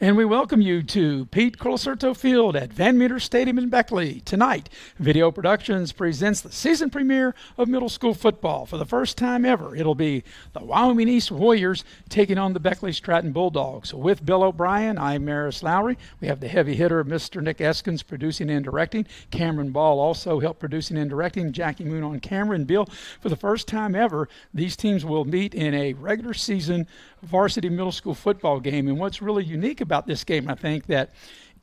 And we welcome you to Pete Colasurto Field at Van Meter Stadium in Beckley. Tonight, Video Productions presents the season premiere of middle school football. For the first time ever, it'll be the Wyoming East Warriors taking on the Beckley Stratton Bulldogs. With Bill O'Brien, I'm Maris Lowry. We have the heavy hitter, Mr. Nick Eskins, producing and directing. Cameron Ball also helped producing and directing. Jackie Moon on camera. And Bill, for the first time ever, these teams will meet in a regular season varsity middle school football game. And what's really unique about this game, I think, that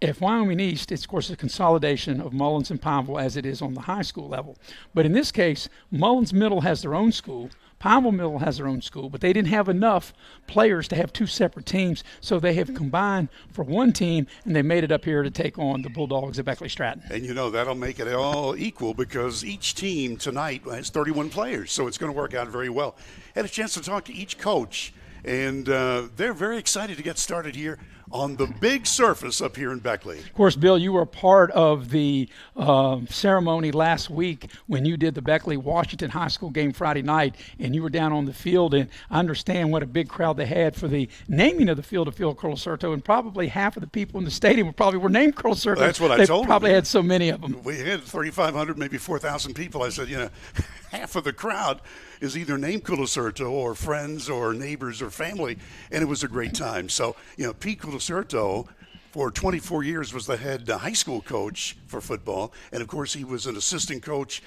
if Wyoming East, it's of course a consolidation of Mullins and Pineville as it is on the high school level. But in this case, Mullins Middle has their own school, Pineville Middle has their own school, but they didn't have enough players to have two separate teams, so they have combined for one team, and they made it up here to take on the Bulldogs at Beckley Stratton. And you know, that'll make it all equal because each team tonight has 31 players, so it's going to work out very well. Had a chance to talk to each coach, and they're very excited to get started here on the big surface up here in Beckley. Of course, Bill, you were part of the ceremony last week when you did the Beckley-Washington High School game Friday night, and you were down on the field, and I understand what a big crowd they had for the naming of the field of Field Colasurto, and probably half of the people in the stadium were named Colasurto. That's what I told them. They probably had so many of them. We had 3,500, maybe 4,000 people. I said, you know, half of the crowd is either named Colasurto or friends or neighbors or family, and it was a great time. So, you know, Pete Colasurto for 24 years was the head high school coach for football, and of course he was an assistant coach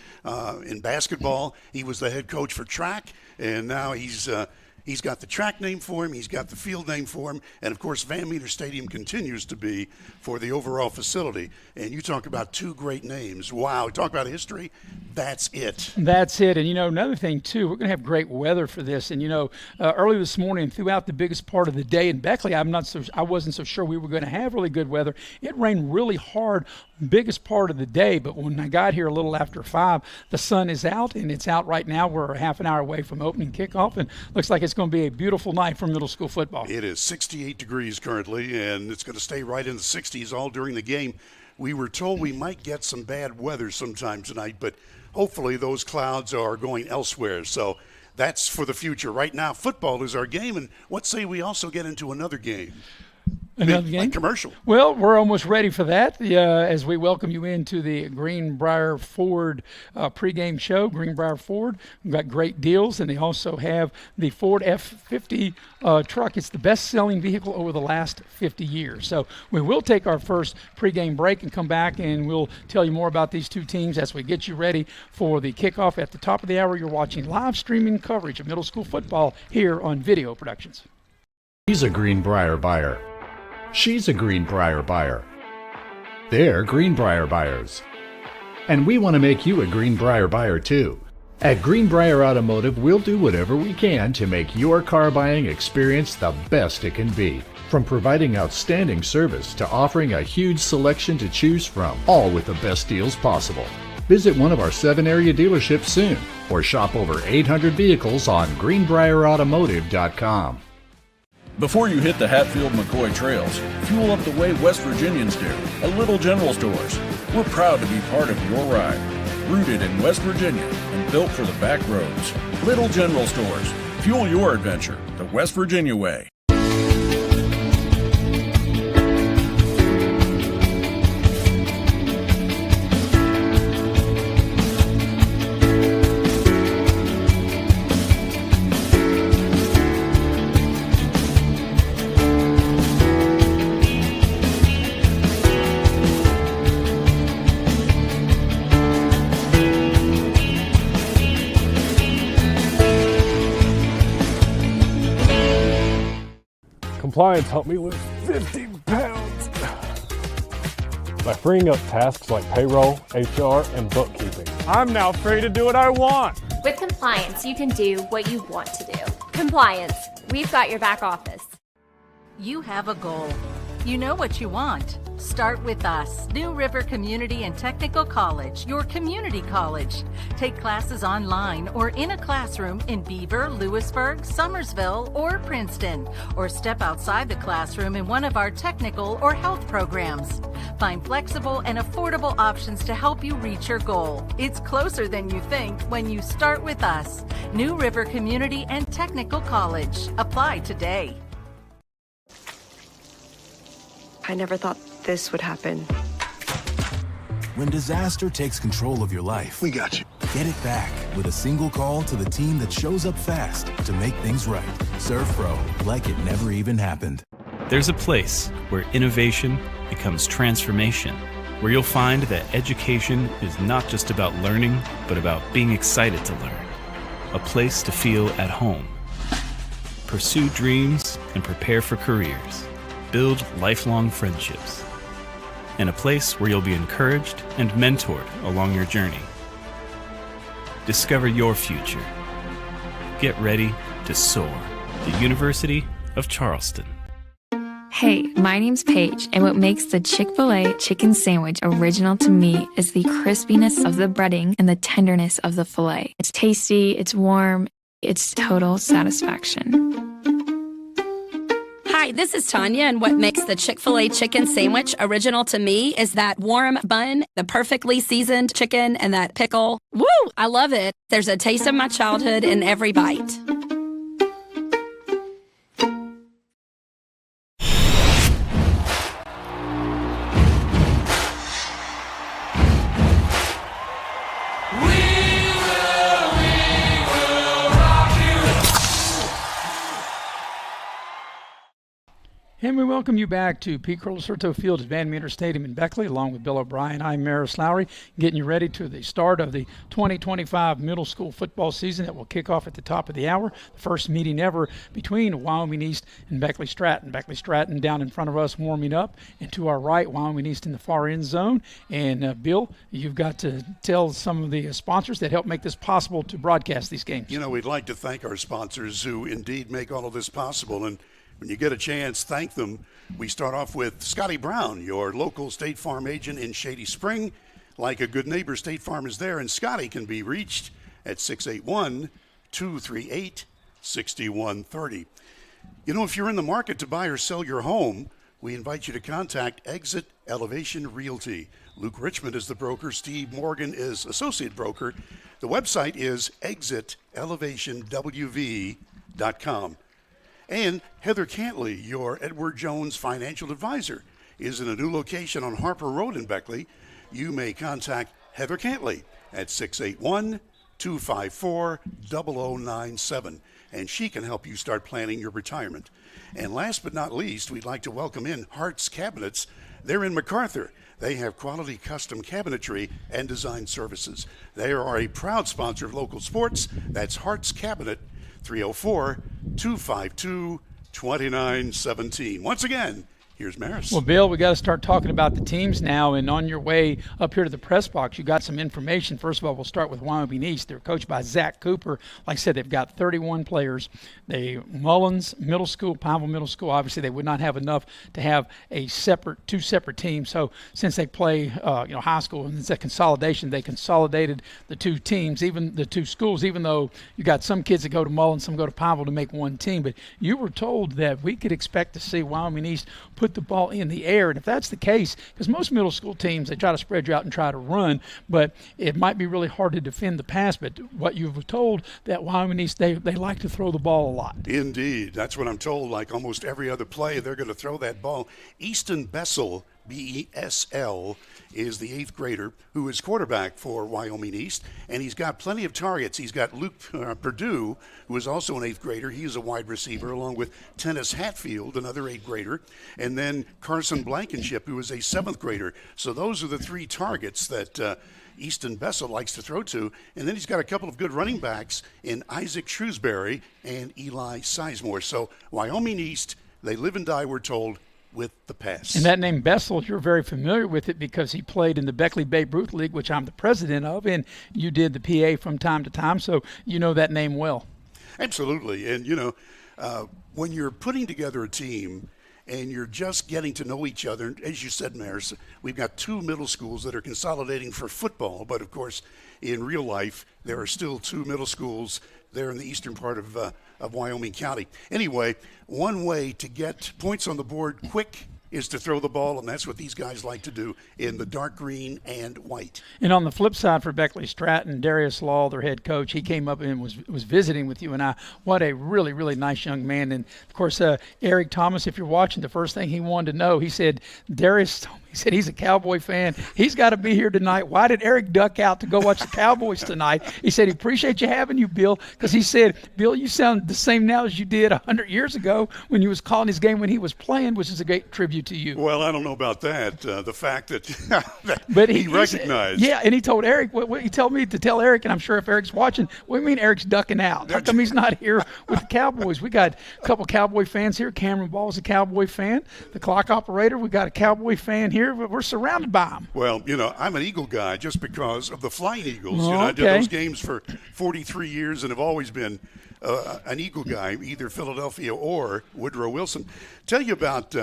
in basketball. He was the head coach for track, and now he's got the track name for him, he's got the field name for him, and of course Van Meter Stadium continues to be for the overall facility. And you talk about two great names. Wow, talk about history. That's it. That's it. And, you know, another thing, too, we're going to have great weather for this. And, you know, early this morning, throughout the biggest part of the day in Beckley, I wasn't so sure we were going to have really good weather. It rained really hard biggest part of the day, but when I got here a little after 5, the sun is out, and it's out right now. We're a half an hour away from opening kickoff, and looks like it's going to be a beautiful night for middle school football. It is 68 degrees currently, and it's going to stay right in the 60s all during the game. We were told we might get some bad weather sometime tonight, but hopefully those clouds are going elsewhere. So that's for the future. Right now, football is our game, and what say we also get into another game? Another game? Like commercial. Well, we're almost ready for that as we welcome you into the Greenbrier Ford pregame show. Greenbrier Ford, we've got great deals, and they also have the Ford F-50 truck. It's the best-selling vehicle over the last 50 years. So we will take our first pregame break and come back, and we'll tell you more about these two teams as we get you ready for the kickoff. At the top of the hour, you're watching live streaming coverage of middle school football here on Video Productions. He's a Greenbrier buyer. She's a Greenbrier buyer. They're Greenbrier buyers. And we want to make you a Greenbrier buyer too. At Greenbrier Automotive, we'll do whatever we can to make your car buying experience the best it can be. From providing outstanding service to offering a huge selection to choose from, all with the best deals possible. Visit one of our 7 area dealerships soon, or shop over 800 vehicles on greenbrierautomotive.com. Before you hit the Hatfield-McCoy trails, fuel up the way West Virginians do at Little General Stores. We're proud to be part of your ride. Rooted in West Virginia and built for the back roads. Little General Stores. Fuel your adventure the West Virginia way. Compliance helped me lose 50 pounds by freeing up tasks like payroll, HR, and bookkeeping. I'm now free to do what I want. With Compliance, you can do what you want to do. Compliance, we've got your back office. You have a goal. You know what you want. Start with us, New River Community and Technical College, your community college. Take classes online or in a classroom in Beaver, Lewisburg, Summersville, or Princeton, or step outside the classroom in one of our technical or health programs. Find flexible and affordable options to help you reach your goal. It's closer than you think when you start with us, New River Community and Technical College. Apply today. I never thought this would happen. When disaster takes control of your life, We got you. get it back with a single call to the team that shows up fast to make things right. Serve Pro, like it never even happened. There's a place where innovation becomes transformation, where you'll find that education is not just about learning, but about being excited to learn. A place to feel at home. Pursue dreams and prepare for careers. Build lifelong friendships. And a place where you'll be encouraged and mentored along your journey. Discover your future. Get ready to soar. The University of Charleston. Hey, my name's Paige, and what makes the Chick-fil-A chicken sandwich original to me is the crispiness of the breading and the tenderness of the filet. It's tasty, it's warm, it's total satisfaction. Hi, this is Tanya, and what makes the Chick-fil-A chicken sandwich original to me is that warm bun, the perfectly seasoned chicken, and that pickle. Woo! I love it. There's a taste of my childhood in every bite. And we welcome you back to Pete Colasurto Field at Van Meter Stadium in Beckley, along with Bill O'Brien. I'm Maris Lowry, getting you ready to the start of the 2025 middle school football season that will kick off at the top of the hour. The first meeting ever between Wyoming East and Beckley Stratton. Beckley Stratton down in front of us warming up, and to our right, Wyoming East in the far end zone. And Bill, you've got to tell some of the sponsors that help make this possible to broadcast these games. You know, we'd like to thank our sponsors who indeed make all of this possible. And when you get a chance, thank them. We start off with Scotty Brown, your local State Farm agent in Shady Spring. Like a good neighbor, State Farm is there, and Scotty can be reached at 681-238-6130. You know, if you're in the market to buy or sell your home, we invite you to contact Exit Elevation Realty. Luke Richmond is the broker. Steve Morgan is associate broker. The website is exitelevationwv.com. And Heather Cantley, your Edward Jones financial advisor, is in a new location on Harper Road in Beckley. You may contact Heather Cantley at 681-254-0097, and she can help you start planning your retirement. And last but not least, we'd like to welcome in Hart's Cabinets. They're in MacArthur. They have quality custom cabinetry and design services. They are a proud sponsor of local sports. That's Hart's Cabinet, 304-252-2917. Once again, here's Maris. Well, Bill, we got to start talking about the teams now. And on your way up here to the press box, you got some information. First of all, we'll start with Wyoming East. They're coached by Zach Cooper. Like I said, they've got 31 players. Mullins Middle School, Pineville Middle School, obviously they would not have enough to have two separate teams. So since they play high school and it's a consolidation, they consolidated the two teams, even the two schools, even though you got some kids that go to Mullins, some go to Pineville to make one team. But you were told that we could expect to see Wyoming East put the ball in the air. And if that's the case, because most middle school teams, they try to spread you out and try to run, but it might be really hard to defend the pass. But what you were told, that Wyoming East, they like to throw the ball a lot. Indeed. That's what I'm told. Like almost every other play, they're going to throw that ball. Easton Bessel, B-E-S-L, is the 8th grader who is quarterback for Wyoming East, and he's got plenty of targets. He's got Luke Perdue, who is also an 8th grader. He is a wide receiver, along with Tennis Hatfield, another 8th grader, and then Carson Blankenship, who is a 7th grader. So those are the 3 targets that Easton Bessel likes to throw to. And then he's got a couple of good running backs in Isaac Shrewsbury and Eli Sizemore. So Wyoming East, they live and die, we're told, with the pass. And that name Bessel, you're very familiar with it because he played in the Beckley Babe Ruth League, which I'm the president of, and you did the PA from time to time, so you know that name well. Absolutely. And, when you're putting together a team and you're just getting to know each other, as you said, Maris, we've got 2 middle schools that are consolidating for football, but, of course, in real life, there are still 2 middle schools there in the eastern part of Wyoming County. Anyway, one way to get points on the board quick is to throw the ball, and that's what these guys like to do in the dark green and white. And on the flip side for Beckley Stratton, Darius Law, their head coach, he came up and was visiting with you and I. What a really, really nice young man. And, of course, Eric Thomas, if you're watching, the first thing he wanted to know, he said, Darius, he said he's a Cowboy fan. He's got to be here tonight. Why did Eric duck out to go watch the Cowboys tonight? He said he appreciates you having you, Bill, because he said, Bill, you sound the same now as you did 100 years ago when you was calling his game when he was playing, which is a great tribute to you. Well, I don't know about that. The fact that, but he recognized. Yeah, and he told Eric, what he told me to tell Eric, and I'm sure if Eric's watching, what do you mean Eric's ducking out? How come he's not here with the Cowboys? We got a couple Cowboy fans here. Cameron Ball's a Cowboy fan. The clock operator, we got a Cowboy fan here. We're surrounded by them. Well, I'm an Eagle guy just because of the Flying Eagles. Oh, I did those games for 43 years and have always been an Eagle guy, either Philadelphia or Woodrow Wilson. Tell you about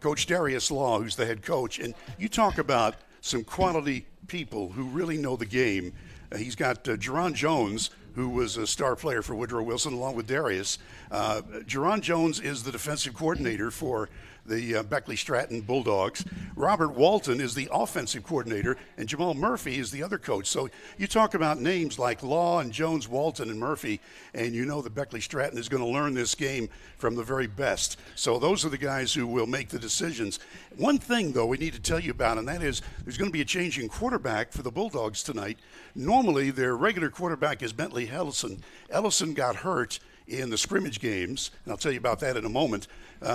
Coach Darius Law, who's the head coach, and you talk about some quality people who really know the game. He's got Jerron Jones, who was a star player for Woodrow Wilson, along with Darius. Jerron Jones is the defensive coordinator for the Beckley Stratton Bulldogs. Robert Walton is the offensive coordinator, and Jamal Murphy is the other coach. So you talk about names like Law and Jones, Walton, and Murphy, and you know that Beckley Stratton is going to learn this game from the very best. So those are the guys who will make the decisions. One thing, though, we need to tell you about, and that is there's going to be a change in quarterback for the Bulldogs tonight. Normally, their regular quarterback is Bentley Ellison. Ellison got hurt in the scrimmage games, and I'll tell you about that in a moment.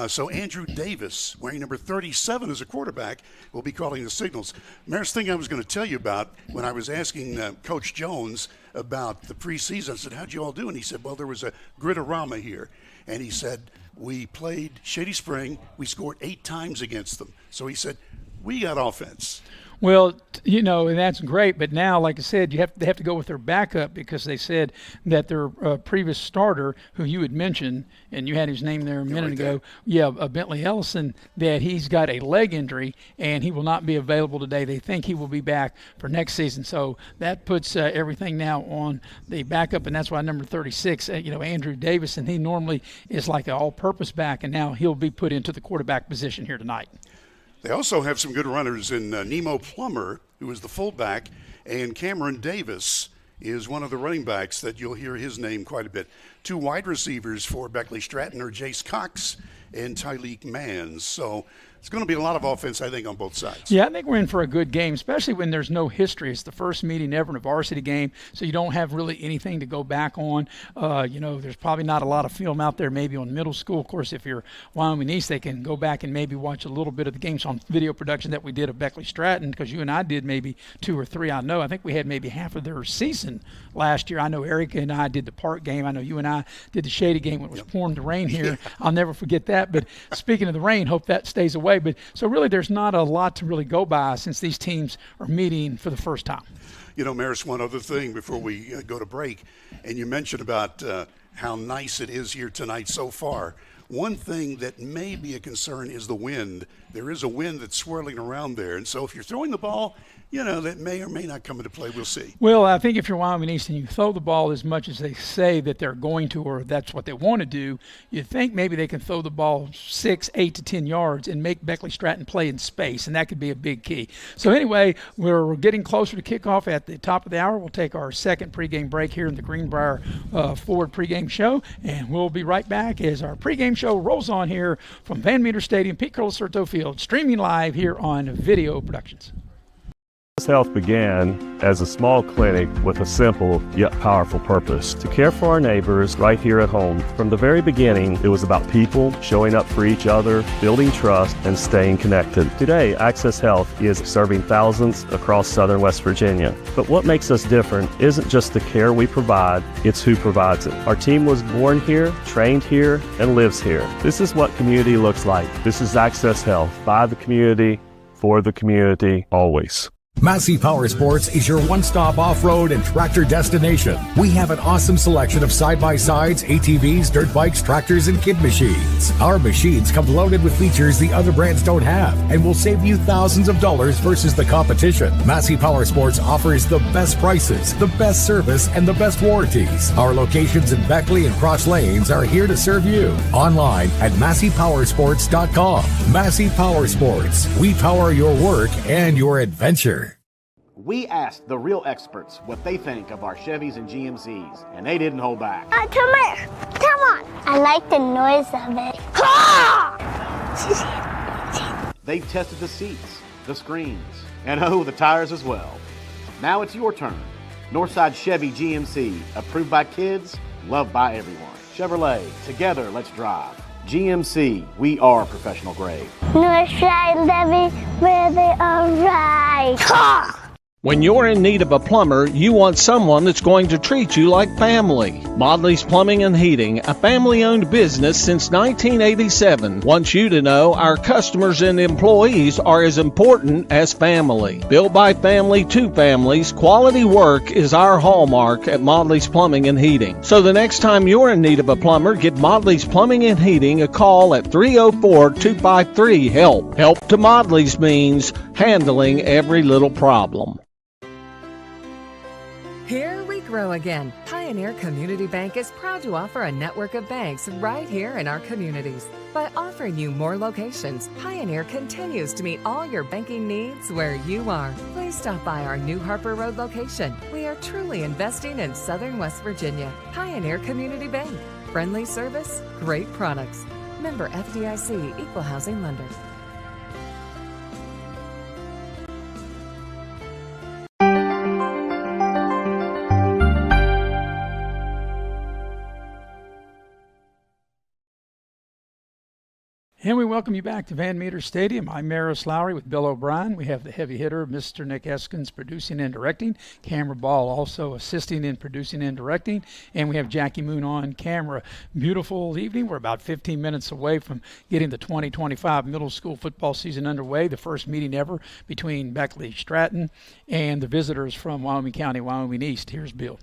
So Andrew Davis, wearing number 37 as a quarterback, will be calling the signals. Maris, thing I was going to tell you about when I was asking Coach Jones about the preseason, I said, how'd you all do? And he said, well, there was a grid-a-rama here. And he said, we played Shady Spring. We scored 8 times against them. So he said, we got offense. Well, and that's great. But now, like I said, they have to go with their backup because they said that their previous starter, who you had mentioned, and you had his name there a minute ago, Bentley Ellison, that he's got a leg injury and he will not be available today. They think he will be back for next season. So that puts everything now on the backup, and that's why number 36, Andrew Davis, and he normally is like an all-purpose back, and now he'll be put into the quarterback position here tonight. They also have some good runners in Nemo Plummer, who is the fullback, and Cameron Davis is one of the running backs that you'll hear his name quite a bit. 2 wide receivers for Beckley Stratton are Jace Cox and Tyleek Mans. So it's going to be a lot of offense, I think, on both sides. Yeah, I think we're in for a good game, especially when there's no history. It's the first meeting ever in a varsity game, so you don't have really anything to go back on. There's probably not a lot of film out there maybe on middle school. Of course, if you're Wyoming East, they can go back and maybe watch a little bit of the games on video production that we did of Beckley Stratton, because you and I did maybe 2 or 3. I think we had maybe half of their season last year. I know Erica and I did the park game. I know you and I did the Shady game when it was pouring the rain here. I'll never forget that. But speaking of the rain, hope that stays away. But so really there's not a lot to really go by since these teams are meeting for the first time. Maris, one other thing before we go to break, and you mentioned about how nice it is here tonight so far. One thing that may be a concern is the wind. There is a wind that's swirling around there, and so if you're throwing the ball, that may or may not come into play. We'll see. Well, I think if you're Wyoming East and you throw the ball as much as they say that they're going to, or that's what they want to do, you think maybe they can throw the ball 6, 8 to 10 yards and make Beckley Stratton play in space, and that could be a big key. So anyway, we're getting closer to kickoff at the top of the hour. We'll take our second pregame break here in the Greenbrier Ford pregame show, and we'll be right back as our pregame show rolls on here from Van Meter Stadium, Pete Colasurto Field, streaming live here on Video Productions. Health began as a small clinic with a simple yet powerful purpose: to care for our neighbors right here at home. From the very beginning, it was about people showing up for each other, building trust, and staying connected. Today, Access Health is serving thousands across southern West Virginia. But what makes us different isn't just the care we provide, it's who provides it. Our team was born here, trained here, and lives here. This is what community looks like. This is Access Health, by the community, for the community, always. Massey Power Sports is your one-stop off-road and tractor destination. We have an awesome selection of side-by-sides, ATVs, dirt bikes, tractors, and kid machines. Our machines come loaded with features the other brands don't have and will save you thousands of dollars versus the competition. Massey Power Sports offers the best prices, the best service, and the best warranties. Our locations in Beckley and Cross Lanes are here to serve you. Online at MasseyPowersports.com. Massey Power Sports. We power your work and your adventure. We asked the real experts what they think of our Chevys and GMCs, and they didn't hold back. Come here. Come on. I like the noise of it. They tested the seats, the screens, and the tires as well. Now it's your turn. Northside Chevy GMC, approved by kids, loved by everyone. Chevrolet, together let's drive. GMC, we are professional grade. Northside Chevy, where they are right. When you're in need of a plumber, you want someone that's going to treat you like family. Modley's Plumbing and Heating, a family-owned business since 1987, wants you to know our customers and employees are as important as family. Built by family to families, quality work is our hallmark at Modley's Plumbing and Heating. So the next time you're in need of a plumber, give Modley's Plumbing and Heating a call at 304-253-HELP. Help to Modley's means handling every little problem. Here we grow again. Pioneer Community Bank is proud to offer a network of banks right here in our communities. By offering you more locations, Pioneer continues to meet all your banking needs where you are. Please stop by our New Harper Road location. We are truly investing in Southern West Virginia. Pioneer Community Bank. Friendly service, great products. Member FDIC, Equal Housing Lender. And we welcome you back to Van Meter Stadium. I'm Maris Lowry with Bill O'Brien. We have the heavy hitter, Mr. Nick Eskins, producing and directing. Camera Ball also assisting in producing and directing. And we have Jackie Moon on camera. Beautiful evening. We're about 15 minutes away from getting the 2025 middle school football season underway. The first meeting ever between Beckley Stratton and the visitors from Wyoming County, Wyoming East. Here's Bill.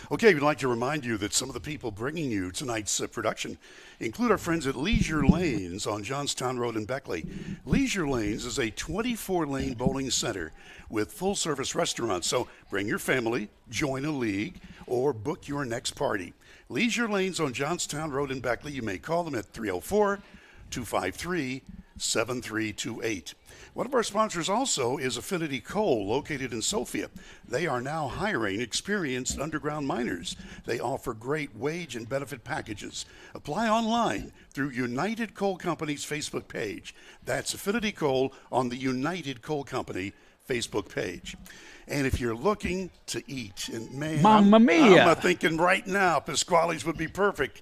Okay, we'd like to remind you that some of the people bringing you tonight's production include our friends at Leisure Lanes on Johnstown Road in Beckley. Leisure Lanes is a 24-lane bowling center with full-service restaurants, so bring your family, join a league, or book your next party. Leisure Lanes on Johnstown Road in Beckley. You may call them at 304-253-7328. One of our sponsors also is Affinity Coal, located in Sophia. They are now hiring experienced underground miners. They offer great wage and benefit packages. Apply online through United Coal Company's Facebook page. That's Affinity Coal on the United Coal Company Facebook page. And if you're looking to eat, and man, Mamma mia. I'm thinking right now, Pasquale's would be perfect.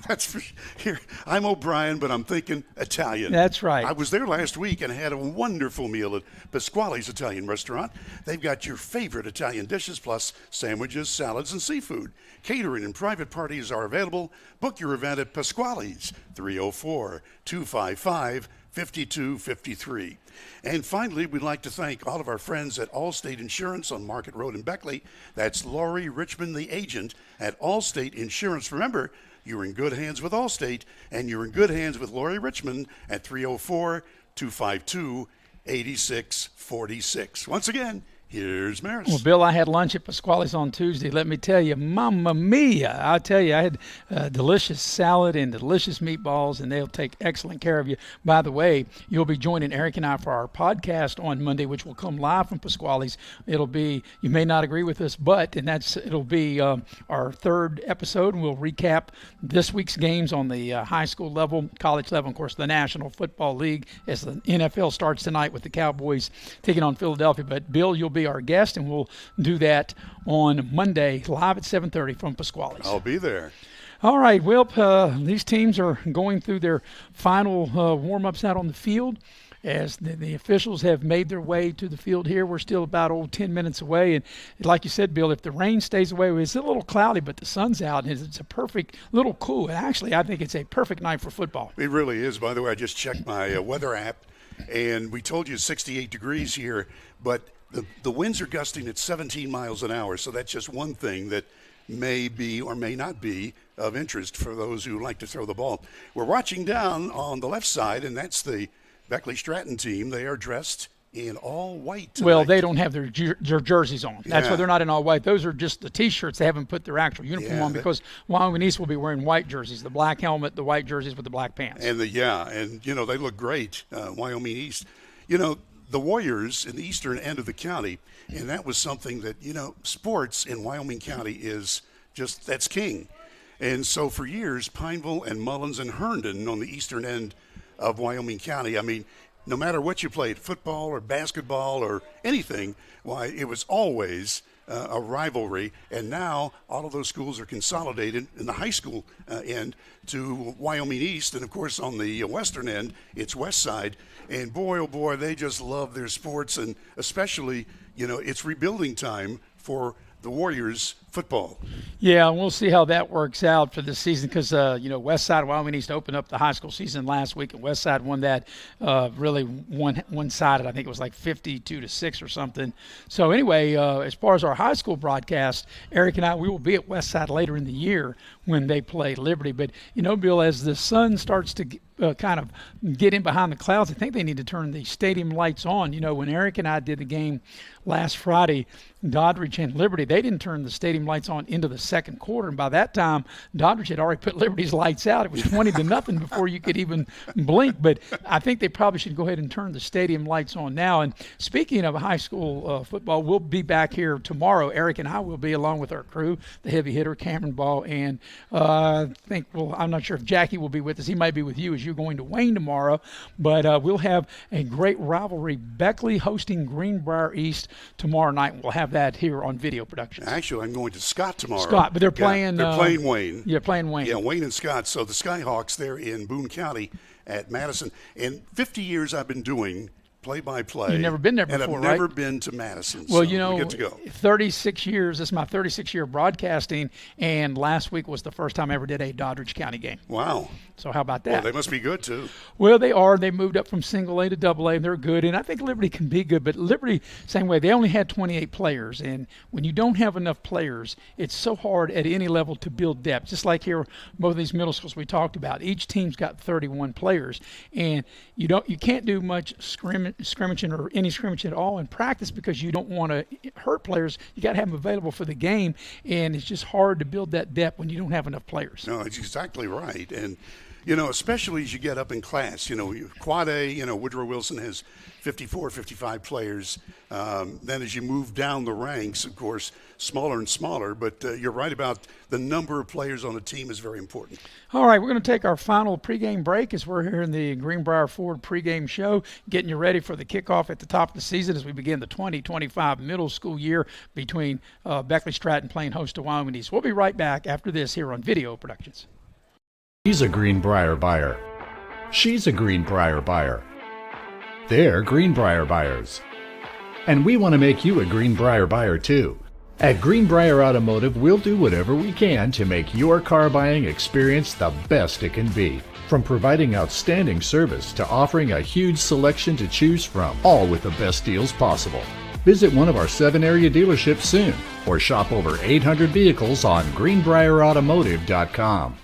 That's for here. I'm O'Brien, but I'm thinking Italian. That's right. I was there last week and had a wonderful meal at Pasquale's Italian restaurant. They've got your favorite Italian dishes, plus sandwiches, salads, and seafood. Catering and private parties are available. Book your event at Pasquale's, 304-255-5253. And finally, we'd like to thank all of our friends at Allstate Insurance on Market Road in Beckley. That's Laurie Richmond, the agent at Allstate Insurance. Remember, you're in good hands with Allstate, and you're in good hands with Laurie Richmond at 304-252-8646. Once again, here's Maris. Well, Bill, I had lunch at Pasquale's on Tuesday. Let me tell you, mamma mia. I tell you, I had delicious salad and delicious meatballs, and they'll take excellent care of you. By the way, you'll be joining Eric and I for our podcast on Monday, which will come live from Pasquale's. It'll be, you may not agree with us, but, and it'll be our third episode, and we'll recap this week's games on the high school level, college level, and of course, the National Football League as the NFL starts tonight with the Cowboys taking on Philadelphia. But, Bill, you'll be our guest, and we'll do that on Monday live at 7:30 from Pasquale's. I'll be there. All right, well, these teams are going through their final warm-ups out on the field as the officials have made their way to the field here. We're still about 10 minutes away, and like you said, Bill, if the rain stays away, it's a little cloudy, but the sun's out, and it's a perfect little cool. And actually, I think it's a perfect night for football. It really is. By the way, I just checked my weather app. And we told you 68 degrees here, but the winds are gusting at 17 miles an hour, so that's just one thing that may be or may not be of interest for those who like to throw the ball. We're watching down on the left side, and that's the Beckley Stratton team. They are dressed in all white tonight. Well, they don't have their jerseys on. That's why they're not in all white. Those are just the T-shirts. They haven't put their actual uniform on because Wyoming East will be wearing white jerseys, the black helmet, the white jerseys with the black pants. And they look great, Wyoming East. The Warriors in the eastern end of the county, and that was something that, sports in Wyoming County is just, that's king. And so for years, Pineville and Mullins and Herndon on the eastern end of Wyoming County, I mean, no matter what you played, football or basketball or anything, why, it was always a rivalry. And now all of those schools are consolidated in the high school end to Wyoming East. And, of course, on the western end, it's West Side. And, boy, oh, boy, they just love their sports. And especially, it's rebuilding time for the Warriors football. Yeah, and we'll see how that works out for this season because, West Side Wyoming East opened up the high school season last week, and West Side won that really one-sided. I think it was like 52-6 or something. So anyway, as far as our high school broadcast, Eric and I, we will be at West Side later in the year when they play Liberty. But, Bill, as the sun starts to kind of get in behind the clouds, I think they need to turn the stadium lights on. When Eric and I did the game last Friday, Doddridge and Liberty, they didn't turn the stadium lights on into the second quarter, and by that time Doddridge had already put Liberty's lights out. It was 20-0 before you could even blink. But I think they probably should go ahead and turn the stadium lights on now. And speaking of high school football, we'll be back here tomorrow. Eric and I will be along with our crew, the heavy hitter Cameron Ball, and I'm not sure if Jackie will be with us. He might be with you as you're going to Wayne tomorrow, but we'll have a great rivalry, Beckley hosting Greenbrier East tomorrow night. We'll have that here on Video Productions. Actually, I'm going to Scott tomorrow. Scott, but they're playing. They're playing Wayne. Yeah, playing Wayne. Yeah, Wayne and Scott. So the Skyhawks there in Boone County at Madison. And 50 years I've been doing play-by-play. You've never been there before, and I've never been to Madison. Well, so we get to go. 36 years. This is my 36th year broadcasting, and last week was the first time I ever did a Doddridge County game. Wow. So how about that? Well, they must be good, too. Well, they are. They moved up from single A to double A, and they're good. And I think Liberty can be good. But Liberty, same way, they only had 28 players. And when you don't have enough players, it's so hard at any level to build depth. Just like here, both of these middle schools we talked about, each team's got 31 players. And you can't do much scrimmaging or any scrimmage at all in practice because you don't want to hurt players. You got to have them available for the game. And it's just hard to build that depth when you don't have enough players. No, it's exactly right. And especially as you get up in class, Quad A, Woodrow Wilson has 54, 55 players. Then as you move down the ranks, of course, smaller and smaller. But you're right about the number of players on a team is very important. All right, we're going to take our final pregame break as we're here in the Greenbrier Ford pregame show, getting you ready for the kickoff at the top of the season as we begin the 2025 middle school year between Beckley Stratton playing host to Wyoming East. We'll be right back after this here on Video Productions. He's a Greenbrier buyer. She's a Greenbrier buyer. They're Greenbrier buyers. And we want to make you a Greenbrier buyer too. At Greenbrier Automotive, we'll do whatever we can to make your car buying experience the best it can be. From providing outstanding service to offering a huge selection to choose from, all with the best deals possible. Visit one of our 7 area dealerships soon or shop over 800 vehicles on greenbrierautomotive.com.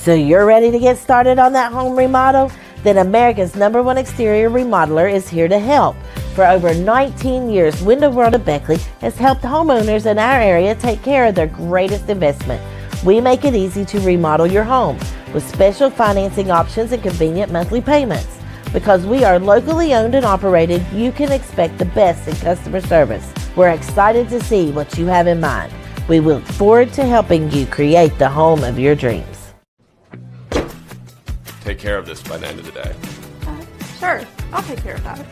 So you're ready to get started on that home remodel? Then America's #1 exterior remodeler is here to help. For over 19 years, Window World of Beckley has helped homeowners in our area take care of their greatest investment. We make it easy to remodel your home with special financing options and convenient monthly payments. Because we are locally owned and operated, you can expect the best in customer service. We're excited to see what you have in mind. We look forward to helping you create the home of your dreams. Take care of this by the end of the day. Sure, I'll take care of that.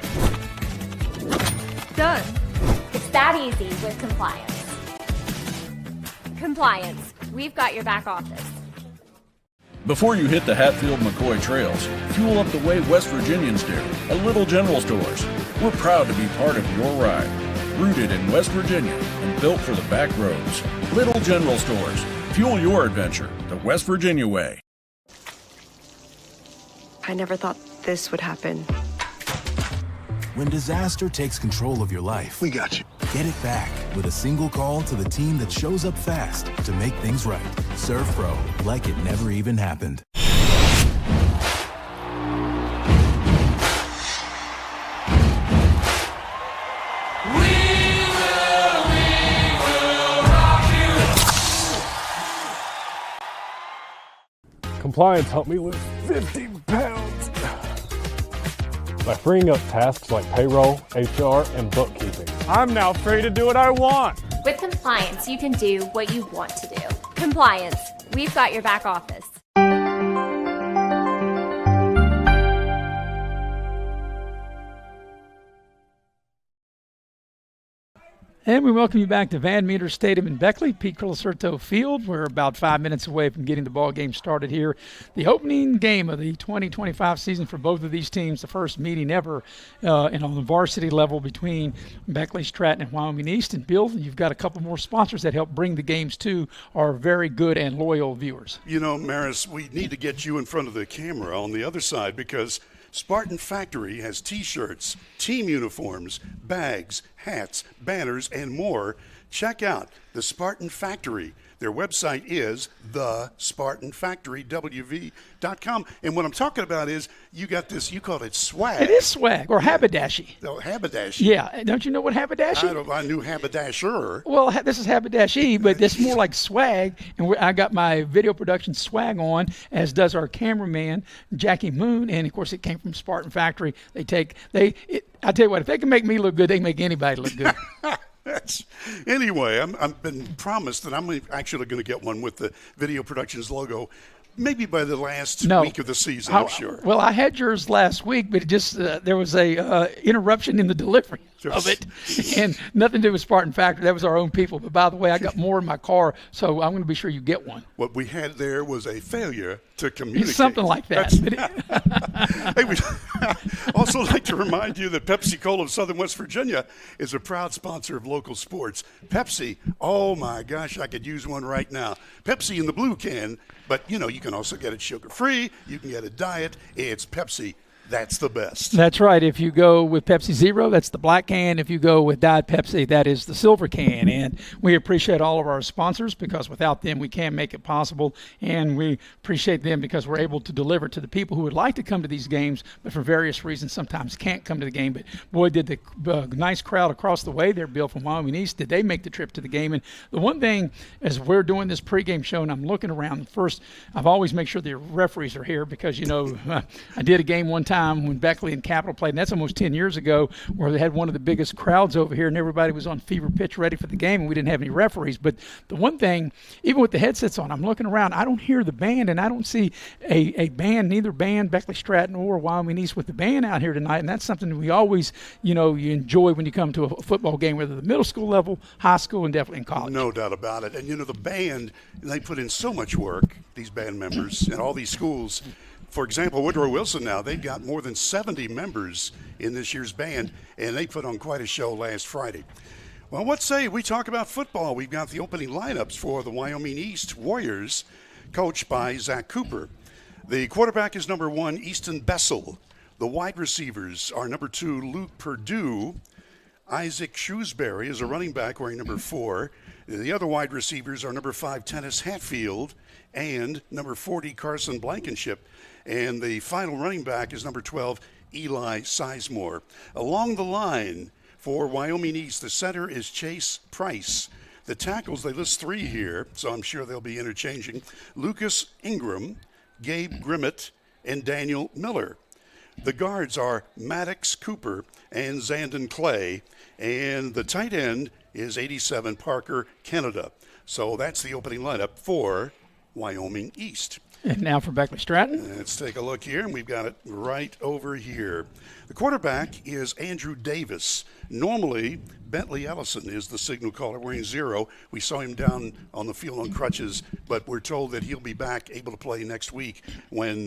Done. It's that easy with compliance. Compliance. We've got your back office. Before you hit the Hatfield-McCoy trails, fuel up the way West Virginians do at Little General Stores. We're proud to be part of your ride. Rooted in West Virginia and built for the back roads. Little General Stores. Fuel your adventure the West Virginia way. I never thought this would happen. When disaster takes control of your life, We got you. get it back with a single call to the team that shows up fast to make things right. Serve Pro, like it never even happened. Compliance helped me lose 50 pounds by freeing up tasks like payroll, HR, and bookkeeping. I'm now free to do what I want. With compliance, you can do what you want to do. Compliance. We've got your back office. And we welcome you back to Van Meter Stadium in Beckley, Pete Colasurto Field. We're about 5 minutes away from getting the ball game started here. The opening game of the 2025 season for both of these teams, the first meeting ever and on the varsity level between Beckley Stratton and Wyoming East. And Bill, you've got a couple more sponsors that help bring the games to our very good and loyal viewers. You know, Maris, we need to get you in front of the camera on the other side because Spartan Factory has T-shirts, team uniforms, bags, hats, banners, and more. Check out the Spartan Factory. Their website is thespartanfactorywv.com. And what I'm talking about is you got this, you call it swag. It is swag, or haberdashy. Oh, haberdashy. Yeah, don't you know what haberdashy? I knew haberdasher. Well, this is haberdashy, but this is more like swag. And I got my video production swag on, as does our cameraman, Jackie Moon. And, of course, it came from Spartan Factory. I tell you what, if they can make me look good, they can make anybody look good. Anyway, I've been promised that I'm actually going to get one with the Video Productions logo maybe by the last week of the season, I'm sure. Well, I had yours last week, but it just there was a interruption in the delivery of it, and nothing to do with Spartan Factory. That was our own people. But by the way, I got more in my car, so I'm going to be sure you get one. What we had there was a failure to communicate. Something like that. Hey, we'd also like to remind you that Pepsi Cola of Southern West Virginia is a proud sponsor of local sports. Pepsi, oh my gosh, I could use one right now. Pepsi in the blue can, but you know, you can also get it sugar-free. You can get it diet. It's Pepsi. That's the best. That's right. If you go with Pepsi Zero, that's the black can. If you go with Diet Pepsi, that is the silver can. And we appreciate all of our sponsors because without them, we can't make it possible. And we appreciate them because we're able to deliver to the people who would like to come to these games, but for various reasons sometimes can't come to the game. But boy, did the nice crowd across the way there, Bill, from Wyoming East, did they make the trip to the game. And the one thing, as we're doing this pregame show and I'm looking around, first, I've always make sure the referees are here because, you know, I did a game one time when Beckley and Capital played, and that's almost 10 years ago, where they had one of the biggest crowds over here, and everybody was on fever pitch ready for the game, and we didn't have any referees. But the one thing, even with the headsets on, I'm looking around, I don't hear the band, and I don't see a band, neither band, Beckley Stratton or Wyoming East, with the band out here tonight, and that's something that we always, you know, you enjoy when you come to a football game, whether the middle school level, high school, and definitely in college. No doubt about it. And, you know, the band, they put in so much work, these band members, in all these schools. For example, Woodrow Wilson now, they've got more than 70 members in this year's band, and they put on quite a show last Friday. Well, what say we talk about football? We've got the opening lineups for the Wyoming East Warriors, coached by Zach Cooper. The quarterback is number 1, Easton Bessel. The wide receivers are number 2, Luke Perdue. Isaac Shrewsbury is a running back wearing number 4. The other wide receivers are number 5, Tennis Hatfield, and number 40, Carson Blankenship. And the final running back is number 12, Eli Sizemore. Along the line for Wyoming East, the center is Chase Price. The tackles, they list 3 here, so I'm sure they'll be interchanging. Lucas Ingram, Gabe Grimmett, and Daniel Miller. The guards are Maddox Cooper and Zandon Clay, and the tight end is 87 Parker Canada. So that's the opening lineup for Wyoming East. And now for Beckley Stratton. Let's take a look here, and we've got it right over here. The quarterback is Andrew Davis. Normally, Bentley Ellison is the signal caller wearing 0. We saw him down on the field on crutches, but we're told that he'll be back able to play next week when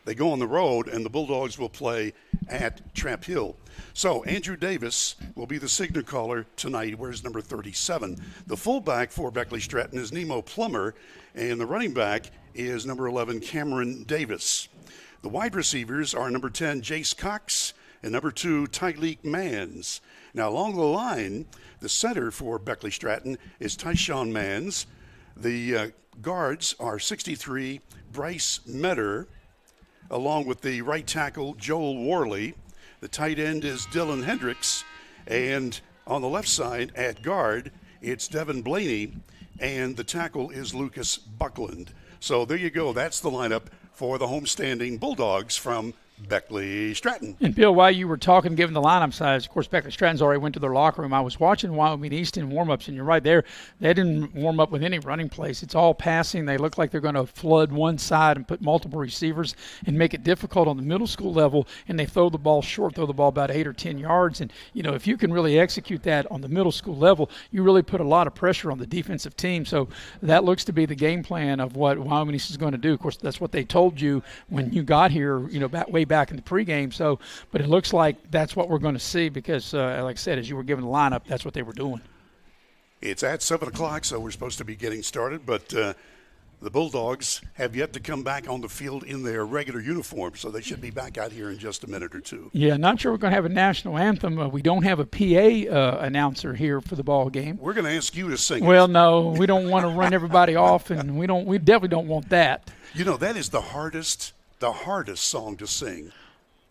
they go on the road, and the Bulldogs will play at Trap Hill. So Andrew Davis will be the signal caller tonight. He wears number 37. The fullback for Beckley Stratton is Nemo Plummer, and the running back is number 11, Cameron Davis. The wide receivers are number 10, Jace Cox, and number 2, Tyleek Mans. Now, along the line, the center for Beckley Stratton is Tyshawn Mans. The guards are 63, Bryce Metter, along with the right tackle, Joel Worley. The tight end is Dylan Hendricks. And on the left side at guard, it's Devin Blaney. And the tackle is Lucas Buckland. So there you go. That's the lineup for the homestanding Bulldogs from Beckley Stratton. And Bill, while you were talking, giving the lineup size, of course, Beckley Stratton's already went to their locker room. I was watching Wyoming East in warm-ups, and you're right there. They didn't warm up with any running plays. It's all passing. They look like they're going to flood one side and put multiple receivers and make it difficult on the middle school level, and they throw the ball short, throw the ball about 8 or 10 yards. And, you know, if you can really execute that on the middle school level, you really put a lot of pressure on the defensive team. So that looks to be the game plan of what Wyoming East is going to do. Of course, that's what they told you when you got here, you know, way back in the pregame. So, but it looks like that's what we're going to see because, like I said, as you were giving the lineup, that's what they were doing. It's at 7 o'clock, so we're supposed to be getting started, but the Bulldogs have yet to come back on the field in their regular uniform, so they should be back out here in just a minute or two. Yeah, not sure we're going to have a national anthem. We don't have a PA announcer here for the ball game. We're going to ask you to sing. Well, no, we don't want to run everybody off, and we definitely don't want that. You know, that is the hardest song to sing.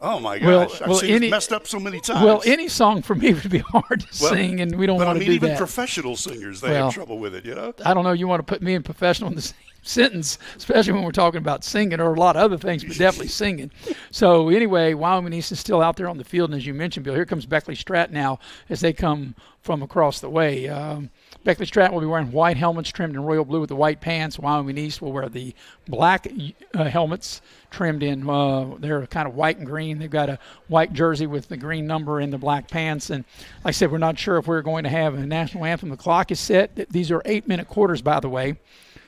Oh, my gosh. I've seen it messed up so many times. Well, any song for me would be hard to sing, and we don't want to do that. But even professional singers, they have trouble with it, you know? I don't know. You want to put me and professional in the same sentence, especially when we're talking about singing or a lot of other things, but definitely singing. So, anyway, Wyoming East is still out there on the field, and as you mentioned, Bill, here comes Beckley Stratton now as they come from across the way. Beckley Stratton will be wearing white helmets trimmed in royal blue with the white pants. Wyoming East will wear the black helmets trimmed in, they're kind of white and green. They've got a white jersey with the green number and the black pants. And like I said, we're not sure if we're going to have a national anthem. The clock is set. These are 8-minute quarters, by the way.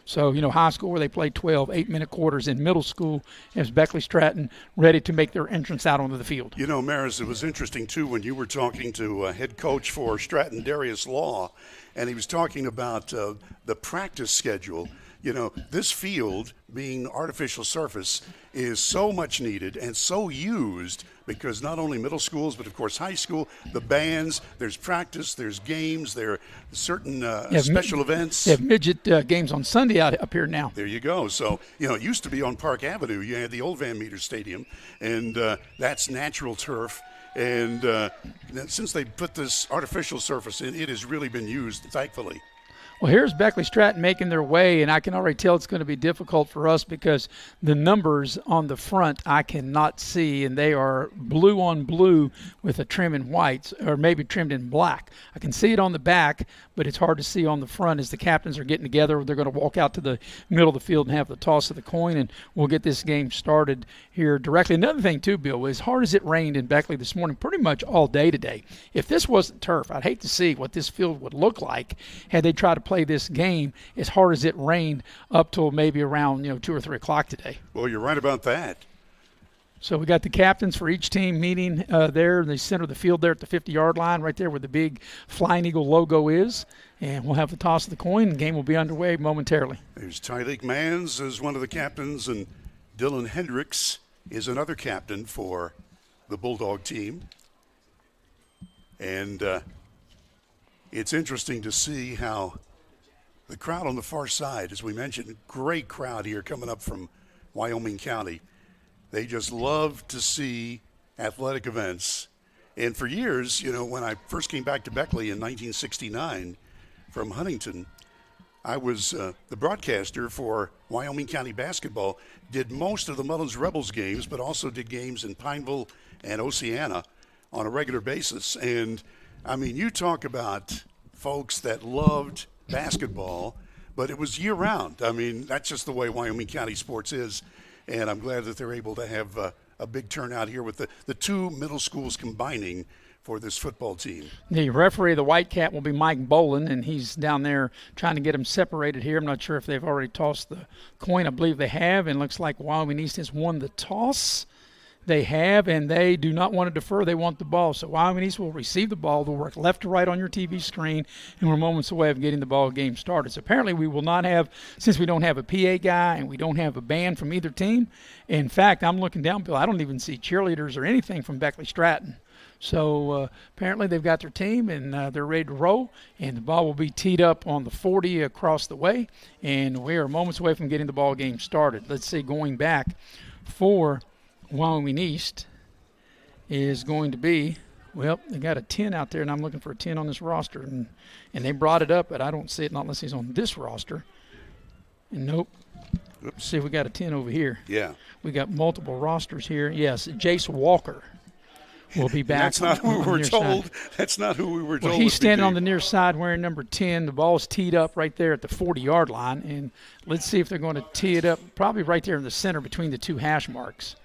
So, you know, high school where they play 12 8-minute quarters. In middle school, is Beckley Stratton ready to make their entrance out onto the field. You know, Maris, it was interesting, too, when you were talking to head coach for Stratton, Darius Law, and he was talking about the practice schedule. You know, this field, being artificial surface, is so much needed and so used because not only middle schools, but, of course, high school, the bands, there's practice, there's games, there are certain special events. They have midget games on Sunday up here now. There you go. So, you know, it used to be on Park Avenue. You had the old Van Meter Stadium, and that's natural turf. And since they put this artificial surface in, it has really been used, thankfully. Well, here's Beckley Stratton making their way, and I can already tell it's going to be difficult for us because the numbers on the front I cannot see, and they are blue on blue with a trim in white, or maybe trimmed in black. I can see it on the back, but it's hard to see on the front as the captains are getting together. They're going to walk out to the middle of the field and have the toss of the coin, and we'll get this game started here directly. Another thing, too, Bill, as hard as it rained in Beckley this morning, pretty much all day today, if this wasn't turf, I'd hate to see what this field would look like had they tried to play this game as hard as it rained up till maybe around 2 or 3 o'clock today. Well, you're right about that. So we got the captains for each team meeting there in the center of the field there at the 50-yard line, right there where the big Flying Eagle logo is. And we'll have the toss of the coin, and the game will be underway momentarily. There's Tyleek Mans as one of the captains, and Dylan Hendricks is another captain for the Bulldog team. And it's interesting to see how the crowd on the far side, as we mentioned, great crowd here coming up from Wyoming County. They just love to see athletic events. And for years, you know, when I first came back to Beckley in 1969 from Huntington, I was the broadcaster for Wyoming County basketball, did most of the Mullins Rebels games, but also did games in Pineville and Oceana on a regular basis. And, I mean, you talk about folks that loved basketball, but it was year-round. I mean, that's just the way Wyoming County sports is, and I'm glad that they're able to have a big turnout here with the two middle schools combining for this football team. The referee of the White Cat will be Mike Bolin, and he's down there trying to get them separated here. I'm not sure if they've already tossed the coin. I believe they have, and it looks like Wyoming East has won the toss. They have, and they do not want to defer. They want the ball. So Wyoming East will receive the ball. They'll work left to right on your TV screen, and we're moments away of getting the ball game started. So apparently we will not have, since we don't have a PA guy and we don't have a band from either team. In fact, I'm looking down, Bill, I don't even see cheerleaders or anything from Beckley Stratton. So apparently they've got their team, and they're ready to roll, and the ball will be teed up on the 40 across the way, and we are moments away from getting the ball game started. Let's see, going back for Wyoming East is going to be, well, they got a 10 out there, and I'm looking for a 10 on this roster, and they brought it up, but I don't see it, not unless he's on this roster. And nope. Oops. See, we got a 10 over here. Yeah. We got multiple rosters here. Yes, Jace Walker will be back. That's not who we were told. That's not who we were told. Well, he's standing on the near side wearing number 10. The ball's teed up right there at the 40-yard line, and let's see if they're going to tee it up probably right there in the center between the two hash marks.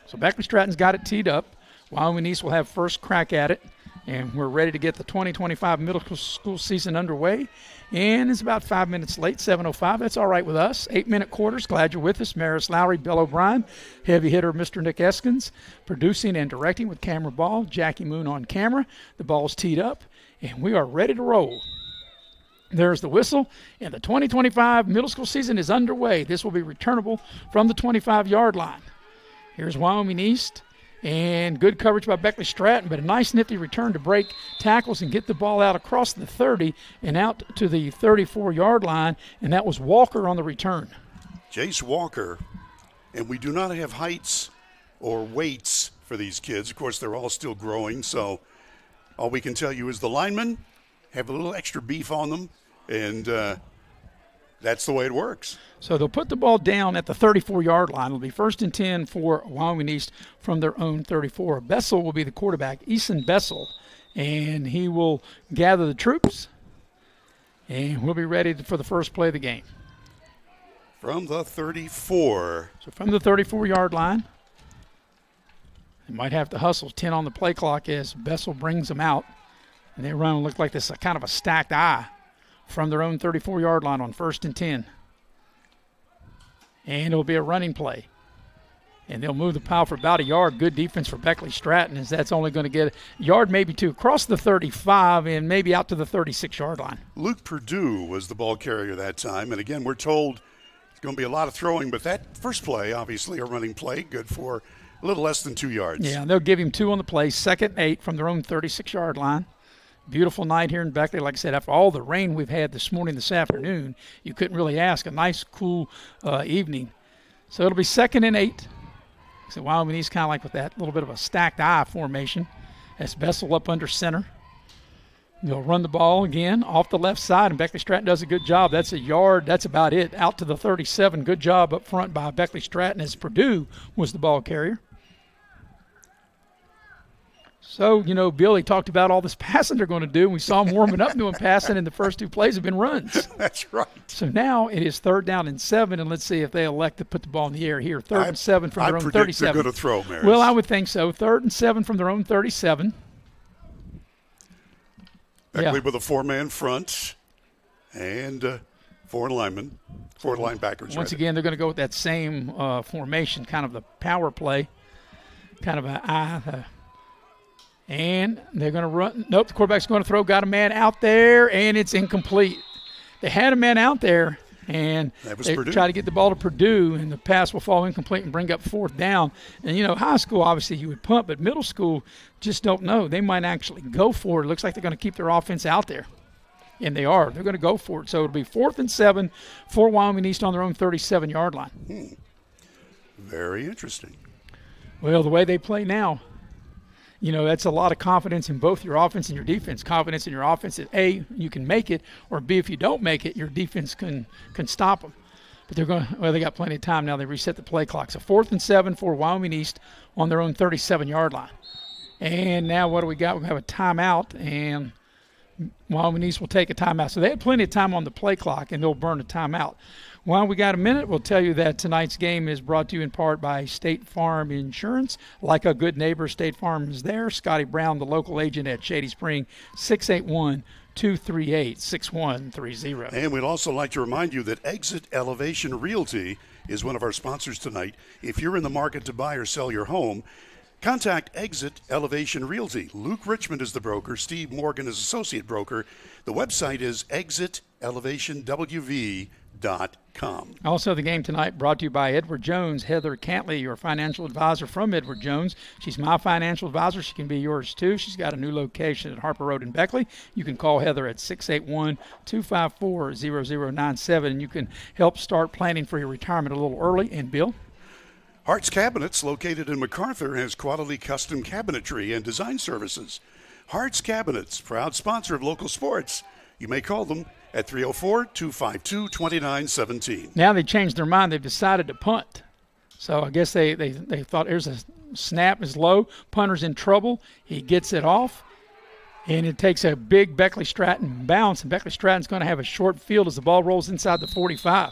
So Beckley Stratton's got it teed up. Wyoming East will have first crack at it, and we're ready to get the 2025 middle school season underway. And it's about 5 minutes late, 7:05. That's all right with us. 8-minute quarters. Glad you're with us. Maris Lowry, Bill O'Brien, heavy hitter Mr. Nick Eskins, producing and directing with camera ball. Jackie Moon on camera. The ball's teed up, and we are ready to roll. There's the whistle, and the 2025 middle school season is underway. This will be returnable from the 25-yard line. Here's Wyoming East. And good coverage by Beckley Stratton, but a nice nifty return to break tackles and get the ball out across the 30 and out to the 34-yard line, and that was Walker on the return. Jace Walker, and we do not have heights or weights for these kids. Of course, they're all still growing, so all we can tell you is the linemen have a little extra beef on them, and that's the way it works. So they'll put the ball down at the 34-yard line. It'll be 1st and 10 for Wyoming East from their own 34. Bessel will be the quarterback, Eason Bessel, and he will gather the troops, and we'll be ready for the first play of the game. From the 34. So from the 34-yard line, they might have to hustle 10 on the play clock as Bessel brings them out, and they run and look like this kind of a stacked eye from their own 34-yard line on 1st and 10. And it'll be a running play. And they'll move the pile for about a yard. Good defense for Beckley Stratton, as that's only going to get a yard, maybe two, across the 35 and maybe out to the 36-yard line. Luke Perdue was the ball carrier that time. And, again, we're told it's going to be a lot of throwing. But that first play, obviously, a running play, good for a little less than 2 yards. Yeah, they'll give him 2 on the play, 2nd and 8 from their own 36-yard line. Beautiful night here in Beckley. Like I said, after all the rain we've had this morning, this afternoon, you couldn't really ask. A nice, cool evening. So it'll be 2nd and 8. So Wyoming East kind of like with that little bit of a stacked eye formation. That's Bessel up under center. They'll run the ball again off the left side, and Beckley Stratton does a good job. That's a yard. That's about it. Out to the 37. Good job up front by Beckley Stratton as Perdue was the ball carrier. So, you know, Billy talked about all this passing they're going to do, and we saw them warming up doing passing, and the first 2 plays have been runs. That's right. So now it is 3rd down and 7, and let's see if they elect to put the ball in the air here. 3rd and 7 from their own 37. I predict they're going to throw, Maris. Well, I would think so. 3rd and 7 from their own 37. Beckley with a 4-man front and 4 linemen, 4 linebackers. Once again, they're going to go with that same formation, kind of the power play, kind of an eye. And they're going to run. Nope, the quarterback's going to throw. Got a man out there, and it's incomplete. They had a man out there, and they try to get the ball to Perdue, and the pass will fall incomplete and bring up 4th down. And, you know, high school, obviously, you would punt, but middle school, just don't know. They might actually go for it. It looks like they're going to keep their offense out there. And they are. They're going to go for it. So it'll be 4th and 7 for Wyoming East on their own 37-yard line. Very interesting. Well, the way they play now, you know, that's a lot of confidence in both your offense and your defense. Confidence in your offense that, A, you can make it, or B, if you don't make it, your defense can stop them. But they're going to, well, they got plenty of time now. They reset the play clock. So 4th and 7 for Wyoming East on their own 37-yard line. And now what do we got? We have a timeout, and Wyoming East will take a timeout. So they had plenty of time on the play clock, and they'll burn a timeout. While we got a minute, we'll tell you that tonight's game is brought to you in part by State Farm Insurance. Like a good neighbor, State Farm is there. Scotty Brown, the local agent at Shady Spring, 681-238-6130. And we'd also like to remind you that Exit Elevation Realty is one of our sponsors tonight. If you're in the market to buy or sell your home, contact Exit Elevation Realty. Luke Richmond is the broker. Steve Morgan is associate broker. The website is exitelevationwv.com. Also, the game tonight brought to you by Edward Jones. Heather Cantley, your financial advisor from Edward Jones. She's my financial advisor. She can be yours, too. She's got a new location at Harper Road in Beckley. You can call Heather at 681-254-0097, and you can help start planning for your retirement a little early. And, Bill? Hart's Cabinets, located in MacArthur, has quality custom cabinetry and design services. Hart's Cabinets, proud sponsor of local sports. You may call them at 304-252-2917. Now they changed their mind. They've decided to punt. So I guess they thought here's a snap is low. Punter's in trouble. He gets it off. And it takes a big Beckley Stratton bounce. And Beckley Stratton's going to have a short field as the ball rolls inside the 45.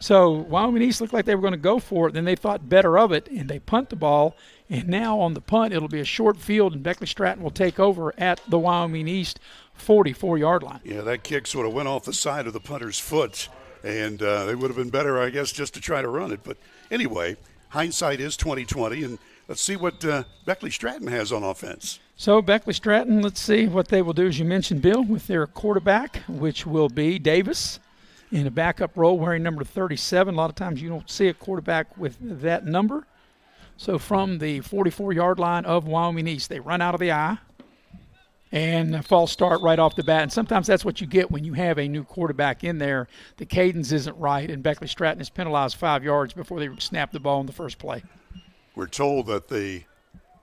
So Wyoming East looked like they were going to go for it. Then they thought better of it, and they punt the ball. And now on the punt, it'll be a short field, and Beckley Stratton will take over at the Wyoming East 44-yard line. Yeah, that kick sort of went off the side of the punter's foot, and they would have been better, I guess, just to try to run it. But anyway, hindsight is 20/20, and let's see what Beckley Stratton has on offense. So Beckley Stratton, let's see what they will do, as you mentioned, Bill, with their quarterback, which will be Davis in a backup role wearing number 37. A lot of times you don't see a quarterback with that number. So from the 44-yard line of Wyoming East, they run out of the I and a false start right off the bat. And sometimes that's what you get when you have a new quarterback in there. The cadence isn't right, and Beckley Stratton is penalized 5 yards before they snap the ball in the first play. We're told that the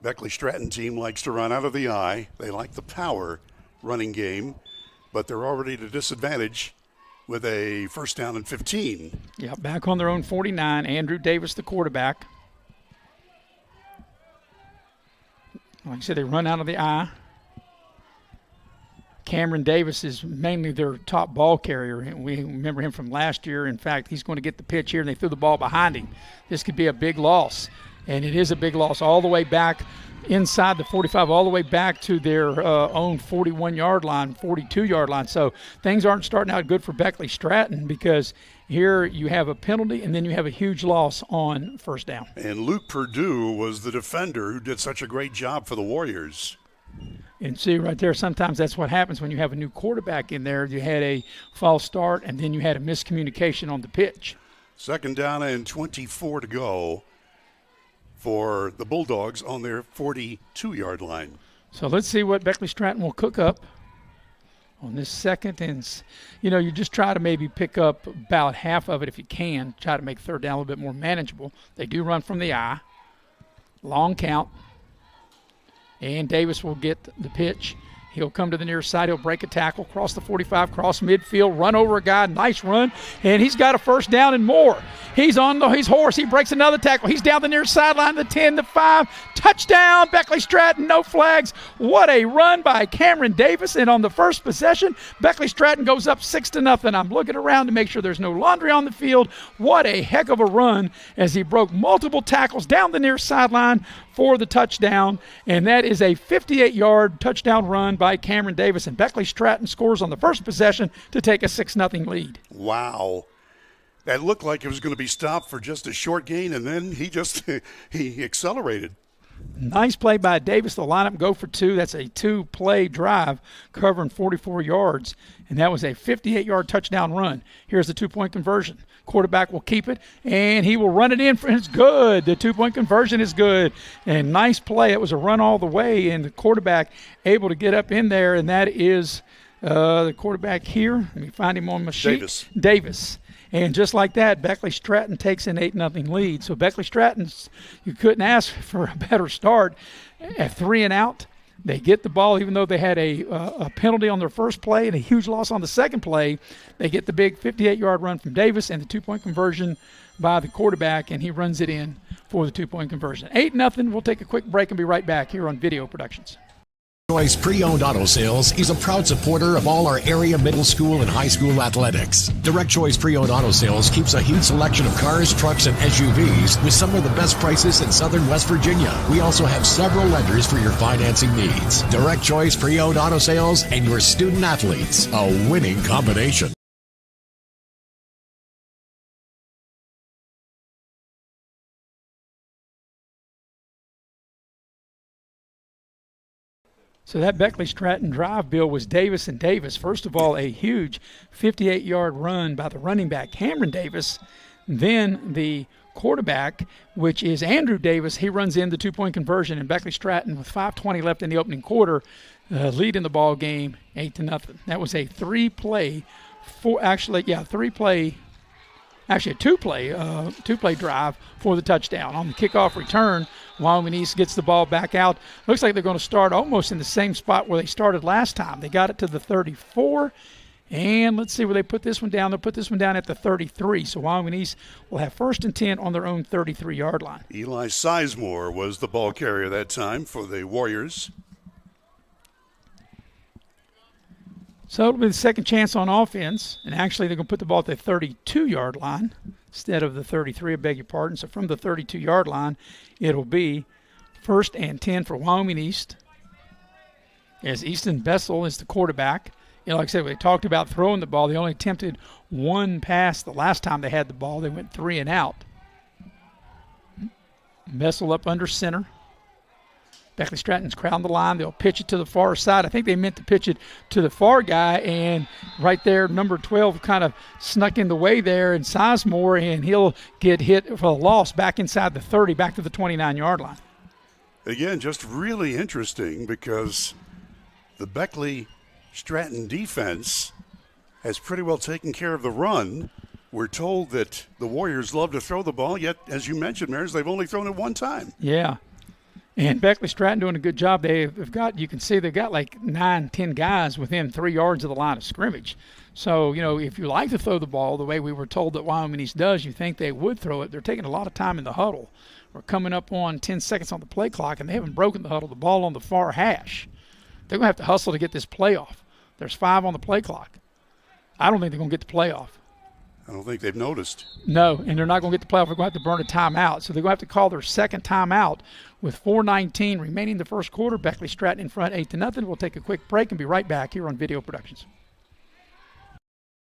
Beckley Stratton team likes to run out of the I. They like the power running game, but they're already at a disadvantage with a first down and 15. Yeah, back on their own 49. Andrew Davis, the quarterback. Like I said, they run out of the I. Cameron Davis is mainly their top ball carrier, and we remember him from last year. In fact, he's going to get the pitch here, and they threw the ball behind him. This could be a big loss, and it is a big loss all the way back inside the 45, all the way back to their own 41-yard line, 42-yard line. So things aren't starting out good for Beckley Stratton, because here you have a penalty and then you have a huge loss on first down. And Luke Perdue was the defender who did such a great job for the Warriors. And see right there, sometimes that's what happens when you have a new quarterback in there. You had a false start and then you had a miscommunication on the pitch. Second down and 24 to go for the Bulldogs on their 42-yard line. So let's see what Beckley Stratton will cook up on this second. And, you know, you just try to maybe pick up about half of it if you can. Try to make third down a little bit more manageable. They do run from the I. Long count. And Davis will get the pitch. He'll come to the near side. He'll break a tackle, cross the 45, cross midfield, run over a guy. Nice run. And he's got a first down and more. He's on his horse. He breaks another tackle. He's down the near sideline, the 10, the 5. Touchdown, Beckley Stratton, no flags. What a run by Cameron Davis. And on the first possession, Beckley Stratton goes up 6-0. I'm looking around to make sure there's no laundry on the field. What a heck of a run as he broke multiple tackles down the near sideline for the touchdown. And that is a 58-yard touchdown run by Cameron Davis. And Beckley Stratton scores on the first possession to take a 6-0 lead. Wow. That looked like it was going to be stopped for just a short gain, and then he accelerated. Nice play by Davis. They'll line up and go for two. That's a two-play drive covering 44 yards, and that was a 58-yard touchdown run. Here's the two-point conversion. Quarterback will keep it, and he will run it in. It's good. The two-point conversion is good. And nice play. It was a run all the way, and the quarterback able to get up in there, and that is the quarterback here. Let me find him on my sheet. Davis. And just like that, Beckley Stratton takes an 8-0 lead. So Beckley Stratton, you couldn't ask for a better start. At 3 and out, they get the ball, even though they had a penalty on their first play and a huge loss on the second play. They get the big 58-yard run from Davis and the two-point conversion by the quarterback, and he runs it in for the two-point conversion. 8-0. We'll take a quick break and be right back here on Video Productions. Choice Pre-Owned Auto Sales is a proud supporter of all our area middle school and high school athletics. Direct Choice Pre-Owned Auto Sales keeps a huge selection of cars, trucks, and SUVs with some of the best prices in southern West Virginia. We also have several lenders for your financing needs. Direct Choice Pre-Owned Auto Sales and your student athletes, a winning combination. So that Beckley Stratton drive, Bill, was Davis and Davis. First of all, a huge 58-yard run by the running back, Cameron Davis. Then the quarterback, which is Andrew Davis, he runs in the two-point conversion, and Beckley Stratton, with 5:20 left in the opening quarter, leading the ball game 8-0. That was a two-play drive for the touchdown. On the kickoff return, Wyoming East gets the ball back out. Looks like they're going to start almost in the same spot where they started last time. They got it to the 34, and let's see where they put this one down. They'll put this one down at the 33, so Wyoming East will have 1st and 10 on their own 33-yard line. Eli Sizemore was the ball carrier that time for the Warriors. So it'll be the second chance on offense, and actually they're going to put the ball at the 32-yard line instead of the 33, I beg your pardon. So from the 32-yard line, it'll be 1st and 10 for Wyoming East, as Easton Bessel is the quarterback. You know, like I said, we talked about throwing the ball. They only attempted one pass the last time they had the ball. They went 3 and out. Bessel up under center. Beckley Stratton's crowding the line. They'll pitch it to the far side. I think they meant to pitch it to the far guy, and right there, number 12 kind of snuck in the way there, and Sizemore, and he'll get hit for a loss back inside the 30, back to the 29-yard line. Again, just really interesting because the Beckley Stratton defense has pretty well taken care of the run. We're told that the Warriors love to throw the ball, yet, as you mentioned, Maris, they've only thrown it one time. Yeah. And Beckley Stratton doing a good job. They've got, you can see they've got like 9-10 guys within 3 yards of the line of scrimmage. So, you know, if you like to throw the ball the way we were told that Wyoming East does, you think they would throw it. They're taking a lot of time in the huddle. We're coming up on 10 seconds on the play clock, and they haven't broken the huddle. The ball on the far hash. They're going to have to hustle to get this playoff. There's 5 on the play clock. I don't think they're going to get the playoff. I don't think they've noticed. No, and they're not going to get the playoff. They're going to have to burn a timeout. So they're going to have to call their second timeout with 4:19 remaining in the first quarter. Beckley Stratton in front 8-0. We'll take a quick break and be right back here on Video Productions.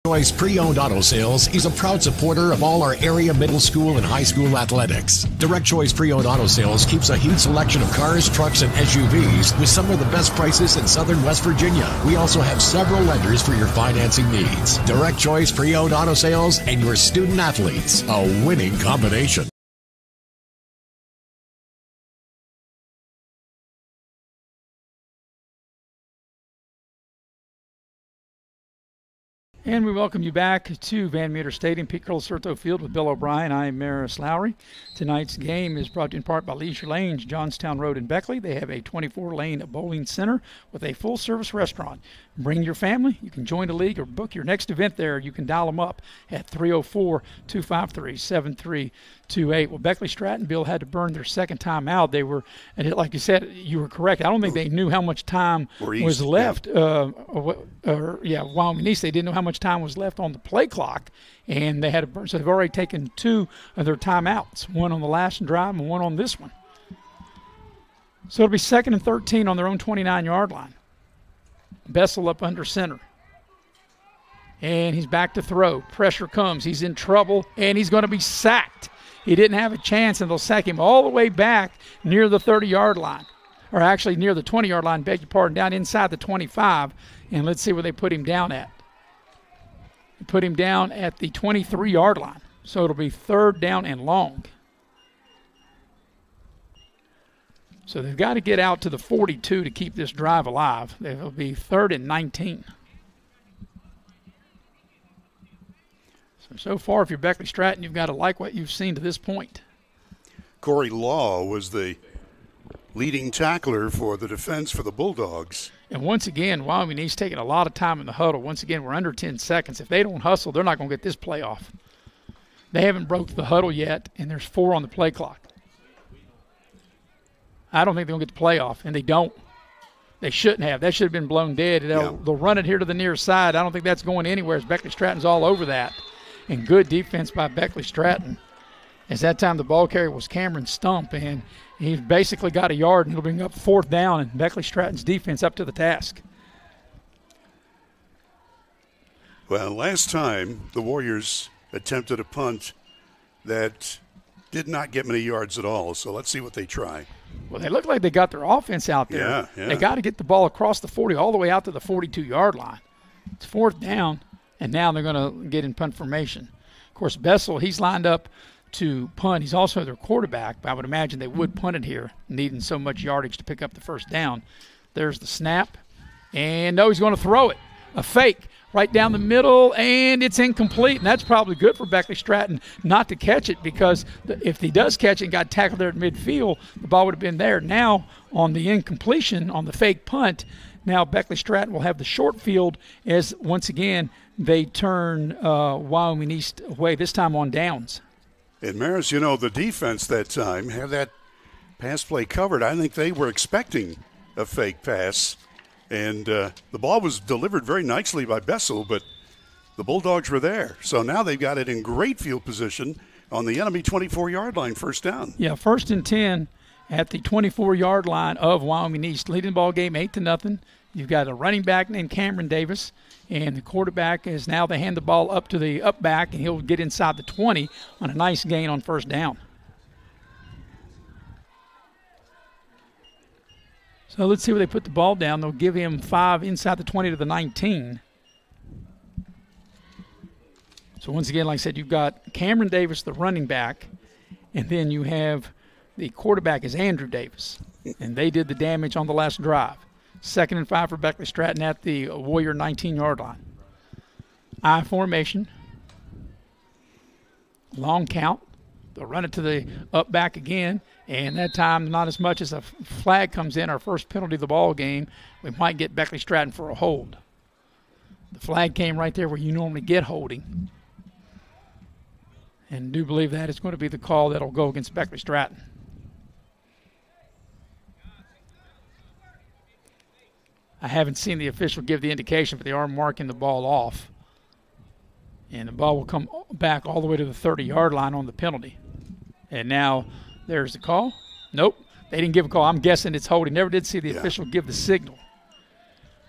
Choice Pre-Owned Auto Sales is a proud supporter of all our area middle school and high school athletics. Direct Choice Pre-Owned Auto Sales keeps a huge selection of cars, trucks, and SUVs with some of the best prices in southern West Virginia. We also have several lenders for your financing needs. Direct Choice Pre-Owned Auto Sales and your student athletes, a winning combination. And we welcome you back to Van Meter Stadium, Pete Colasurto Field with Bill O'Brien. I'm Maris Lowry. Tonight's game is brought to you in part by Leisure Lanes, Johnstown Road in Beckley. They have a 24-lane bowling center with a full-service restaurant. Bring your family. You can join the league or book your next event there. You can dial them up at 304-253-7328. Well, Beckley Stratton, Bill, had to burn their second time out. They were, and like you said, you were correct. I don't think they knew how much time was left. Wyoming East, they didn't know how much time was left on the play clock, and they had to burn. So they've already taken 2 of their timeouts, one on the last drive and one on this one. So it'll be 2nd and 13 on their own 29-yard line. Bessel up under center. And he's back to throw. Pressure comes. He's in trouble, and he's going to be sacked. He didn't have a chance, and they'll sack him all the way back near the 30-yard line. Or actually near the 20-yard line, beg your pardon, down inside the 25. And let's see where they put him down at. They put him down at the 23-yard line. So it'll be 3rd down and long. So they've got to get out to the 42 to keep this drive alive. It'll be 3rd and 19. So far, if you're Beckley Stratton, you've got to like what you've seen to this point. Corey Law was the leading tackler for the defense for the Bulldogs. And once again, Wyoming East taking a lot of time in the huddle. Once again, we're under 10 seconds. If they don't hustle, they're not going to get this play off. They haven't broke the huddle yet, and there's 4 on the play clock. I don't think they're going to get the play off, and they don't. They shouldn't have. That should have been blown dead. They'll run it here to the near side. I don't think that's going anywhere as Beckley Stratton's all over that. And good defense by Beckley Stratton. As that time the ball carrier was Cameron Stump, and he basically got a yard, and it'll bring up 4th down, and Beckley Stratton's defense up to the task. Well, last time the Warriors attempted a punt that did not get many yards at all, so let's see what they try. Well, they look like they got their offense out there. Yeah. They got to get the ball across the 40 all the way out to the 42-yard line. It's 4th down, and now they're going to get in punt formation. Of course, Bessel, he's lined up to punt. He's also their quarterback, but I would imagine they would punt it here, needing so much yardage to pick up the 1st down. There's the snap, and no, he's going to throw it. A fake right down the middle, and it's incomplete, and that's probably good for Beckley Stratton not to catch it, because if he does catch it and got tackled there at midfield, the ball would have been there. Now, on the incompletion, on the fake punt, now Beckley Stratton will have the short field as, once again, they turn Wyoming East away, this time on downs. And Maris, the defense that time had that pass play covered. I think they were expecting a fake pass. And the ball was delivered very nicely by Bessel, but the Bulldogs were there. So now they've got it in great field position on the enemy 24-yard line, 1st down. Yeah, 1st and 10 at the 24-yard line of Wyoming East. Leading the ball game 8-0. You've got a running back named Cameron Davis, and the quarterback is now they hand the ball up to the up back, and he'll get inside the 20 on a nice gain on 1st down. So let's see where they put the ball down. They'll give him 5 inside the 20 to the 19. So once again, like I said, you've got Cameron Davis, the running back, and then you have the quarterback is Andrew Davis. And they did the damage on the last drive. 2nd and 5 for Beckley Stratton at the Warrior 19-yard line. I formation. Long count. They'll run it to the up back again, and that time not as much as a flag comes in, our first penalty of the ball game, we might get Beckley Stratton for a hold. The flag came right there where you normally get holding. And do believe that is going to be the call that will go against Beckley Stratton. I haven't seen the official give the indication, but they are marking the ball off. And the ball will come back all the way to the 30-yard line on the penalty. And now there's the call. Nope, they didn't give a call. I'm guessing it's holding. Never did see the official give the signal.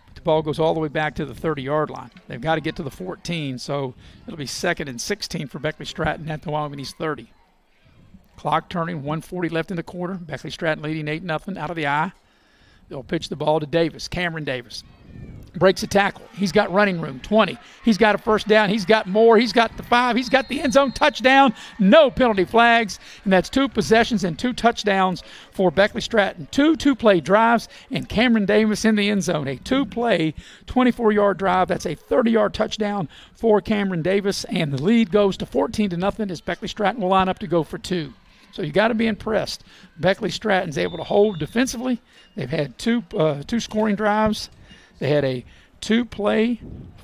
But the ball goes all the way back to the 30-yard line. They've got to get to the 14, so it'll be 2nd and 16 for Beckley Stratton at the Wyoming East 30. Clock turning, 1:40 left in the quarter. Beckley Stratton leading 8-0 out of the eye. They'll pitch the ball to Davis, Cameron Davis. Breaks a tackle. He's got running room, 20. He's got a 1st down. He's got more. He's got the 5. He's got the end zone touchdown. No penalty flags. And that's 2 possessions and 2 touchdowns for Beckley Stratton. 2 two-play drives and Cameron Davis in the end zone. A 2-play, 24-yard drive. That's a 30-yard touchdown for Cameron Davis. And the lead goes to 14-0 as Beckley Stratton will line up to go for 2. So you got to be impressed. Beckley Stratton's able to hold defensively. They've had two scoring drives. They had a 2-play,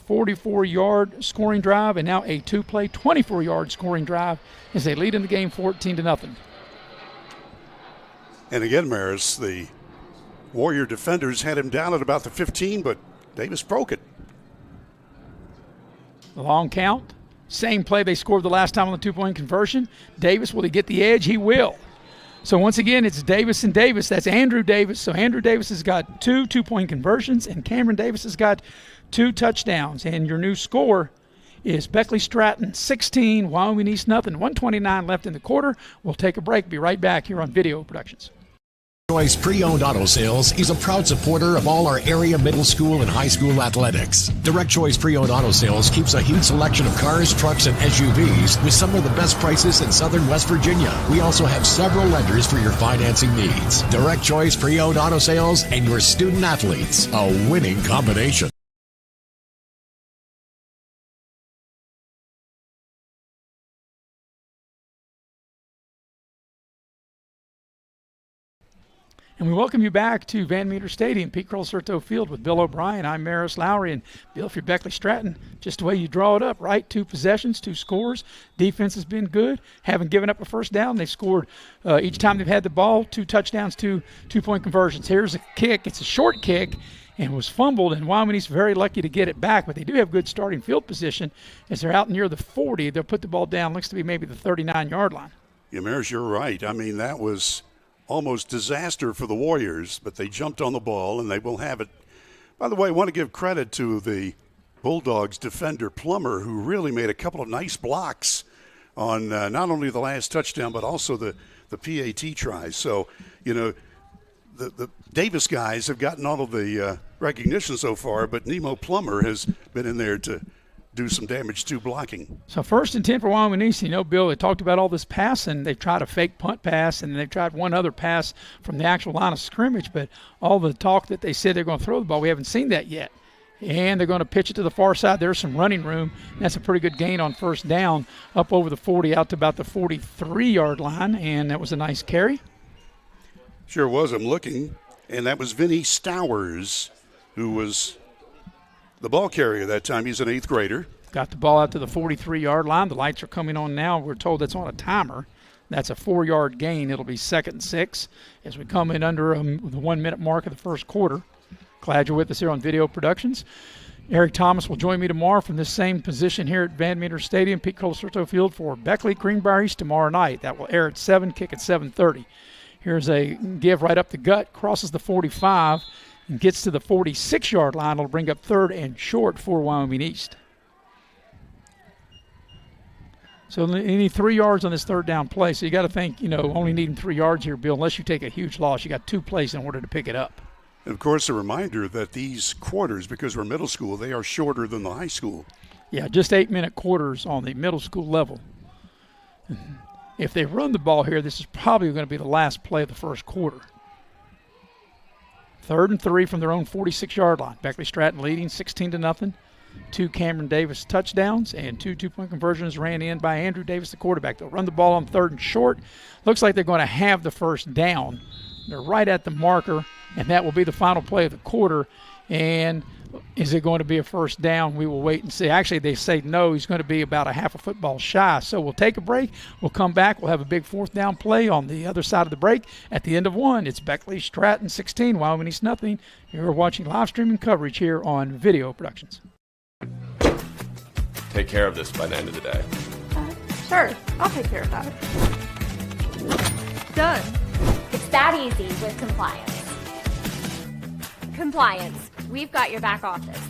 44-yard scoring drive, and now a 2-play, 24-yard scoring drive as they lead in the game 14-0. And again, Maris, the Warrior defenders had him down at about the 15, but Davis broke it. The long count. Same play they scored the last time on the 2-point conversion. Davis, will he get the edge? He will. So once again, it's Davis and Davis. That's Andrew Davis. So Andrew Davis has got 2 two-point conversions, and Cameron Davis has got 2 touchdowns. And your new score is Beckley Stratton 16, Wyoming East nothing. 1:29 left in the quarter. We'll take a break. Be right back here on Video Productions. Choice Pre-Owned Auto Sales is a proud supporter of all our area middle school and high school athletics. Direct Choice Pre-Owned Auto Sales keeps a huge selection of cars, trucks, and SUVs with some of the best prices in southern West Virginia. We also have several lenders for your financing needs. Direct Choice Pre-Owned Auto Sales and your student athletes, a winning combination. And we welcome you back to Van Meter Stadium, Pete Colasurto Field with Bill O'Brien. I'm Maris Lowry. And Bill, if you're Beckley Stratton, just the way you draw it up, right? 2 possessions, 2 scores. Defense has been good. Haven't given up a first down. They've scored each time they've had the ball, 2 touchdowns, 2 2-point conversions. Here's a kick. It's a short kick and was fumbled, and Wyoming's very lucky to get it back, but they do have good starting field position. As they're out near the 40, they'll put the ball down, looks to be maybe the 39-yard line. Yeah, Maris, you're right. I mean, that was almost disaster for the Warriors, but they jumped on the ball, and they will have it. By the way, I want to give credit to the Bulldogs defender Plummer, who really made a couple of nice blocks on not only the last touchdown, but also the PAT tries. So, you know, the Davis guys have gotten all of the recognition so far, but Nemo Plummer has been in there to do some damage to blocking. So 1st and 10 for Wyoming East. You know, Bill, they talked about all this passing. They've tried a fake punt pass, and they've tried one other pass from the actual line of scrimmage, but all the talk that they said they're going to throw the ball, we haven't seen that yet. And they're going to pitch it to the far side. There's some running room. That's a pretty good gain on first down, up over the 40, out to about the 43-yard line, and that was a nice carry. Sure was. I'm looking, and that was Vinny Stowers, who was the ball carrier that time. He's an 8th grader. Got the ball out to the 43-yard line. The lights are coming on now. We're told that's on a timer. That's a 4-yard gain. It'll be 2nd and 6 as we come in under the 1-minute mark of the first quarter. Glad you're with us here on Video Productions. Eric Thomas will join me tomorrow from this same position here at Van Meter Stadium, Pete Colasurto Field, for Beckley Greenbrier East tomorrow night. That will air at 7, kick at 7:30. Here's a give right up the gut, crosses the 45, and gets to the 46-yard line. It'll bring up 3rd and short for Wyoming East. So they need 3 yards on this 3rd down play. So you got to think, you know, only needing 3 yards here, Bill, unless you take a huge loss. You got 2 plays in order to pick it up. And of course, a reminder that these quarters, because we're middle school, they are shorter than the high school. Yeah, just 8-minute quarters on the middle school level. If they run the ball here, this is probably going to be the last play of the first quarter. 3rd and 3 from their own 46-yard line. Beckley Stratton leading 16-0. 2 Cameron Davis touchdowns and 2 2-point conversions ran in by Andrew Davis, the quarterback. They'll run the ball on 3rd and short. Looks like they're going to have the first down. They're right at the marker, and that will be the final play of the quarter. And is it going to be a first down? We will wait and see. Actually, they say no. He's going to be about a half a football shy. So we'll take a break. We'll come back. We'll have a big 4th down play on the other side of the break. At the end of 1, it's Beckley Stratton 16, Wyoming East nothing. You're watching live streaming coverage here on Video Productions. Take care of this by the end of the day. Sure, I'll take care of that. Done. It's that easy with compliance. Compliance. We've got your back office.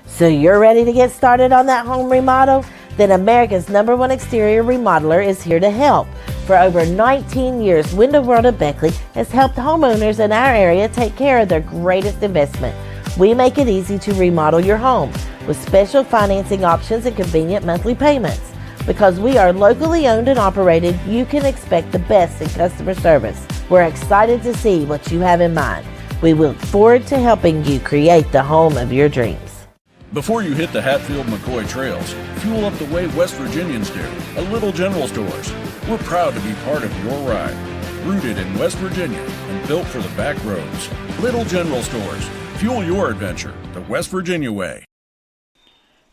So you're ready to get started on that home remodel? Then America's #1 exterior remodeler is here to help. For over 19 years, Window World of Beckley has helped homeowners in our area take care of their greatest investment. We make it easy to remodel your home with special financing options and convenient monthly payments. Because we are locally owned and operated, you can expect the best in customer service. We're excited to see what you have in mind. We look forward to helping you create the home of your dreams. Before you hit the Hatfield-McCoy trails, fuel up the way West Virginians do, a Little General Stores. We're proud to be part of your ride. Rooted in West Virginia and built for the back roads. Little General Stores. Fuel your adventure the West Virginia way.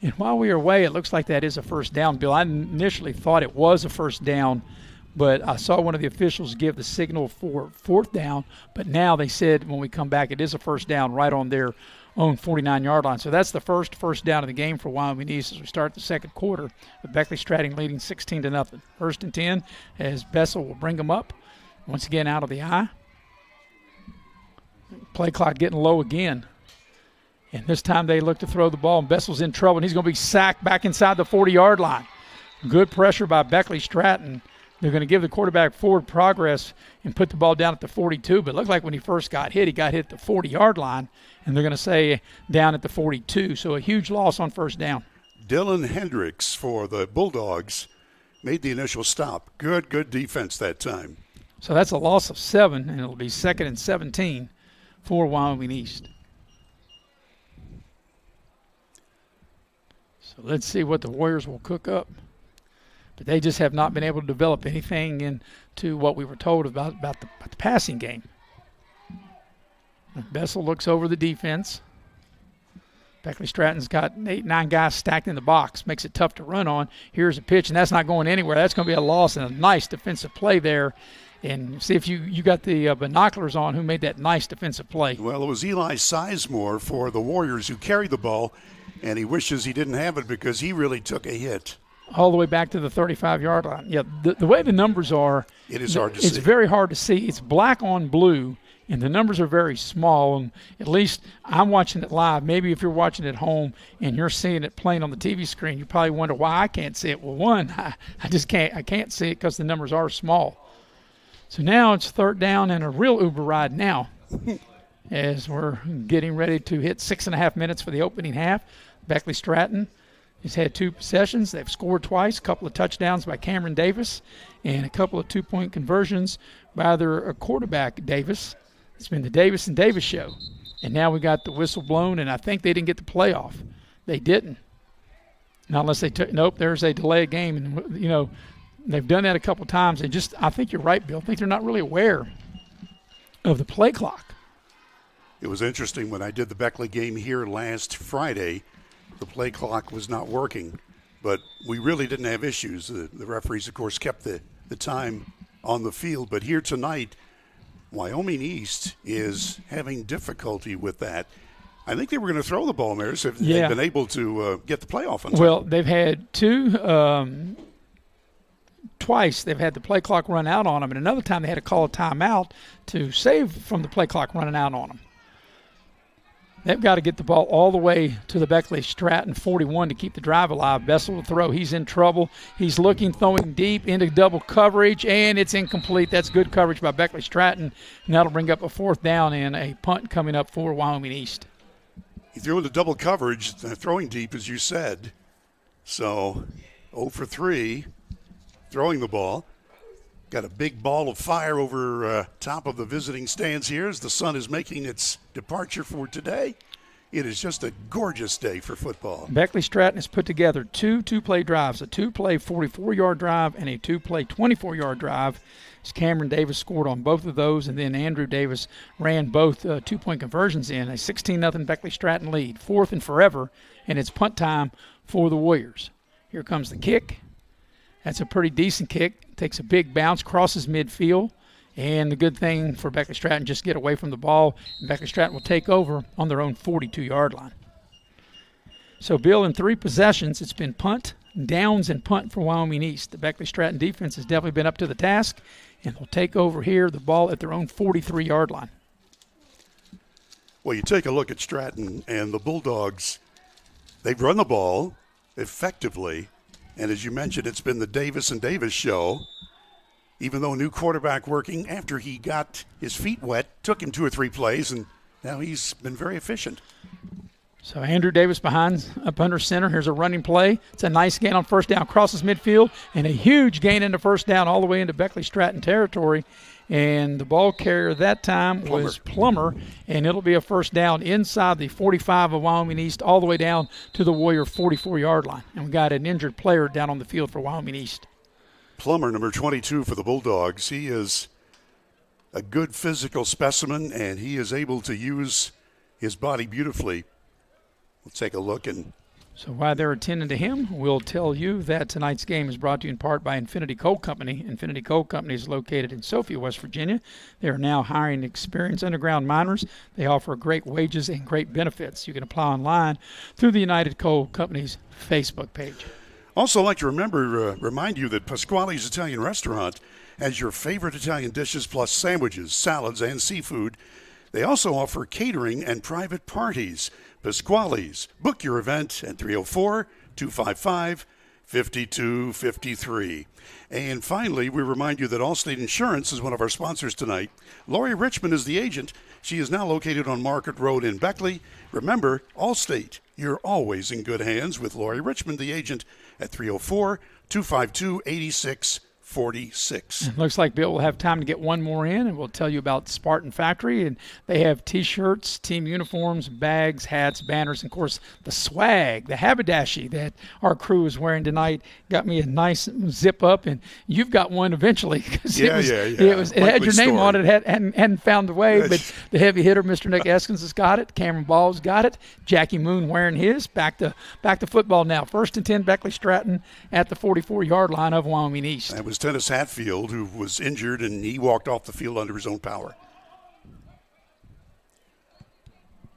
And while we are away, it looks like that is a first down, Bill. I initially thought it was a first down, but I saw one of the officials give the signal for 4th down, but now they said when we come back it is a first down right on their own 49-yard line. So that's the first down of the game for Wyoming East as we start the second quarter with Beckley Stratton leading 16-0. 1st and 10 as Bessel will bring them up once again out of the eye. Play clock getting low again. And this time they look to throw the ball, and Bessel's in trouble, and he's going to be sacked back inside the 40-yard line. Good pressure by Beckley Stratton. They're going to give the quarterback forward progress and put the ball down at the 42, but it looked like when he first got hit, he got hit at the 40-yard line, and they're going to say down at the 42. So a huge loss on first down. Dylan Hendricks for the Bulldogs made the initial stop. Good defense that time. So that's a loss of 7, and it'll be 2nd and 17 for Wyoming East. So let's see what the Warriors will cook up. But they just have not been able to develop anything into what we were told about the passing game. Bessel looks over the defense. Beckley Stratton's got 8-9 guys stacked in the box. Makes it tough to run on. Here's a pitch, and that's not going anywhere. That's going to be a loss and a nice defensive play there. And see if you got the binoculars on who made that nice defensive play. Well, it was Eli Sizemore for the Warriors who carried the ball, and he wishes he didn't have it because he really took a hit. All the way back to the 35-yard line. Yeah, the way the numbers are, it is hard to see. It's very hard to see. It's black on blue, and the numbers are very small. And at least I'm watching it live. Maybe if you're watching it at home and you're seeing it playing on the TV screen, you probably wonder why I can't see it. Well, one, I just can't. I can't see it because the numbers are small. So now it's third down and a real Uber ride now as we're getting ready to hit 6.5 minutes for the opening half. Beckley Stratton has had 2 possessions. They've scored twice, a couple of touchdowns by Cameron Davis, and a couple of 2-point conversions by their quarterback, Davis. It's been the Davis and Davis show. And now we got the whistle blown, and I think they didn't get the playoff. They didn't. Not unless they took – nope, there's a delay of game. And, you know, they've done that a couple times. And just – I think you're right, Bill. I think they're not really aware of the play clock. It was interesting when I did the Beckley game here last Friday. The play clock was not working, but we really didn't have issues. The referees, of course, kept the time on the field. But here tonight, Wyoming East is having difficulty with that. I think they were going to throw the ball, Maris, if they'd been able to get the playoff on time. Well, they've had twice they've had the play clock run out on them, and another time they had to call a timeout to save from the play clock running out on them. They've got to get the ball all the way to the Beckley Stratton 41 to keep the drive alive. Bessel will throw. He's in trouble. He's looking, throwing deep into double coverage, and it's incomplete. That's good coverage by Beckley Stratton, and that'll bring up a 4th down and a punt coming up for Wyoming East. He threw into double coverage, throwing deep, as you said. So 0 for 3, throwing the ball. Got a big ball of fire over top of the visiting stands here as the sun is making its departure for today. It is just a gorgeous day for football. Beckley Stratton has put together 2 2-play drives, a 2-play 44-yard drive and a 2-play 24-yard drive. Cameron Davis scored on both of those, and then Andrew Davis ran both 2-point conversions in. A 16-0 Beckley Stratton lead, 4th and forever, and it's punt time for the Warriors. Here comes the kick. That's a pretty decent kick. Takes a big bounce, crosses midfield. And the good thing for Beckley Stratton, just get away from the ball, and Beckley Stratton will take over on their own 42-yard line. So, Bill, in 3 possessions, it's been punt, downs, and punt for Wyoming East. The Beckley Stratton defense has definitely been up to the task, and they'll take over here, the ball at their own 43-yard line. Well, you take a look at Stratton and the Bulldogs. They've run the ball effectively. And as you mentioned, it's been the Davis and Davis show. Even though new quarterback working, after he got his feet wet, took him 2 or 3 plays, and now he's been very efficient. So Andrew Davis behind, up under center. Here's a running play. It's a nice gain on 1st down, crosses midfield, and a huge gain into 1st down all the way into Beckley Stratton territory. And the ball carrier that time was Plummer, and it'll be a 1st down inside the 45 of Wyoming East all the way down to the Warrior 44-yard line. And we got an injured player down on the field for Wyoming East. Plummer, number 22 for the Bulldogs. He is a good physical specimen, and he is able to use his body beautifully. We'll take a look and So while they're attending to him, we'll tell you that tonight's game is brought to you in part by Infinity Coal Company. Infinity Coal Company is located in Sophia, West Virginia. They are now hiring experienced underground miners. They offer great wages and great benefits. You can apply online through the United Coal Company's Facebook page. Also like to remind you that Pasquale's Italian Restaurant has your favorite Italian dishes plus sandwiches, salads, and seafood. They also offer catering and private parties. Pasquale's. Book your event at 304-255-5253. And finally, we remind you that Allstate Insurance is one of our sponsors tonight. Lori Richmond is the agent. She is now located on Market Road in Beckley. Remember, Allstate, you're always in good hands with Lori Richmond, the agent, at 304-252-8650. 46. Looks like Bill will have time to get one more in, and we'll tell you about Spartan Factory. And they have T-shirts, team uniforms, bags, hats, banners, and, of course, the swag, the haberdashery that our crew is wearing tonight. Got me a nice zip-up, and you've got one eventually. It had your name on it, hadn't found the way, but the heavy hitter, Mr. Nick Eskins, has got it. Cameron Ball's got it. Jackie Moon wearing his. Back to football now. 1st and 10, Beckley Stratton at the 44-yard line of Wyoming East. That was Dennis Hatfield, who was injured, and he walked off the field under his own power.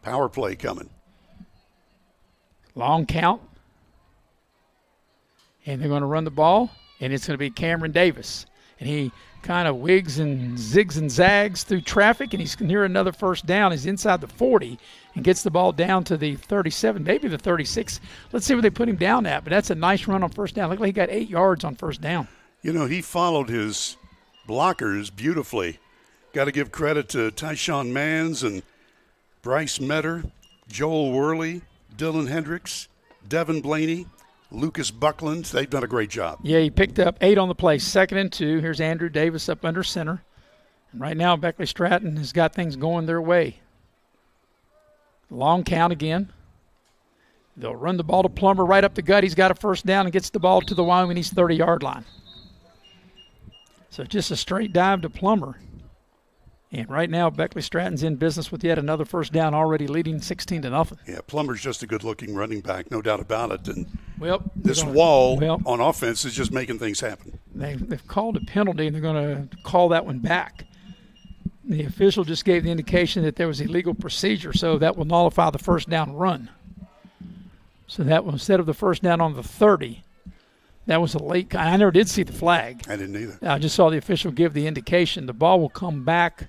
Power play coming. Long count. And they're going to run the ball, and it's going to be Cameron Davis. And he kind of wigs and zigs and zags through traffic, and he's near another first down. He's inside the 40 and gets the ball down to the 37, maybe the 36. Let's see where they put him down at, but that's a nice run on first down. Look like he got 8 yards on first down. You know, he followed his blockers beautifully. Got to give credit to Tyshawn Mans and Bryce Metter, Joel Worley, Dylan Hendricks, Devin Blaney, Lucas Buckland. They've done a great job. Yeah, he picked up 8 on the play, 2nd and 2. Here's Andrew Davis up under center. And right now, Beckley Stratton has got things going their way. Long count again. They'll run the ball to Plummer right up the gut. He's got a first down and gets the ball to the Wyoming East 30-yard line. So just a straight dive to Plummer. And right now, Beckley Stratton's in business with yet another first down, already leading 16-0. Yeah, Plummer's just a good-looking running back, no doubt about it. And this wall on offense is just making things happen. They've called a penalty, and they're going to call that one back. The official just gave the indication that there was illegal procedure, so that will nullify the first down run. So that was, instead of the first down on the 30, that was a late. I never did see the flag. I didn't either. I just saw the official give the indication. The ball will come back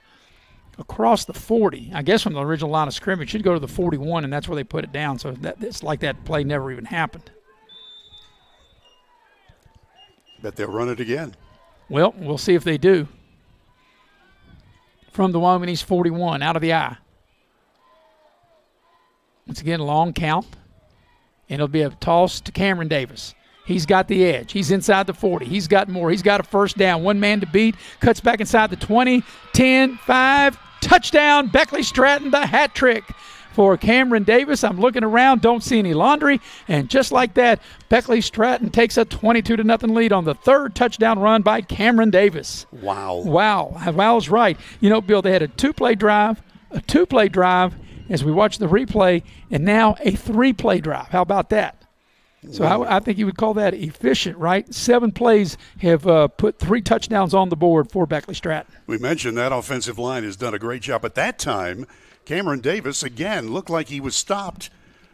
across the 40. I guess from the original line of scrimmage. It should go to the 41, and that's where they put it down. So it's like that play never even happened. Bet they'll run it again. Well, we'll see if they do. From the Wyoming East 41, out of the eye. Once again, long count. And it'll be a toss to Cameron Davis. He's got the edge. He's inside the 40. He's got more. He's got a first down. One man to beat. Cuts back inside the 20, 10, 5. Touchdown, Beckley Stratton, the hat trick for Cameron Davis. I'm looking around, don't see any laundry. And just like that, Beckley Stratton takes a 22-0 lead on the 3rd touchdown run by Cameron Davis. Wow. Wow's right. You know, Bill, they had a two-play drive, as we watch the replay, and now a 3-play drive. How about that? So I think you would call that efficient, right? 7 plays have put 3 touchdowns on the board for Beckley Stratton. We mentioned that offensive line has done a great job. At that time, Cameron Davis, again, looked like he was stopped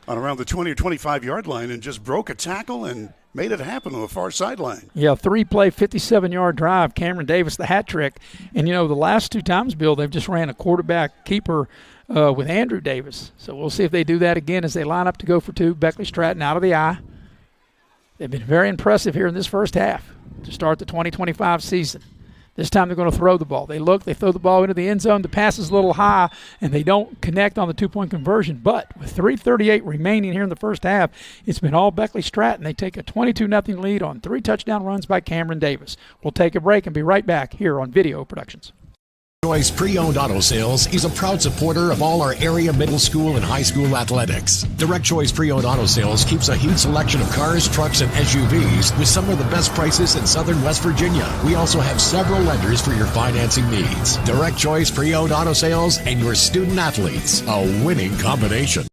on around the 20 or 25-yard line and just broke a tackle and made it happen on the far sideline. Yeah, 3-play, 57-yard drive. Cameron Davis, the hat trick. And, you know, the last 2 times, Bill, they've just ran a quarterback keeper with Andrew Davis. So we'll see if they do that again as they line up to go for 2. Beckley Stratton out of the eye. They've been very impressive here in this first half to start the 2025 season. This time they're going to throw the ball. They throw the ball into the end zone. The pass is a little high, and they don't connect on the 2-point conversion. But with 3:38 remaining here in the first half, it's been all Beckley Stratton. They take a 22-0 lead on 3 touchdown runs by Cameron Davis. We'll take a break and be right back here on Video Productions. Choice Pre-Owned Auto Sales is a proud supporter of all our area middle school and high school athletics. Direct Choice Pre-Owned Auto Sales keeps a huge selection of cars, trucks, and SUVs with some of the best prices in southern West Virginia. We also have several lenders for your financing needs. Direct Choice Pre-Owned Auto Sales and your student athletes, a winning combination.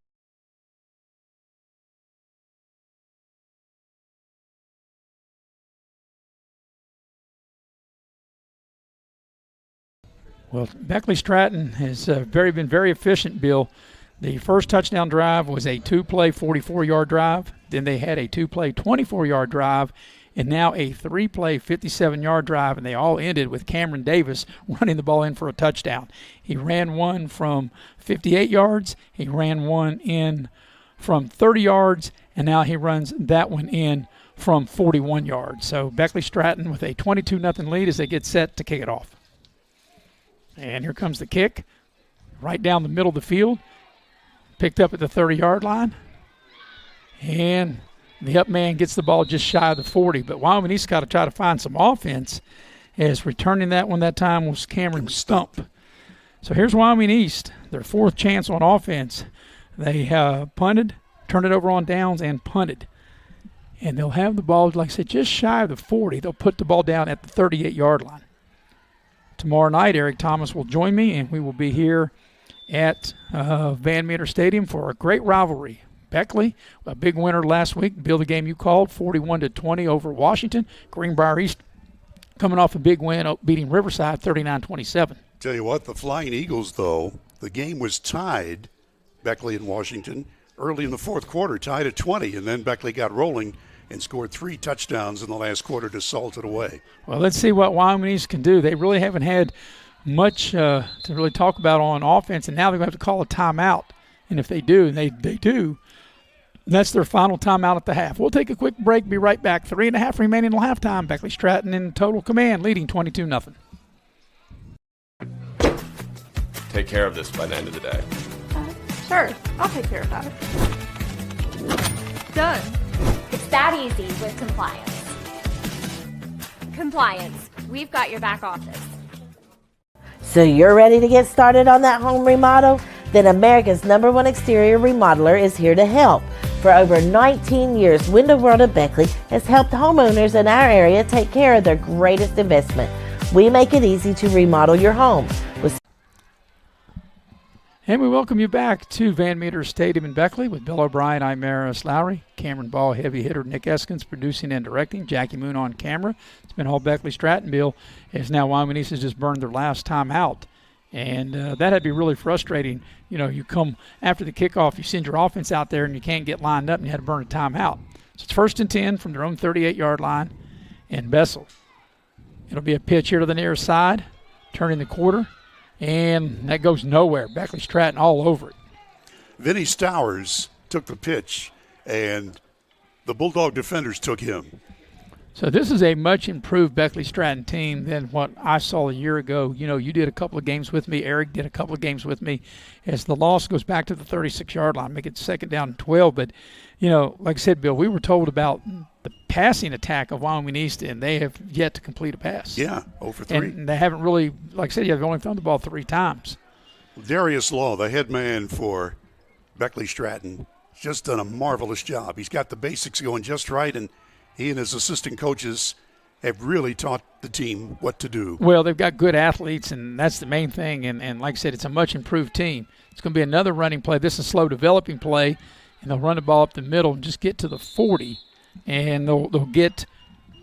Well, Beckley Stratton has been very efficient, Bill. The first touchdown drive was a 2-play 44-yard drive. Then they had a 2-play 24-yard drive, and now a 3-play 57-yard drive, and they all ended with Cameron Davis running the ball in for a touchdown. He ran one from 58 yards. He ran one in from 30 yards, and now he runs that one in from 41 yards. So Beckley Stratton with a 22-0 lead as they get set to kick it off. And here comes the kick, right down the middle of the field, picked up at the 30-yard line. And The up man gets the ball just shy of the 40, but Wyoming East got to try to find some offense, as returning that one that time was Cameron Stump. So here's Wyoming East, their fourth chance on offense. They punted, turned it over on downs, and punted. And they'll have the ball, like I said, just shy of the 40. They'll put the ball down at the 38-yard line. Tomorrow night, Eric Thomas will join me, and we will be here at Van Meter Stadium for a great rivalry. Beckley, a big winner last week. Bill, the game you called, 41-20 over Washington. Greenbrier East coming off a big win, beating Riverside 39-27. Tell you what, the Flying Eagles, though, the game was tied, Beckley and Washington, early in the fourth quarter, tied at 20, and then Beckley got rolling and scored 3 touchdowns in the last quarter to salt it away. Well, let's see what Wyoming East can do. They really haven't had much to really talk about on offense, and now they're going to have to call a timeout. And if they do, and they do, that's their final timeout at the half. We'll take a quick break, be right back. 3.5 remaining until halftime. Beckley Stratton in total command, leading 22-0. Take care of this by the end of the day. Sure, I'll take care of that. Done. It's that easy with compliance. Compliance. We've got your back office. So you're ready to get started on that home remodel? Then America's #1 exterior remodeler is here to help. For over 19 years, Window World of Beckley has helped homeowners in our area take care of their greatest investment. We make it easy to remodel your home. And we welcome you back to Van Meter Stadium in Beckley with Bill O'Brien. I'm Maris Lowry. Cameron Ball, heavy hitter Nick Eskins, producing and directing. Jackie Moon on camera. It's been all Beckley Stratton. Bill, as now Wyoming East has just burned their last time out. And that had to be really frustrating. You know, you come after the kickoff, you send your offense out there and you can't get lined up and you had to burn a timeout. So it's 1st and 10 from their own 38-yard line in Bessel. It'll be a pitch here to the near side, turning the quarter. And that goes nowhere. Beckley Stratton all over it. Vinny Stowers took the pitch, and the Bulldog defenders took him. So this is a much improved Beckley Stratton team than what I saw a year ago. You know, you did a couple of games with me. Eric did a couple of games with me. As the loss goes back to the 36-yard line, make it 2nd down and 12. But, you know, like I said, Bill, we were told about the passing attack of Wyoming East, and they have yet to complete a pass. Yeah, 0 for 3. And they haven't really, like I said, they've only thrown the ball 3 times. Darius Law, the head man for Beckley Stratton, just done a marvelous job. He's got the basics going just right, and he and his assistant coaches have really taught the team what to do. Well, they've got good athletes, and that's the main thing. And like I said, it's a much improved team. It's going to be another running play. This is a slow developing play, and they'll run the ball up the middle and just get to the 40, and they'll get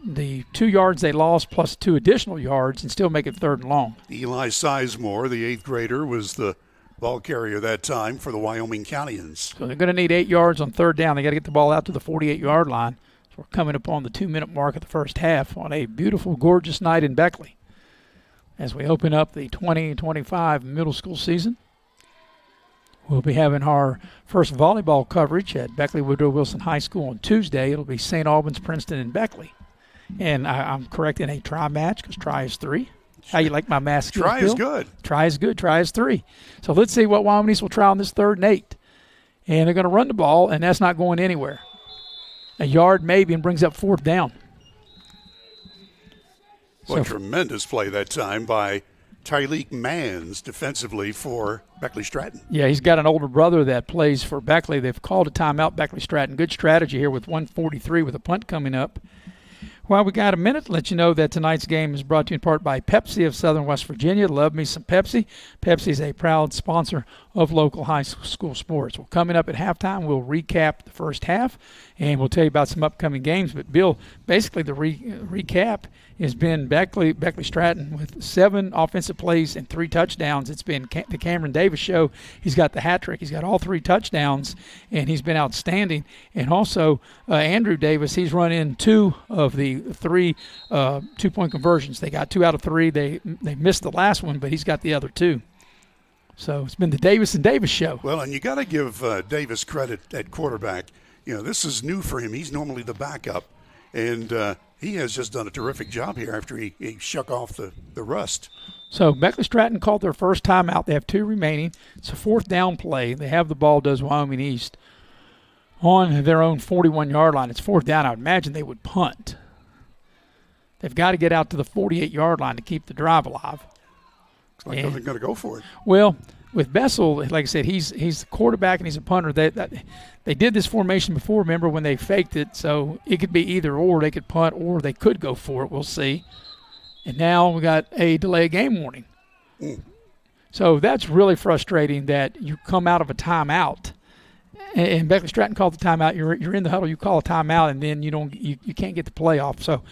the 2 yards they lost plus 2 additional yards and still make it 3rd and long. Eli Sizemore, the 8th grader, was the ball carrier that time for the Wyoming Countyans. So they're going to need 8 yards on 3rd down. They got to get the ball out to the 48-yard line. We're coming up on the 2-minute mark of the first half on a beautiful, gorgeous night in Beckley as we open up the 2025 middle school season. We'll be having our first volleyball coverage at Beckley Woodrow Wilson High School on Tuesday. It'll be St. Albans, Princeton, and Beckley. And I'm correct in a try match because try is 3. How you like my math skills, Try Bill? is good. Try is good. Try is 3. So let's see what Wyoming East will try on this 3rd and 8. And they're going to run the ball, and that's not going anywhere. A yard maybe and brings up 4th down. What a tremendous play that time by Tyleek Mans defensively for Beckley Stratton. Yeah, he's got an older brother that plays for Beckley. They've called a timeout, Beckley Stratton. Good strategy here with 1:43 with a punt coming up. Well, we got a minute to let you know that tonight's game is brought to you in part by Pepsi of Southern West Virginia. Love me some Pepsi. Pepsi is a proud sponsor of local high school sports. Well, coming up at halftime, we'll recap the first half, and we'll tell you about some upcoming games. But, Bill, basically the recap has been Beckley Stratton with 7 offensive plays and 3 touchdowns. It's been the Cameron Davis show. He's got the hat trick. He's got all 3 touchdowns, and he's been outstanding. And also Andrew Davis, he's run in 2 of the 3 two-point conversions. They got 2 out of 3. They missed the last one, but he's got the other 2. So it's been the Davis and Davis show. Well, and you got to give Davis credit at quarterback. You know, this is new for him. He's normally the backup, and he has just done a terrific job here after he shook off the rust. So Beckley Stratton called their first timeout. They have 2 remaining. It's a 4th down play. They have the ball, does Wyoming East. on their own 41-yard line. It's 4th down. I would imagine they would punt. They've got to get out to the 48-yard line to keep the drive alive. Looks like they're going to go for it. Well, with Bessel, like I said, he's the quarterback and he's a punter. They did this formation before, remember, when they faked it, so it could be either or. They could punt or they could go for it. We'll see. And now we got a delay game warning. So that's really frustrating that you come out of a timeout. And Beckley Stratton called the timeout. You're in the huddle, you call a timeout, and then you can't get the play off. So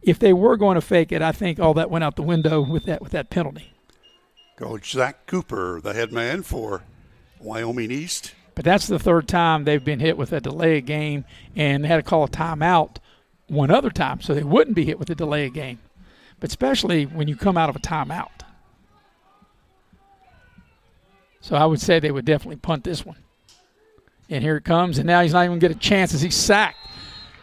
if they were going to fake it, I think all that went out the window with that penalty. Coach Zach Cooper, the head man for Wyoming East. But that's the 3rd time they've been hit with a delay of game, and they had to call a timeout one other time so they wouldn't be hit with a delay of game. But especially when you come out of a timeout. So I would say they would definitely punt this one. And here it comes, and now he's not even going to get a chance as he's sacked.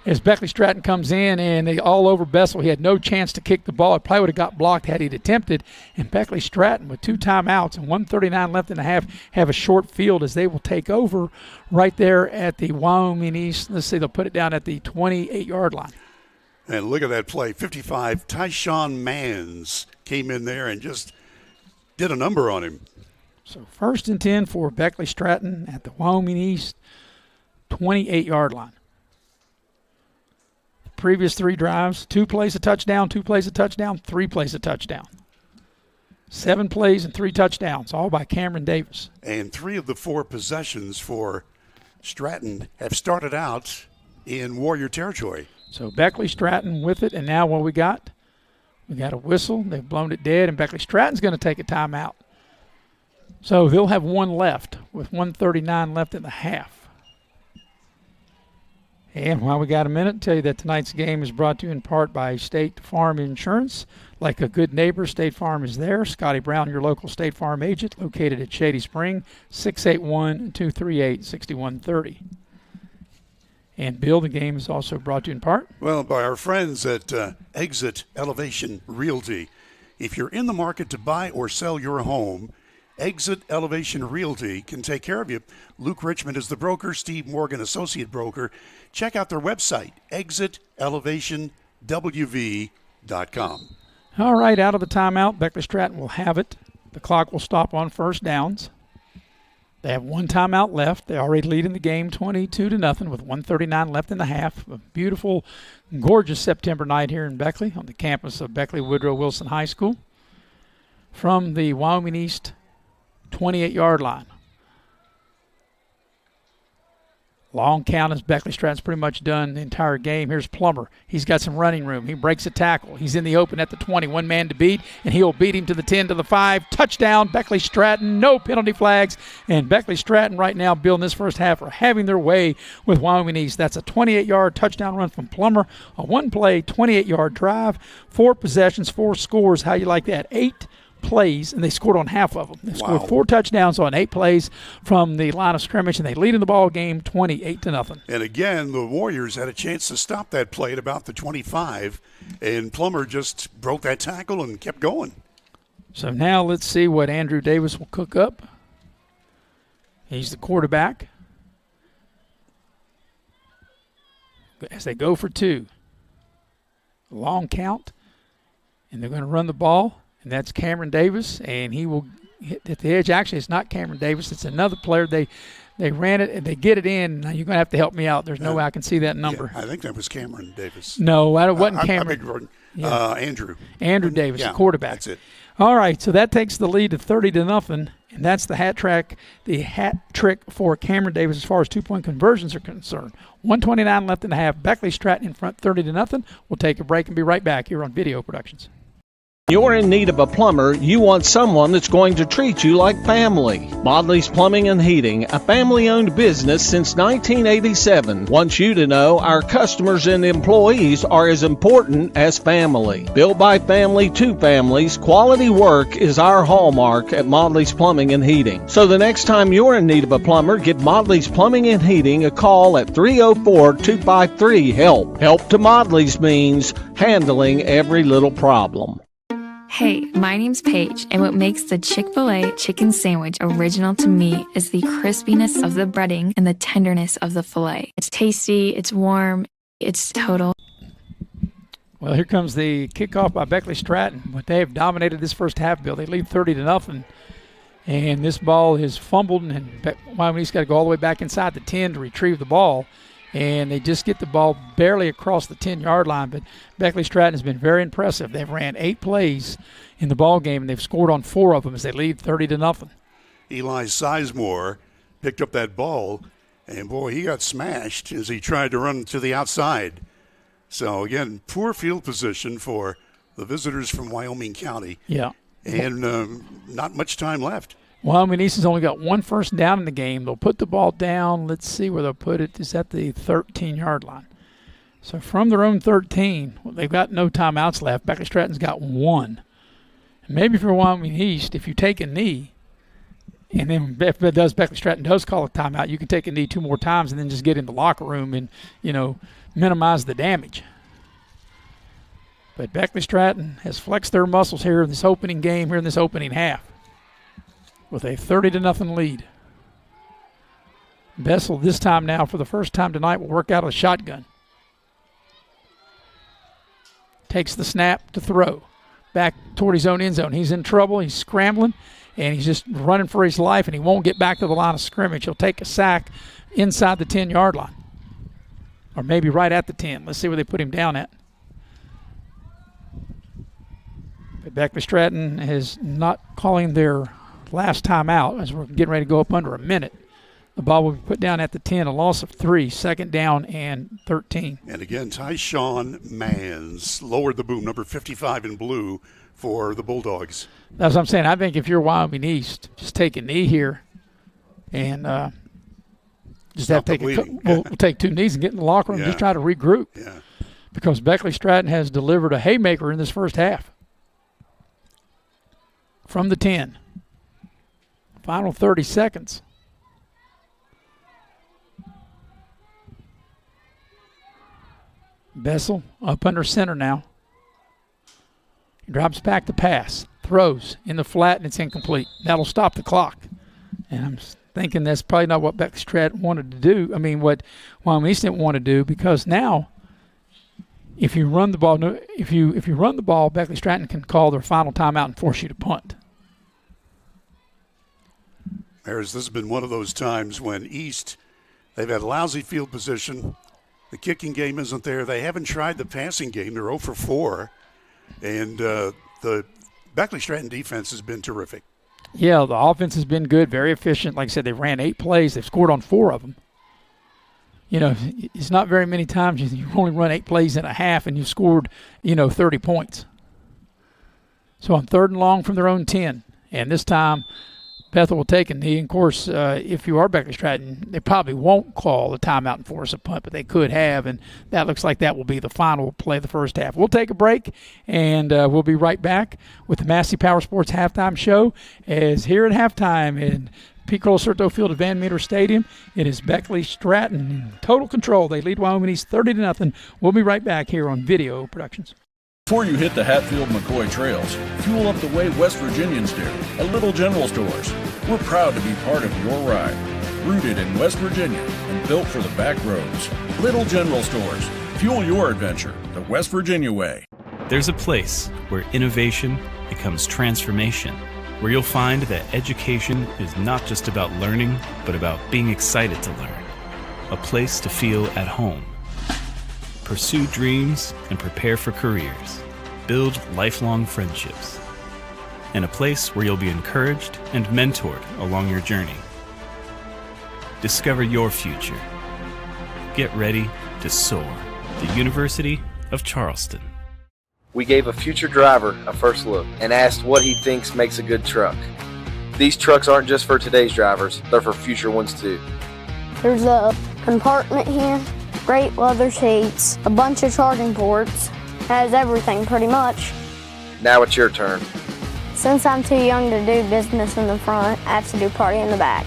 As Beckley Stratton comes in, and they all over Bessel. He had no chance to kick the ball. It probably would have got blocked had he attempted. And Beckley Stratton, with 2 timeouts and 1:39 left in the half, have a short field as they will take over right there at the Wyoming East. Let's see, they'll put it down at the 28-yard line. And look at that play. 55, Tyshawn Mans came in there and just did a number on him. So 1st and 10 for Beckley Stratton at the Wyoming East 28-yard line. Previous 3 drives, 2 plays a touchdown, 2 plays a touchdown, 3 plays a touchdown. 7 plays and 3 touchdowns, all by Cameron Davis. And 3 of the 4 possessions for Stratton have started out in Warrior territory. So Beckley Stratton with it, and now what we got? We got a whistle. They've blown it dead, and Beckley Stratton's going to take a timeout. So they'll have 1 left with 1:39 left in the half. And while we got a minute, tell you that tonight's game is brought to you in part by State Farm Insurance. Like a good neighbor, State Farm is there. Scotty Brown, your local State Farm agent, located at Shady Spring, 681-238-6130. And Bill, the game is also brought to you in part. Well, by our friends at Exit Elevation Realty. If you're in the market to buy or sell your home, Exit Elevation Realty can take care of you. Luke Richmond is the broker, Steve Morgan, associate broker. Check out their website, exitelevationwv.com. All right, out of the timeout, Beckley Stratton will have it. The clock will stop on 1st downs. They have 1 timeout left. They already lead in the game 22-0 with 1:39 left in the half. A beautiful, gorgeous September night here in Beckley on the campus of Beckley Woodrow Wilson High School. From the Wyoming East 28-yard line. Long count as Beckley Stratton's pretty much done the entire game. Here's Plummer. He's got some running room. He breaks a tackle. He's in the open at the 20. 1 man to beat, and he'll beat him to the 10, to the 5. Touchdown, Beckley Stratton. No penalty flags. And Beckley Stratton right now, Bill, in this first half, are having their way with Wyoming East. That's a 28-yard touchdown run from Plummer. A 1-play, 28-yard drive. 4 possessions, 4 scores. How you like that? 8 plays, and they scored on half of them. They scored 4 touchdowns on 8 plays from the line of scrimmage, and they lead in the ball game 28-0. And again, the Warriors had a chance to stop that play at about the 25, and Plummer just broke that tackle and kept going. So now let's see what Andrew Davis will cook up. He's the quarterback. As they go for 2. Long count, and they're going to run the ball. And that's Cameron Davis, and he will hit at the edge. Actually, it's not Cameron Davis. It's another player. They ran it, and they get it in. Now, you're going to have to help me out. There's no way I can see that number. Yeah, I think that was Cameron Davis. No, it wasn't Cameron. I beg your pardon. Andrew. Andrew Davis, the quarterback. That's it. All right, so that takes the lead to 30-0, and that's the hat trick for Cameron Davis as far as 2-point conversions are concerned. 1:29 left in the half. Beckley Stratton in front, 30-0. We'll take a break and be right back here on Video Productions. You're in need of a plumber, you want someone that's going to treat you like family. Modley's Plumbing and Heating, a family-owned business since 1987, wants you to know our customers and employees are as important as family. Built by family to families, quality work is our hallmark at Modley's Plumbing and Heating. So the next time you're in need of a plumber, give Modley's Plumbing and Heating a call at 304-253-HELP. Help to Modley's means handling every little problem. Hey, my name's Paige, and what makes the Chick-fil-A chicken sandwich original to me is the crispiness of the breading and the tenderness of the filet. It's tasty, it's warm, it's total. Well, here comes the kickoff by Beckley Stratton. But they have dominated this first half, Bill. They lead 30-0. And this ball is fumbled, and Wyoming East got to go all the way back inside the 10 to retrieve the ball. And they just get the ball barely across the 10-yard line. But Beckley Stratton has been very impressive. They've ran 8 plays in the ball game, and they've scored on 4 of them as they lead 30-0. Eli Sizemore picked up that ball, and, boy, he got smashed as he tried to run to the outside. So, again, poor field position for the visitors from Wyoming County. Yeah. And not much time left. Wyoming East has only got 1 first down in the game. They'll put the ball down. Let's see where they'll put it. It's at the 13-yard line. So from their own 13, they've got no timeouts left. Beckley Stratton's got 1. Maybe for Wyoming East, if you take a knee, and then if Beckley Stratton does call a timeout, you can take a knee 2 more times and then just get in the locker room and, minimize the damage. But Beckley Stratton has flexed their muscles here in this opening game, here in this opening half, with a 30-0 lead. Bessel this time now, for the first time tonight, will work out of the shotgun. Takes the snap to throw. Back toward his own end zone. He's in trouble. He's scrambling, and he's just running for his life, and he won't get back to the line of scrimmage. He'll take a sack inside the 10-yard line, or maybe right at the 10. Let's see where they put him down at. But Beckley Stratton is not calling their last time out as we're getting ready to go up under a minute. The ball will be put down at the 10, a loss of 3, 2nd down and 13. And again, Tyshawn Mans lowered the boom, number 55 in blue for the Bulldogs. That's what I'm saying. I think if you're Wyoming East, just take a knee here and just have to take we'll take 2 knees and get in the locker room and just try to regroup. Yeah. Because Beckley Stratton has delivered a haymaker in this first half. From the 10. Final 30 seconds. Bessel up under center now. He drops back to pass. Throws in the flat, and it's incomplete. That'll stop the clock. And I'm thinking that's probably not what Beckley Stratton wanted to do. I mean, what Wyoming East didn't want to do, because now if you run the ball, if you run the ball, Beckley Stratton can call their final timeout and force you to punt. This has been one of those times when East, they've had lousy field position. The kicking game isn't there. They haven't tried the passing game. They're 0 for 4. And the Beckley Stratton defense has been terrific. Yeah, the offense has been good, very efficient. Like I said, they've ran 8 plays. They've scored on 4 of them. It's not very many times you only run 8 plays in a half and you've scored, 30 points. So on 3rd and long from their own 10. And this time, Bethel will take a knee. And of course, if you are Beckley Stratton, they probably won't call a timeout and force a punt, but they could have, and that looks like that will be the final play of the first half. We'll take a break, and we'll be right back with the Massey Power Sports Halftime Show. As here at halftime in Pete Colosurto Field at Van Meter Stadium, it is Beckley Stratton in total control. They lead Wyoming East 30-0. We'll be right back here on Video Productions. Before you hit the Hatfield-McCoy trails, fuel up the way West Virginians do at Little General Stores. We're proud to be part of your ride. Rooted in West Virginia and built for the back roads. Little General Stores. Fuel your adventure the West Virginia way. There's a place where innovation becomes transformation, where you'll find that education is not just about learning, but about being excited to learn. A place to feel at home. Pursue dreams and prepare for careers. Build lifelong friendships. And a place where you'll be encouraged and mentored along your journey. Discover your future. Get ready to soar. The University of Charleston. We gave a future driver a first look and asked what he thinks makes a good truck. These trucks aren't just for today's drivers, they're for future ones too. There's a compartment here, great leather seats, a bunch of charging ports, has everything pretty much. Now it's your turn. Since I'm too young to do business in the front, I have to do party in the back.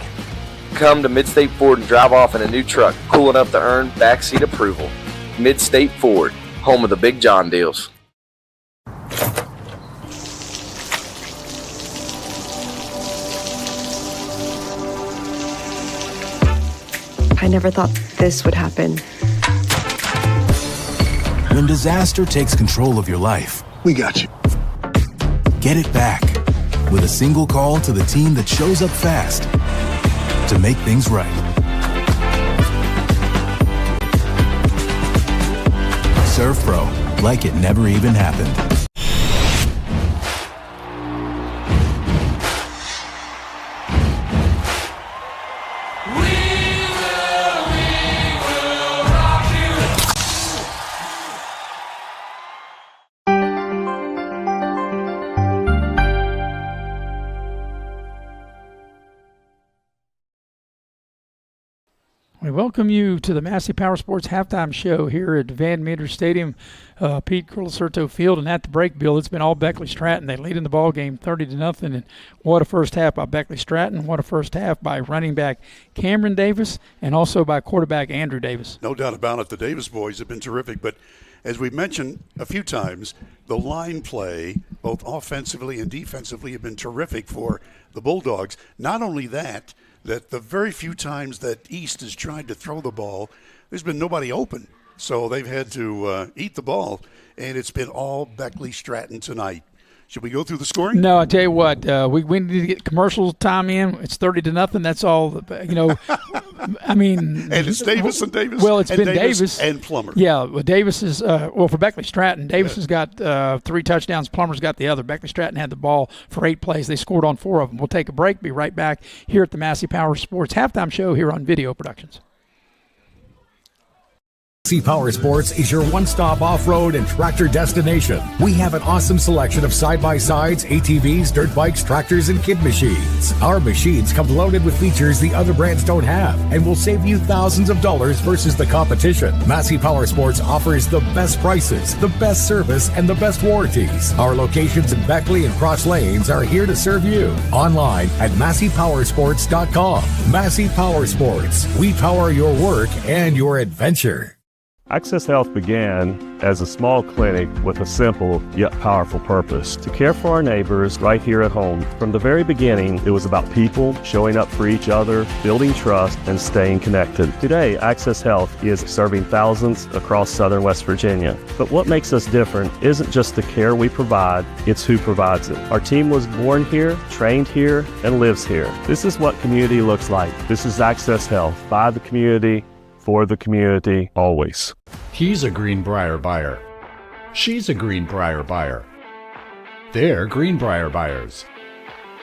Come to Midstate Ford and drive off in a new truck, cool enough to earn backseat approval. Midstate Ford, home of the Big John deals. I never thought this would happen. When disaster takes control of your life, We got you. get it back with a single call to the team that shows up fast to make things right. Serve Pro, like it never even happened. We welcome you to the Massey Power Sports halftime show here at Van Meter Stadium, Pete Colasurto Field. And at the break, Bill, it's been all Beckley Stratton. They lead in the ball game 30-0. And what a first half by Beckley Stratton. What a first half by running back Cameron Davis and also by quarterback Andrew Davis. No doubt about it. The Davis boys have been terrific. But as we've mentioned a few times, the line play, both offensively and defensively, have been terrific for the Bulldogs. Not only that the very few times that East has tried to throw the ball, there's been nobody open. So they've had to eat the ball, and it's been all Beckley Stratton tonight. Should we go through the scoring? No, I tell you what, we need to get commercial time in. It's 30-0. That's all, I mean. And it's Davis and Davis. Well, it's and been Davis. And Plummer. Yeah, well, Davis is, for Beckley Stratton, Davis has got 3 touchdowns. Plummer's got the other. Beckley Stratton had the ball for 8 plays. They scored on 4 of them. We'll take a break, be right back here at the Massey Power Sports halftime show here on Video Productions. Massey Power Sports is your one-stop off-road and tractor destination. We have an awesome selection of side-by-sides, ATVs, dirt bikes, tractors, and kid machines. Our machines come loaded with features the other brands don't have and will save you thousands of dollars versus the competition. Massey Power Sports offers the best prices, the best service, and the best warranties. Our locations in Beckley and Cross Lanes are here to serve you. Online at MasseyPowersports.com. Massey Power Sports. We power your work and your adventure. Access Health began as a small clinic with a simple yet powerful purpose: to care for our neighbors right here at home. From the very beginning, it was about people showing up for each other, building trust, and staying connected. Today, Access Health is serving thousands across southern West Virginia. But what makes us different isn't just the care we provide, it's who provides it. Our team was born here, trained here, and lives here. This is what community looks like. This is Access Health, by the community, for the community, always. He's a Greenbrier buyer. She's a Greenbrier buyer. They're Greenbrier buyers.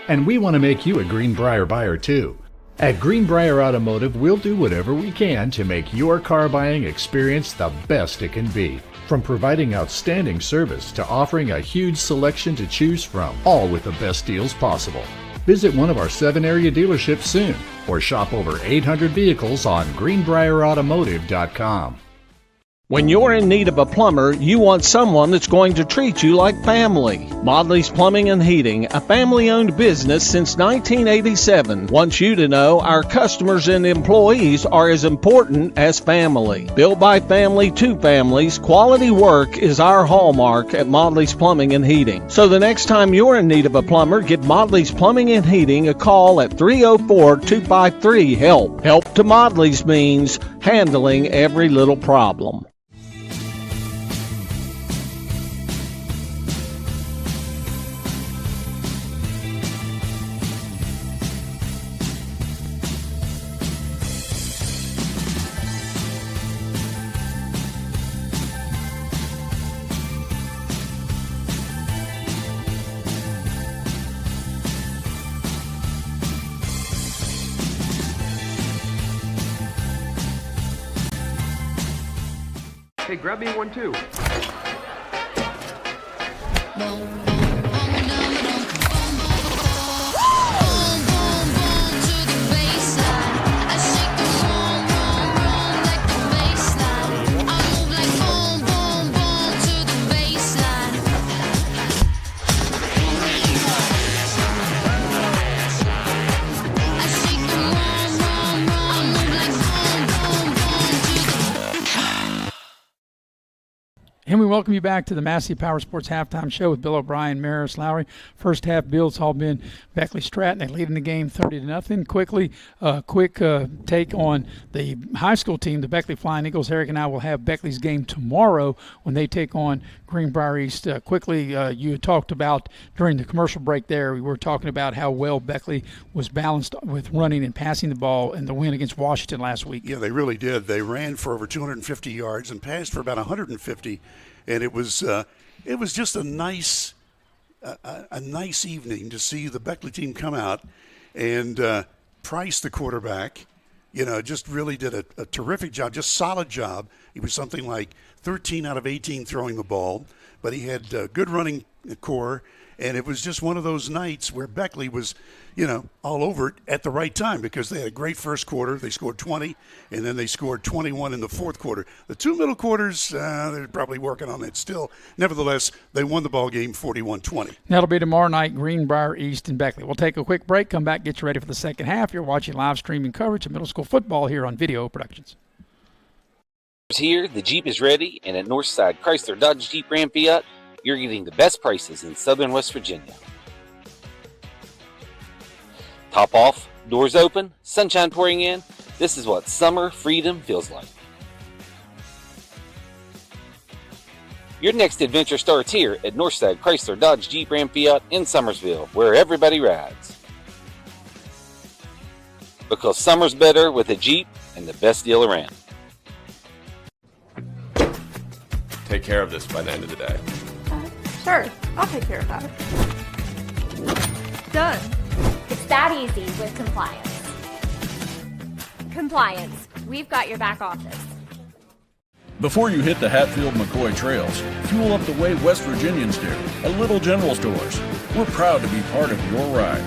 And we want to make you a Greenbrier buyer too. At Greenbrier Automotive, we'll do whatever we can to make your car buying experience the best it can be. From providing outstanding service to offering a huge selection to choose from, all with the best deals possible. Visit one of our 7 area dealerships soon, or shop over 800 vehicles on greenbrierautomotive.com. When you're in need of a plumber, you want someone that's going to treat you like family. Modley's Plumbing and Heating, a family-owned business since 1987, wants you to know our customers and employees are as important as family. Built by family to families, quality work is our hallmark at Modley's Plumbing and Heating. So the next time you're in need of a plumber, give Modley's Plumbing and Heating a call at 304-253-HELP. Help to Modley's means handling every little problem. Hey, grab me one too. And we welcome you back to the Massey Power Sports Halftime Show with Bill O'Brien, Maris Lowry. First half, Bill's all been Beckley Stratton. They lead in the game 30-0. Quick take on the high school team, the Beckley Flying Eagles. Eric and I will have Beckley's game tomorrow when they take on Greenbrier East. You had talked about during the commercial break there, we were talking about how well Beckley was balanced with running and passing the ball in the win against Washington last week. Yeah, they really did. They ran for over 250 yards and passed for about 150. And it was just a nice evening to see the Beckley team come out and Price, the quarterback, just really did a terrific job, just solid job. He was something like 13 out of 18 throwing the ball, but he had good running core. And it was just one of those nights where Beckley was, all over it at the right time because they had a great first quarter. They scored 20, and then they scored 21 in the fourth quarter. The two middle quarters, they're probably working on it still. Nevertheless, they won the ball game 41-20. That'll be tomorrow night, Greenbrier East and Beckley. We'll take a quick break, come back, get you ready for the second half. You're watching live streaming coverage of middle school football here on Video Productions. Here, the Jeep is ready, and at Northside Chrysler Dodge Jeep Ram Fiat, you're getting the best prices in southern West Virginia. Top off, doors open, sunshine pouring in. This is what summer freedom feels like. Your next adventure starts here at Northside Chrysler Dodge Jeep Ram Fiat in Summersville, where everybody rides. Because summer's better with a Jeep and the best deal around. Take care of this by the end of the day. Sure, I'll take care of that. Done. It's that easy with compliance. Compliance, we've got your back office. Before you hit the Hatfield-McCoy trails, fuel up the way West Virginians do at Little General Stores. We're proud to be part of your ride.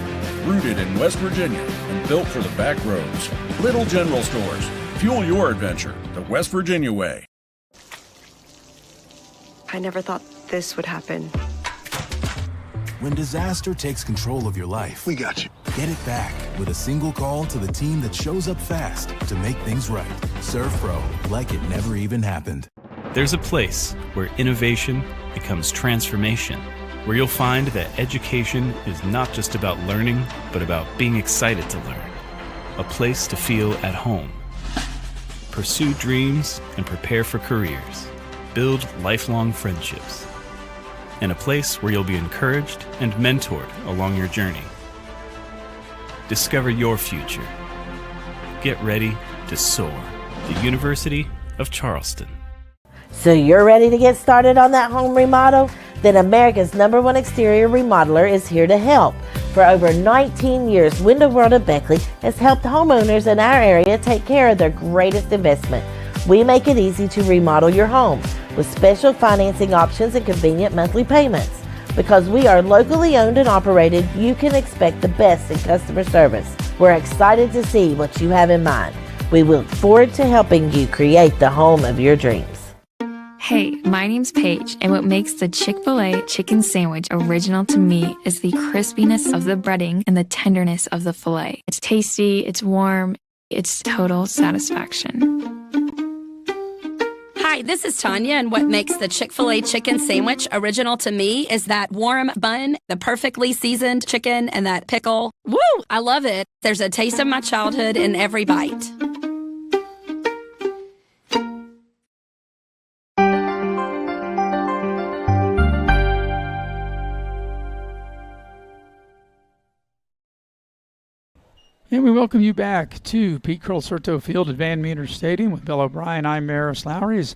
Rooted in West Virginia and built for the back roads. Little General Stores. Fuel your adventure the West Virginia way. I never thought this would happen. When disaster takes control of your life, we got you. Get it back with a single call to the team that shows up fast to make things right. Serve Pro, like it never even happened. There's a place where innovation becomes transformation, where you'll find that education is not just about learning, but about being excited to learn. A place to feel at home. Pursue dreams and prepare for careers. Build lifelong friendships. And a place where you'll be encouraged and mentored along your journey. Discover your future. Get ready to soar. The University of Charleston. So you're ready to get started on that home remodel? Then America's #1 exterior remodeler is here to help. For over 19 years, Window World of Beckley has helped homeowners in our area take care of their greatest investment. We make it easy to remodel your home with special financing options and convenient monthly payments. Because we are locally owned and operated, you can expect the best in customer service. We're excited to see what you have in mind. We look forward to helping you create the home of your dreams. Hey, my name's Paige, and what makes the Chick-fil-A chicken sandwich original to me is the crispiness of the breading and the tenderness of the filet. It's tasty, it's warm, it's total satisfaction. Hi, this is Tanya, and what makes the Chick-fil-A chicken sandwich original to me is that warm bun, the perfectly seasoned chicken, and that pickle. Woo! I love it. There's a taste of my childhood in every bite. And we welcome you back to Pete Curl-Surto Field at Van Meter Stadium with Bill O'Brien. I'm Maris Lowry. As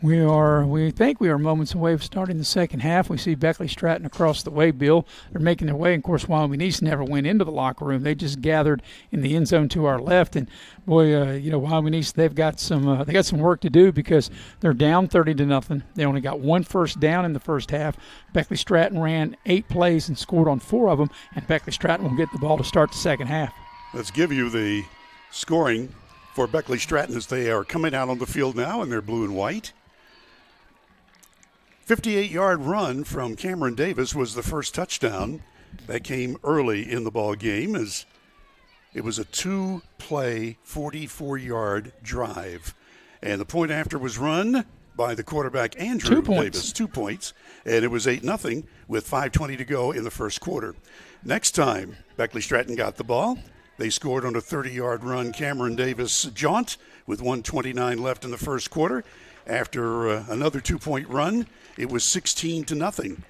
we think we are moments away from starting the second half. We see Beckley Stratton across the way, Bill. They're making their way. And of course, Wyoming East never went into the locker room. They just gathered in the end zone to our left. And boy, Wyoming East, they've got some work to do because they're down 30-0. They only got one first down in the first half. Beckley Stratton ran 8 plays and scored on 4 of them. And Beckley Stratton will get the ball to start the second half. Let's give you the scoring for Beckley Stratton as they are coming out on the field now in their blue and white. 58-yard run from Cameron Davis was the first touchdown. That came early in the ball game as it was a 2-play, 44-yard drive. And the point after was run by the quarterback, Andrew 2 points. Davis, 2 points. And it was 8-0 with 5:20 to go in the first quarter. Next time Beckley Stratton got the ball, they scored on a 30-yard run. Cameron Davis jaunt with 1:29 left in the first quarter. After another 2-point run, it was 16-0.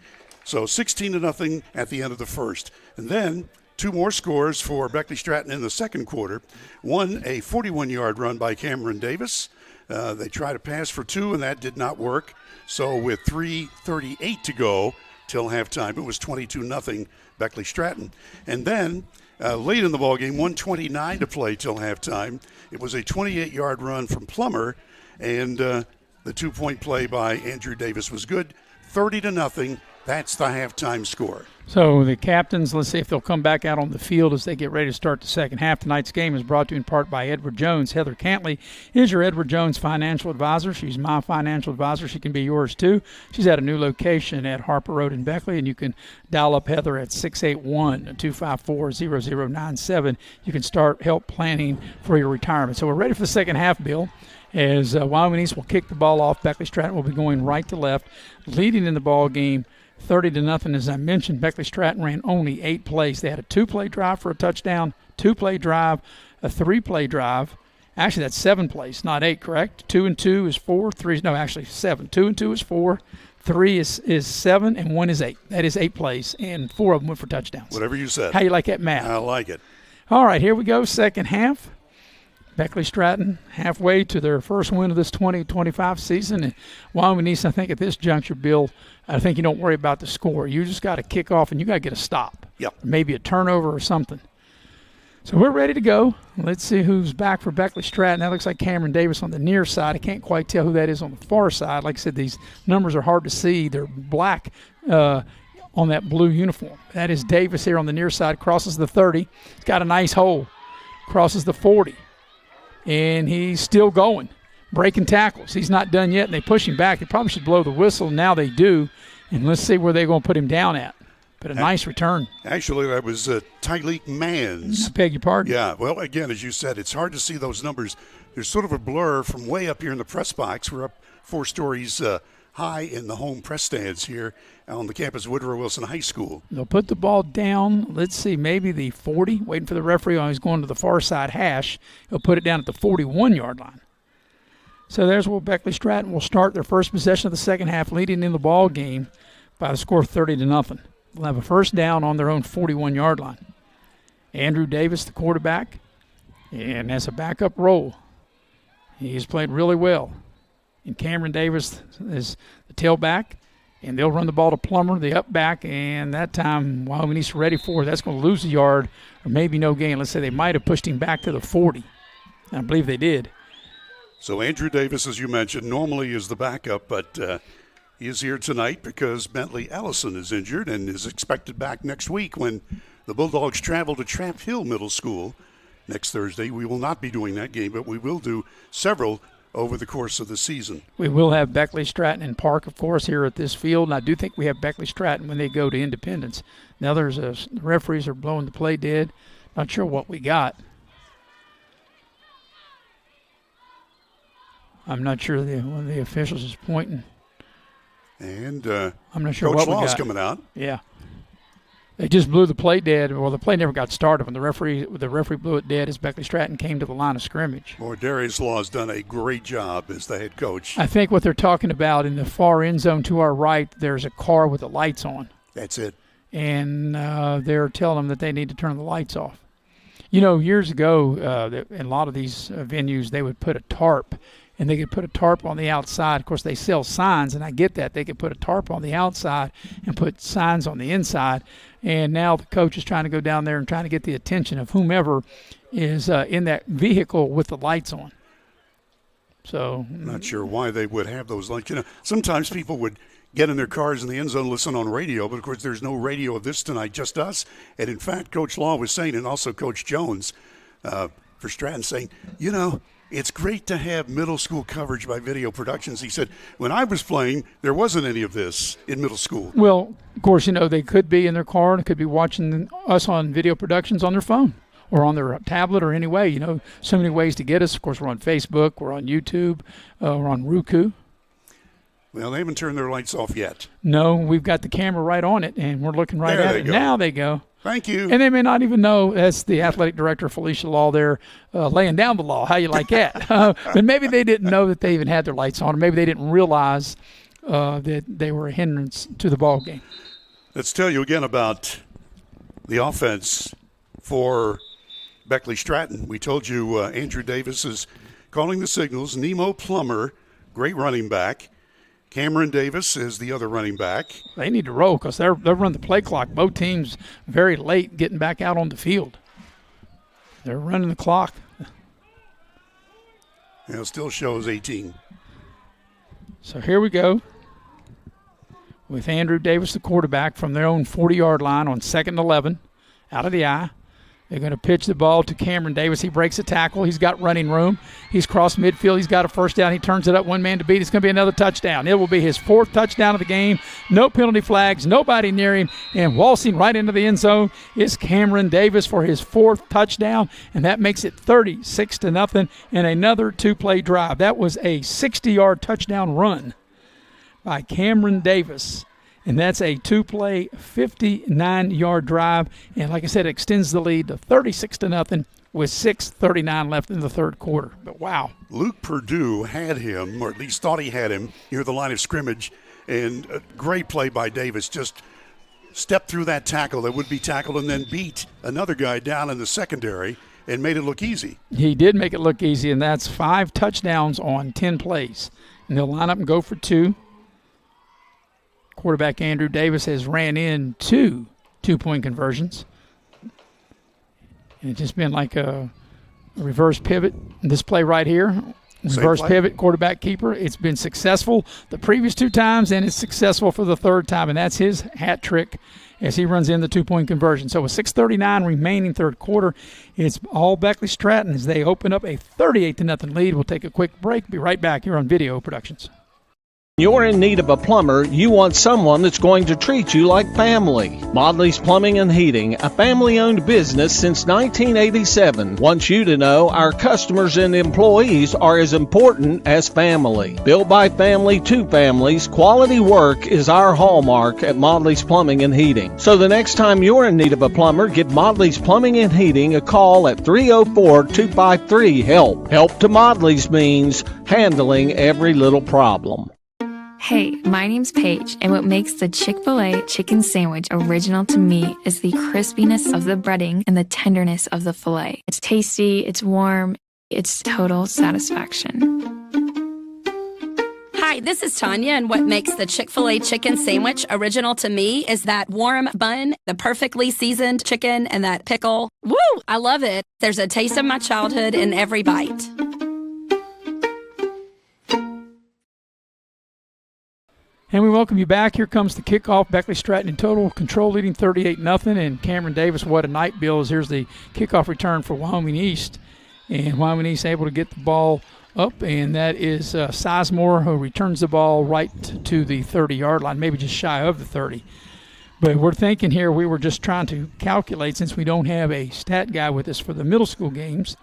So 16-0 at the end of the first. And then 2 more scores for Beckley Stratton in the second quarter. One, a 41-yard run by Cameron Davis. They tried to pass for 2, and that did not work. So with 3:38 to go till halftime, it was 22-0 Beckley Stratton. And then late in the ballgame, 1:29 to play till halftime, it was a 28-yard run from Plummer, and the 2-point play by Andrew Davis was good. 30-0. That's the halftime score. So the captains, let's see if they'll come back out on the field as they get ready to start the second half. Tonight's game is brought to you in part by Edward Jones. Heather Cantley is your Edward Jones financial advisor. She's my financial advisor. She can be yours too. She's at a new location at Harper Road in Beckley, and you can dial up Heather at 681-254-0097. You can start help planning for your retirement. So we're ready for the second half, Bill. As Wyoming East will kick the ball off. Beckley Stratton will be going right to left, leading in the ball game 30-0. As I mentioned, Beckley Stratton ran only 8 plays. They had a 2-play drive for a touchdown, 2-play drive, a 3-play drive. Actually, that's 7 plays, not 8, correct? 2 and 2 is 4. 3 no, actually 7. 2 and 2 is 4. 3 is 7, and 1 is 8. That is 8 plays, and 4 of them went for touchdowns. Whatever you said. How you like that math? I like it. All right, here we go, second half. Beckley Stratton halfway to their first win of this 2025 season. And Wyoming East, I think at this juncture, Bill, I think you don't worry about the score. You just got to kick off and you got to get a stop. Yep. Maybe a turnover or something. So we're ready to go. Let's see who's back for Beckley Stratton. That looks like Cameron Davis on the near side. I can't quite tell who that is on the far side. Like I said, these numbers are hard to see. They're black on that blue uniform. That is Davis here on the near side. Crosses the 30. He's got a nice hole. Crosses the 40. And he's still going, breaking tackles. He's not done yet, and they push him back. They probably should blow the whistle. Now they do, and let's see where they're going to put him down at. But a nice return. Actually, that was Tyleek Mans. I beg your pardon? Yeah, well, again, as you said, it's hard to see those numbers. There's sort of a blur from way up here in the press box. We're up 4 stories high in the home press stands here on the campus of Woodrow Wilson High School. They'll put the ball down, let's see, maybe the 40, waiting for the referee on. He's going to the far side hash. He'll put it down at the 41-yard line. So there's where Beckley Stratton will start their first possession of the second half, leading in the ball game by the score of 30-0. They'll have a first down on their own 41-yard line. Andrew Davis, the quarterback, and that's a backup role. He's played really well. And Cameron Davis is the tailback. And they'll run the ball to Plummer, the up back, and that time Wyoming East ready for it. That's going to lose a yard or maybe no gain. Let's say they might have pushed him back to the 40. And I believe they did. So Andrew Davis, as you mentioned, normally is the backup, but he is here tonight because Bentley Allison is injured and is expected back next week when the Bulldogs travel to Tramp Hill Middle School next Thursday. We will not be doing that game, but we will do several over the course of the season. We will have Beckley Stratton and Park, of course, here at this field, and I do think we have Beckley Stratton when they go to Independence. Now the referees are blowing the play dead. Not sure what we got. I'm not sure one of the officials is pointing. And I'm not sure Coach what we Law's got. coming out. Yeah. They just blew the play dead. Well, the play never got started. When the referee blew it dead as Beckley Stratton came to the line of scrimmage. Boy, Darius Law has done a great job as the head coach. I think what they're talking about in the far end zone to our right, there's a car with the lights on. That's it. And they're telling them that they need to turn the lights off. You know, years ago, in a lot of these venues, they would put a tarp. And they could put a tarp on the outside. Of course, they sell signs, and I get that. They could put a tarp on the outside and put signs on the inside. And now the coach is trying to go down there and trying to get the attention of whomever is in that vehicle with the lights on. So I'm not sure why they would have those lights. You know, sometimes people would get in their cars in the end zone, listen on radio, but of course there's no radio of this tonight, just us. And in fact, Coach Law was saying, and also Coach Jones for Stratton saying, you know, it's great to have middle school coverage by Video Productions. He said, when I was playing, there wasn't any of this in middle school. Well, of course, you know, they could be in their car and could be watching us on Video Productions on their phone or on their tablet or any way. You know, so many ways to get us. Of course, we're on Facebook. We're on YouTube. We're on Roku. Well, they haven't turned their lights off yet. No, we've got the camera right on it, and we're looking right at it. Go. Now they go. Thank you. And they may not even know. That's the athletic director, Felicia Law, there laying down the law. How you like that? But maybe they didn't know that they even had their lights on, or maybe they didn't realize that they were a hindrance to the ball game. Let's tell you again about the offense for Beckley Stratton. We told you Andrew Davis is calling the signals. Nemo Plummer, great running back. Cameron Davis is the other running back. They need to roll because they're running the play clock. Both teams very late getting back out on the field. They're running the clock. It still shows 18. So here we go with Andrew Davis, the quarterback, from their own 40-yard line on 2nd and 11, out of the eye. They're going to pitch the ball to Cameron Davis. He breaks a tackle. He's got running room. He's crossed midfield. He's got a first down. He turns it up, one man to beat. It's going to be another touchdown. It will be his 4th touchdown of the game. No penalty flags, nobody near him. And waltzing right into the end zone is Cameron Davis for his 4th touchdown. And that makes it 36-0 and another 2-play drive. That was a 60-yard touchdown run by Cameron Davis. And that's a 2-play, 59-yard drive. And like I said, it extends the lead to 36-0 with 6:39 left in the third quarter. But wow. Luke Perdue had him, or at least thought he had him, near the line of scrimmage. And a great play by Davis. Just stepped through that tackle that would be tackled and then beat another guy down in the secondary and made it look easy. He did make it look easy, and that's 5 touchdowns on 10 plays. And they'll line up and go for 2. Quarterback Andrew Davis has ran in 2 2-point conversions. And it's just been like a reverse pivot. This play right here, reverse pivot, quarterback keeper. It's been successful the previous 2 times, and it's successful for the 3rd time. And that's his hat trick as he runs in the 2-point conversion. So with 6:39 remaining third quarter, it's all Beckley Stratton as they open up a 38-0 lead. We'll take a quick break. Be right back here on Video Productions. You're in need of a plumber, you want someone that's going to treat you like family. Modley's Plumbing and Heating, a family-owned business since 1987, wants you to know our customers and employees are as important as family. Built by family to families, quality work is our hallmark at Modley's Plumbing and Heating. So the next time you're in need of a plumber, give Modley's Plumbing and Heating a call at 304-253-HELP. Help to Modley's means handling every little problem. Hey, my name's Paige, and what makes the Chick-fil-A chicken sandwich original to me is the crispiness of the breading and the tenderness of the filet. It's tasty, it's warm, it's total satisfaction. Hi, this is Tanya, and what makes the Chick-fil-A chicken sandwich original to me is that warm bun, the perfectly seasoned chicken, and that pickle. Woo! I love it. There's a taste of my childhood in every bite. And we welcome you back. Here comes the kickoff. Beckley Stratton in total control, leading 38-0. And Cameron Davis, what a night, Bills. Here's the kickoff return for Wyoming East. And Wyoming East able to get the ball up, and that is Sizemore, who returns the ball right to the 30-yard line, maybe just shy of the 30. But we're thinking here, we were just trying to calculate, since we don't have a stat guy with us for the middle school games,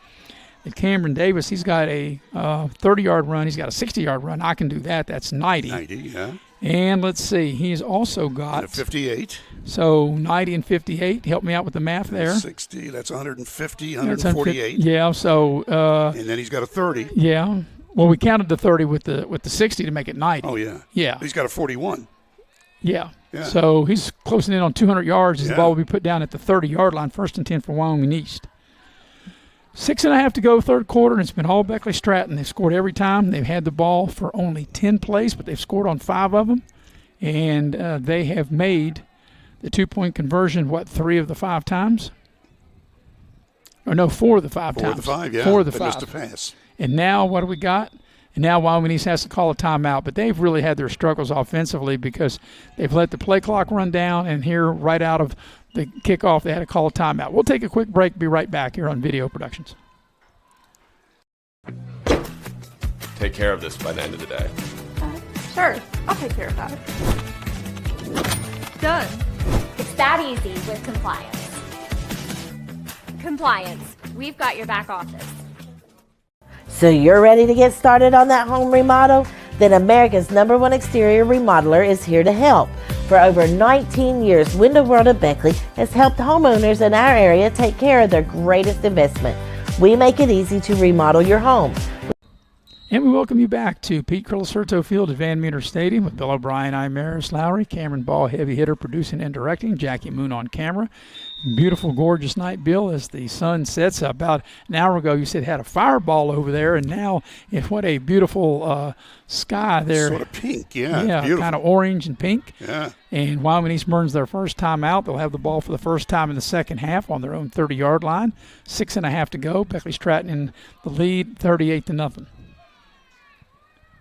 that Cameron Davis, he's got a 30-yard run. He's got a 60-yard run. I can do that. That's 90. 90, yeah. And let's see, he's also got a 58. So 90 and 58. Help me out with the math there. 60, that's 150, 148. Yeah, so. And then he's got a 30. Yeah. Well, we counted the 30 with the 60 to make it 90. Oh, yeah. Yeah. He's got a 41. Yeah. So he's closing in on 200 yards as the ball will be put down at the 30-yard line, 1st and 10 for Wyoming East. 6.5 to go, third quarter, and it's been all Beckley Stratton. They've scored every time. They've had the ball for only 10 plays, but they've scored on 5 of them. And they have made the 2-point conversion, 3 of the 5 times? Or no, 4 of the 5 times. 4 of the 5, yeah. 4 of the They 5. missed a pass. And now what do we got? And now Wyoming East has to call a timeout. But they've really had their struggles offensively because they've let the play clock run down, and here right out of the kickoff, they had to call a timeout. We'll take a quick break. Be right back here on Video Productions. Take care of this by the end of the day. Sure, I'll take care of that. Done. It's that easy with compliance. Compliance. We've got your back office. So you're ready to get started on that home remodel? then America's #1 exterior remodeler is here to help. For over 19 years, Window World of Beckley has helped homeowners in our area take care of their greatest investment. We make it easy to remodel your home. And we welcome you back to Pete Colasurto Field at Van Meter Stadium with Bill O'Brien, I'm Maris Lowry, Cameron Ball, heavy hitter, producing and directing, Jackie Moon on camera. Beautiful, gorgeous night, Bill, as the sun sets. About an hour ago, you said had a fireball over there, and now what a beautiful sky there. Sort of pink, yeah. Yeah, beautiful. kind of orange and pink. Yeah. And Wyoming East burns their first time out. They'll have the ball for the first time in the second half on their own 30-yard line. 6.5 to go. Beckley Stratton in the lead, 38-0.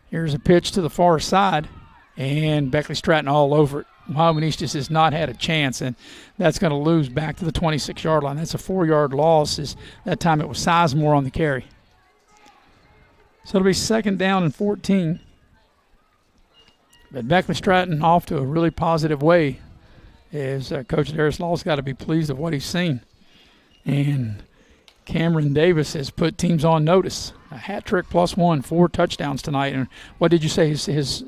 Here's a pitch to the far side, and Beckley Stratton all over it. Wyoming East just has not had a chance, and that's going to lose back to the 26-yard line. That's a 4-yard loss. That time it was Sizemore on the carry. So it'll be 2nd down and 14. But Beckley Stratton off to a really positive way, as Coach Darius Law's got to be pleased with what he's seen. And Cameron Davis has put teams on notice. A hat trick +1, 4 touchdowns tonight. And what did you say?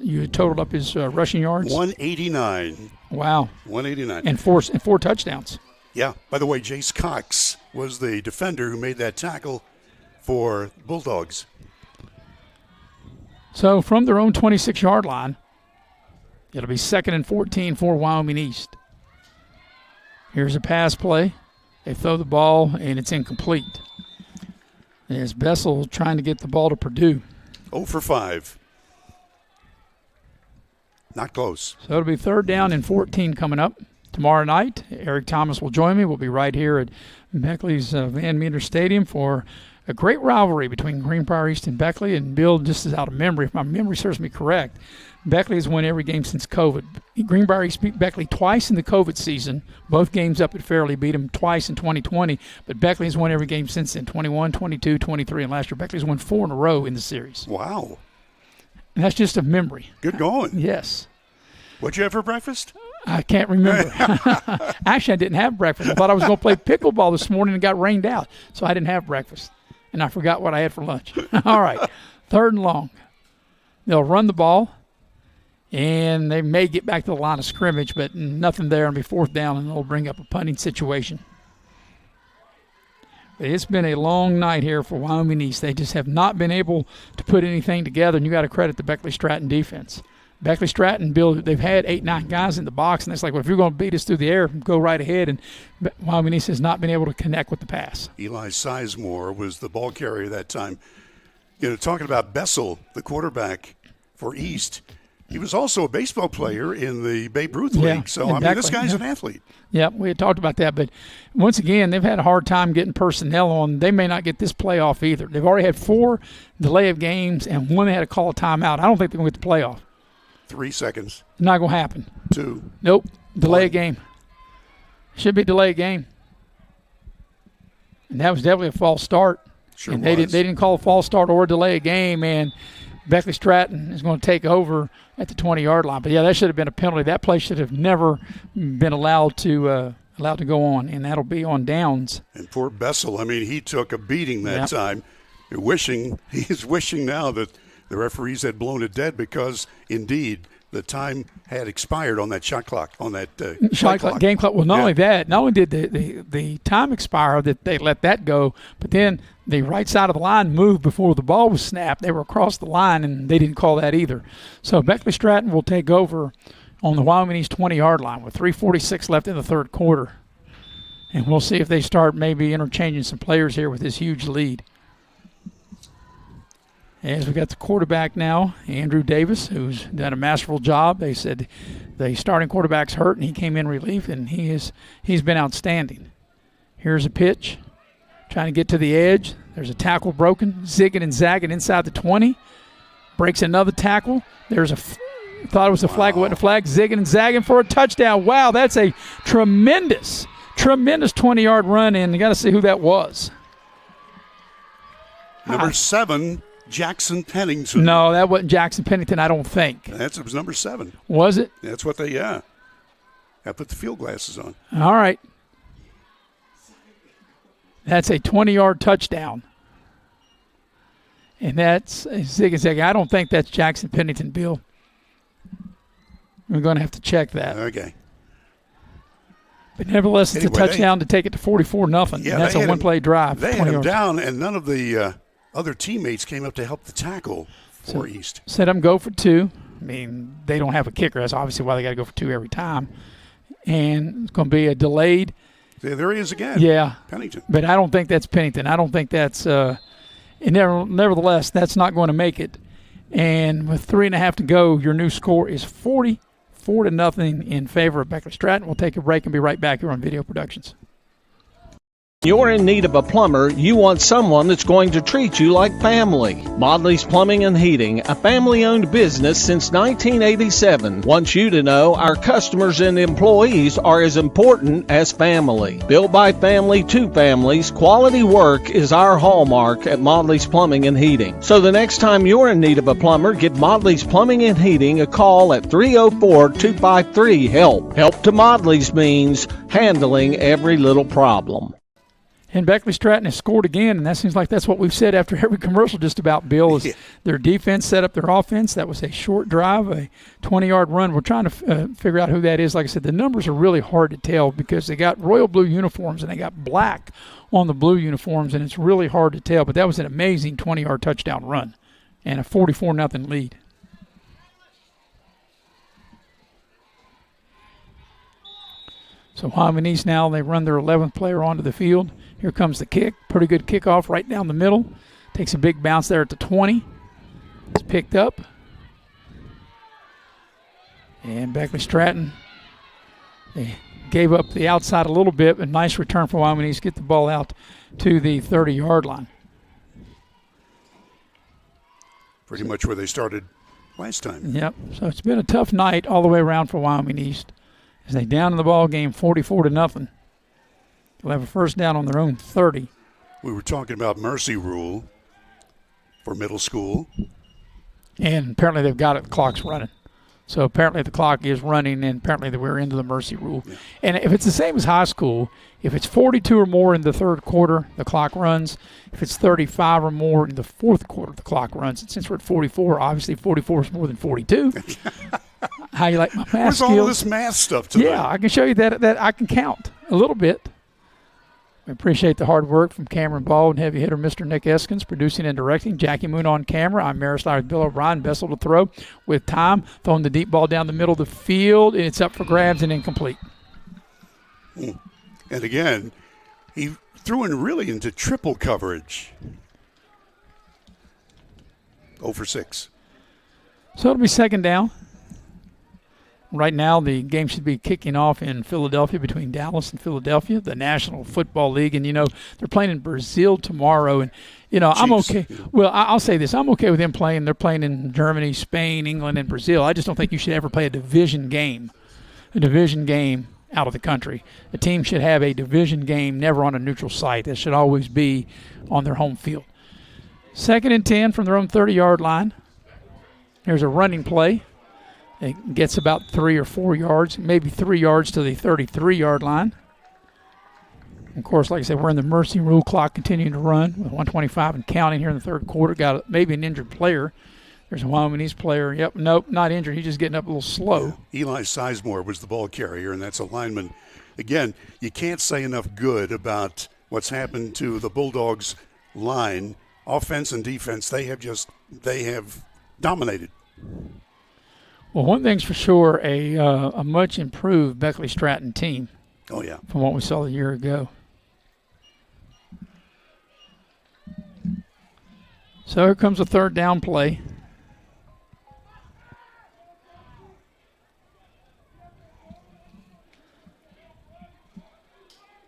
You totaled up his rushing yards? 189. Wow. 189. And four touchdowns. Yeah. By the way, Jace Cox was the defender who made that tackle for Bulldogs. So from their own 26-yard line, it'll be 2nd and 14 for Wyoming East. Here's a pass play. They throw the ball, and it's incomplete. There's Bessel trying to get the ball to Purdue. 0 for 5. Not close. So it'll be 3rd down and 14 coming up. Tomorrow night, Eric Thomas will join me. We'll be right here at Beckley's Van Meter Stadium for a great rivalry between Greenbrier East and Beckley. And Bill, just as out of memory, if my memory serves me correct, Beckley has won every game since COVID. Greenbrier East beat Beckley twice in the COVID season. Both games up at Fairleigh, beat them twice in 2020. But Beckley has won every game since then, 21, 22, 23, and last year Beckley's won 4 in a row in the series. Wow. And that's just a memory. Good going. Yes. What'd you have for breakfast? I can't remember. Actually, I didn't have breakfast. I thought I was going to play pickleball this morning and got rained out, so I didn't have breakfast. And I forgot what I had for lunch. All right, 3rd and long. They'll run the ball, and they may get back to the line of scrimmage, but nothing there. It'll be 4th down, and they'll bring up a punting situation. But it's been a long night here for Wyoming East. They just have not been able to put anything together, and you got to credit the Beckley Stratton defense. Beckley Stratton, Bill, they've had 8-9 guys in the box, and it's like, well, if you're going to beat us through the air, go right ahead. And Wyoming East has not been able to connect with the pass. Eli Sizemore was the ball carrier that time. You know, talking about Bessel, the quarterback for East, he was also a baseball player in the Babe Ruth League. So, exactly. I mean, this guy's an athlete. Yeah, we had talked about that. But once again, they've had a hard time getting personnel on. They may not get this playoff either. They've already had 4 delay of games, and one they had to call a timeout. I don't think they're going to get the playoff. 3 seconds. Not going to happen. 2. Nope. Delay a game. Should be delay a game. And that was definitely a false start. Sure and was. They didn't call a false start or delay a game, and Beckley Stratton is going to take over at the 20-yard line. But, yeah, that should have been a penalty. That play should have never been allowed to go on, and that'll be on downs. And poor Bessel, I mean, he took a beating that time. He's wishing now that the referees had blown it dead because, indeed, the time had expired on that shot clock, on that shot clock, game clock. Well, not only that, not only did the time expire that they let that go, but then the right side of the line moved before the ball was snapped. They were across the line, and they didn't call that either. So Beckley Stratton will take over on the Wyoming East 20-yard line with 3:46 left in the 3rd quarter. And we'll see if they start maybe interchanging some players here with this huge lead. As we got the quarterback now, Andrew Davis, who's done a masterful job. They said the starting quarterback's hurt, and he came in relief, and he's been outstanding. Here's a pitch, trying to get to the edge. There's a tackle broken, zigging and zagging inside the 20. Breaks another tackle. Thought it was a flag, wasn't a flag. Zigging and zagging for a touchdown. Wow, that's a tremendous 20-yard run, and you got to see who that was. Number 7. Jackson Pennington. No, that wasn't Jackson Pennington, I don't think. It was number 7. Was it? That's what I put the field glasses on. All right. That's a 20-yard touchdown. And that's zig and zag. I don't think that's Jackson Pennington, Bill. We're going to have to check that. Okay. But nevertheless, it's Anyway, a touchdown to take it to 44-0. Yeah, That's a one-play drive. They 20 had him yards. down, and none of the other teammates came up to help the tackle for East. Set them go for 2. I mean, they don't have a kicker. That's obviously why they got to go for 2 every time. And it's going to be a delayed. There he is again. Yeah. Pennington. But I don't think that's Pennington. I don't think that's nevertheless, that's not going to make it. And with 3.5 to go, your new score is 44-0 in favor of Beckley Stratton. We'll take a break and be right back here on Video Productions. You're in need of a plumber, you want someone that's going to treat you like family. Modley's Plumbing and Heating, a family-owned business since 1987, wants you to know our customers and employees are as important as family. Built by family to families, quality work is our hallmark at Modley's Plumbing and Heating. So the next time you're in need of a plumber, give Modley's Plumbing and Heating a call at 304-253-HELP. Help to Modley's means handling every little problem. And Beckley Stratton has scored again, and that seems like that's what we've said after every commercial just about, Bill, is their defense set up their offense. That was a short drive, a 20-yard run. We're trying to figure out who that is. Like I said, the numbers are really hard to tell because they got royal blue uniforms and they got black on the blue uniforms, and it's really hard to tell. But that was an amazing 20-yard touchdown run and a 44-0 lead. So Wyoming East now, they run their 11th player onto the field. Here comes the kick. Pretty good kickoff right down the middle. Takes a big bounce there at the 20. It's picked up. And Beckley Stratton, they gave up the outside a little bit, but nice return for Wyoming East. Get the ball out to the 30-yard line. Pretty much where they started last time. Yep. So it's been a tough night all the way around for Wyoming East. As they down in the ball game 44-0. They'll have a first down on their own 30. We were talking about mercy rule for middle school. And apparently they've got it. The clock's running. So apparently the clock is running, and apparently we're into the mercy rule. Yeah. And if it's the same as high school, if it's 42 or more in the third quarter, the clock runs. If it's 35 or more in the fourth quarter, the clock runs. And since we're at 44, obviously 44 is more than 42. How you like my math Where's skills? all this math stuff today? Yeah, I can show you that I can count a little bit. We appreciate the hard work from Cameron Ball and heavy hitter Mr. Nick Eskins, producing and directing. Jackie Moon on camera. I'm Maris Bill O'Brien. Bessel to throw with time. Throwing the deep ball down the middle of the field. And it's up for grabs and incomplete. And again, he threw in really into triple coverage. 0 for 6. So it'll be second down. Right now, the game should be kicking off in Philadelphia, between Dallas and Philadelphia, the National Football League. And, they're playing in Brazil tomorrow. And, I'm okay. Well, I'll say this. I'm okay with them playing. They're playing in Germany, Spain, England, and Brazil. I just don't think you should ever play a division game out of the country. A team should have a division game never on a neutral site. It should always be on their home field. 2nd and 10 from their own 30-yard line. Here's a running play. It gets about 3 or 4 yards, maybe 3 yards to the 33-yard line. Of course, like I said, we're in the mercy rule, clock continuing to run with 1:25 and counting here in the third quarter. Got maybe an injured player. There's a Wyoming East player. Yep, nope, not injured. He's just getting up a little slow. Yeah. Eli Sizemore was the ball carrier, and that's a lineman. Again, you can't say enough good about what's happened to the Bulldogs line. Offense and defense, they have dominated. Well, one thing's for sure, a much improved Beckley Stratton team. Oh, yeah. From what we saw a year ago. So here comes a third down play.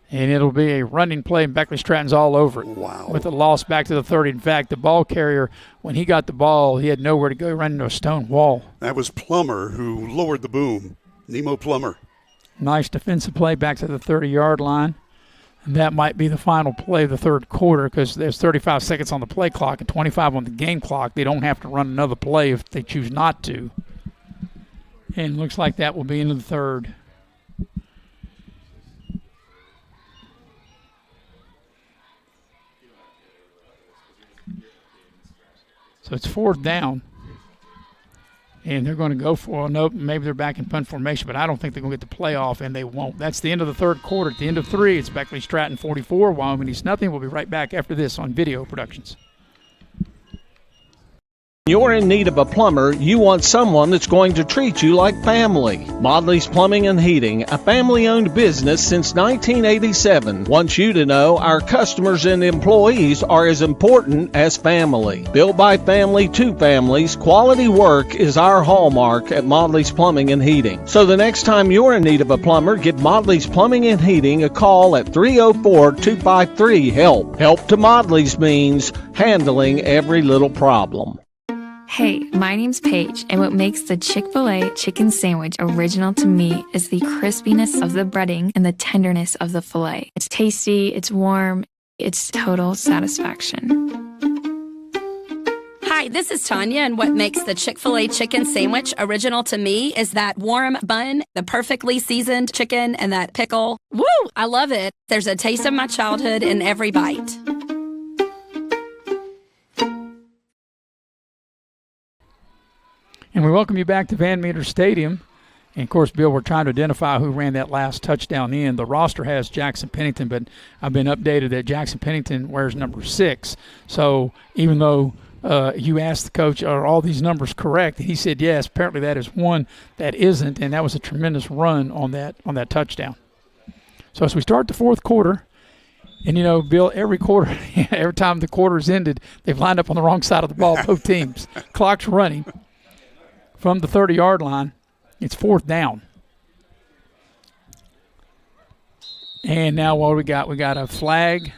And it'll be a running play, and Beckley Stratton's all over it. Wow. With a loss back to the 30. In fact, the ball carrier, when he got the ball, he had nowhere to go. He ran into a stone wall. That was Plummer who lowered the boom. Nemo Plummer. Nice defensive play back to the 30-yard line. And that might be the final play of the third quarter because there's 35 seconds on the play clock and 25 on the game clock. They don't have to run another play if they choose not to. And it looks like that will be into the third. So it's 4th down. And they're going to go for, nope, maybe they're back in punt formation, but I don't think they're going to get the playoff, and they won't. That's the end of the 3rd quarter. At the end of 3, it's Beckley Stratton 44, Wyoming East nothing. We'll be right back after this on Video Productions. You're in need of a plumber, you want someone that's going to treat you like family. Modley's Plumbing and Heating, a family-owned business since 1987, wants you to know our customers and employees are as important as family. Built by family to families, quality work is our hallmark at Modley's Plumbing and Heating. So the next time you're in need of a plumber, give Modley's Plumbing and Heating a call at 304-253-HELP. Help to Modley's means handling every little problem. Hey, my name's Paige, and what makes the Chick-fil-A chicken sandwich original to me is the crispiness of the breading and the tenderness of the filet. It's tasty, it's warm, it's total satisfaction. Hi, this is Tanya, and what makes the Chick-fil-A chicken sandwich original to me is that warm bun, the perfectly seasoned chicken, and that pickle. Woo! I love it. There's a taste of my childhood in every bite. And we welcome you back to Van Meter Stadium. And, of course, Bill, we're trying to identify who ran that last touchdown in. The roster has Jackson Pennington, but I've been updated that Jackson Pennington wears number 6. So even though you asked the coach, are all these numbers correct? He said yes. Apparently that is one that isn't, and that was a tremendous run on that touchdown. So as we start the 4th quarter, and, you know, Bill, every quarter, every time the quarter's ended, they've lined up on the wrong side of the ball, both teams. Clock's running. From the 30-yard line, it's 4th down. And now what do we got? We got a flag.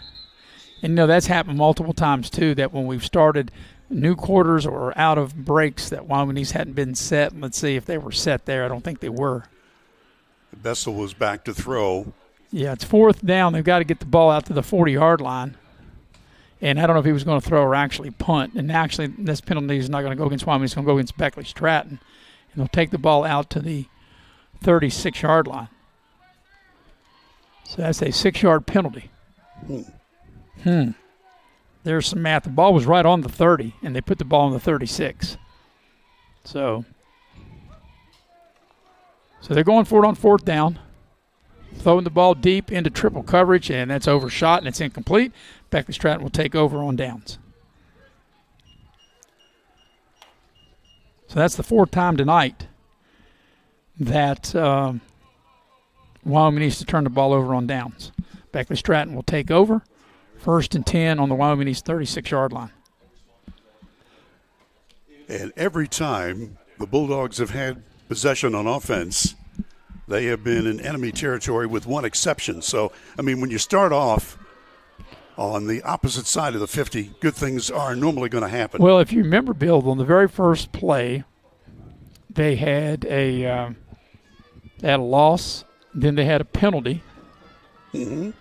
And, you know, that's happened multiple times, too, that when we've started new quarters or out of breaks that Wyoming East hadn't been set. Let's see if they were set there. I don't think they were. Bessel was back to throw. Yeah, it's 4th down. They've got to get the ball out to the 40-yard line. And I don't know if he was going to throw or actually punt. And actually, this penalty is not going to go against Wyoming. It's going to go against Beckley Stratton. And they'll take the ball out to the 36-yard line. So that's a 6-yard penalty. There's some math. The ball was right on the 30, and they put the ball on the 36. So they're going for it on 4th down. Throwing the ball deep into triple coverage, and that's overshot, and it's incomplete. Beckley Stratton will take over on downs. So that's the 4th time tonight that Wyoming needs to turn the ball over on downs. Beckley Stratton will take over. 1st and 10 on the Wyoming East 36-yard line. And every time the Bulldogs have had possession on offense, they have been in enemy territory with one exception. So, I mean, when you start off on the opposite side of the 50, good things are normally going to happen. Well, if you remember, Bill, on the very first play, they had a loss, then they had a penalty. Mm-hmm.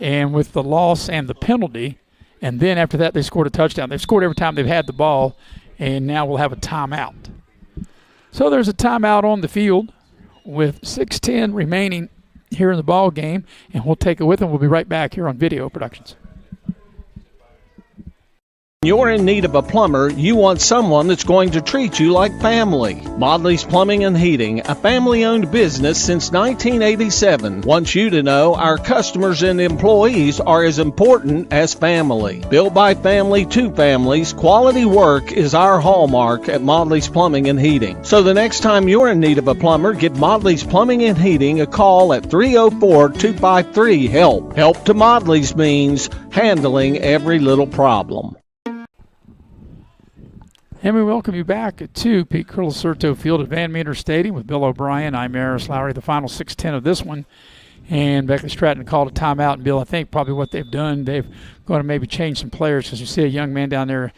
And with the loss and the penalty, and then after that they scored a touchdown. They've scored every time they've had the ball, and now we'll have a timeout. So there's a timeout on the field with 6:10 remaining here in the ball game, and we'll take it with them. We'll be right back here on Video Productions. You're in need of a plumber, you want someone that's going to treat you like family. Modley's Plumbing and Heating, a family-owned business since 1987, wants you to know our customers and employees are as important as family. Built by family to families, quality work is our hallmark at Modley's Plumbing and Heating. So the next time you're in need of a plumber, give Modley's Plumbing and Heating a call at 304-253-HELP. Help to Modley's means handling every little problem. And we welcome you back to Pete Curlicerto Field at Van Meter Stadium with Bill O'Brien. I'm Eris Lowry. The final 6:10 of this one. And Beckley Stratton called a timeout. And, Bill, I think probably what they've done, they've going to maybe change some players because you see a young man down there.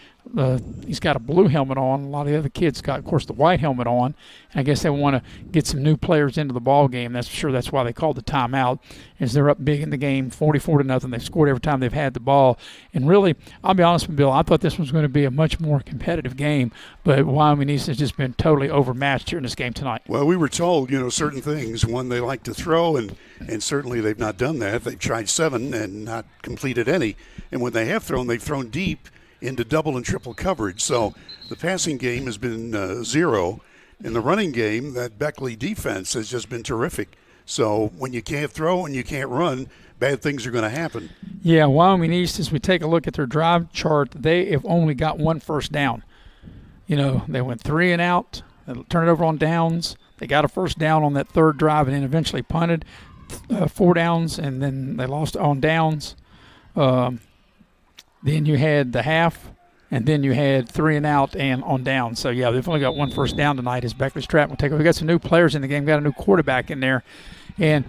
He's got a blue helmet on. A lot of the other kids got, of course, the white helmet on. And I guess they want to get some new players into the ball game. That's for sure. That's why they called the timeout, is they're up big in the game, 44-0. They've scored every time they've had the ball. And really, I'll be honest with Bill, I thought this was going to be a much more competitive game, but Wyoming East has just been totally overmatched here in this game tonight. Well, we were told, certain things. One, they like to throw, and certainly they've not done that. They've tried 7 and not completed any. And when they have thrown, they've thrown deep into double and triple coverage. So the passing game has been 0. In the running game, that Beckley defense has just been terrific. So when you can't throw and you can't run, bad things are going to happen. Yeah, Wyoming East, as we take a look at their drive chart, they have only got 1 first down. They went 3 and out, they turned it over on downs. They got a first down on that third drive and then eventually punted 4 downs, and then they lost on downs. Then you had the half, and then you had 3 and out and on down. So, yeah, they've only got 1 first down tonight as Beckley Stratton will take over. We got some new players in the game, got a new quarterback in there. And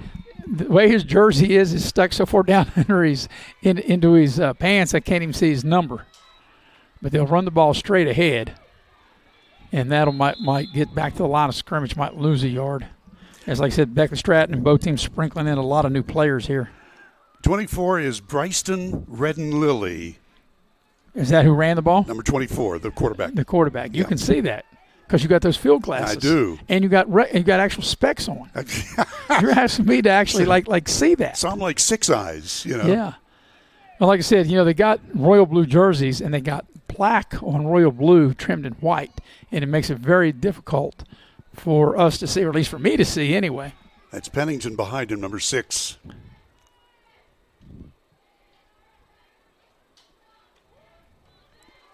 the way his jersey is stuck so far down into his pants, I can't even see his number. But they'll run the ball straight ahead, and that might get back to the line of scrimmage, might lose a yard. As like I said, Beckley Stratton and both teams sprinkling in a lot of new players here. 24 is Bryston Redden-Lilly. Is that who ran the ball? Number 24, the quarterback. The quarterback. You can see that because you got those field glasses. I do. And you got actual specs on. You're asking me to actually like see that. So I'm like 6 eyes, Yeah. Well, like I said, they got royal blue jerseys and they got black on royal blue trimmed in white, and it makes it very difficult for us to see, or at least for me to see anyway. That's Pennington behind him, number 6.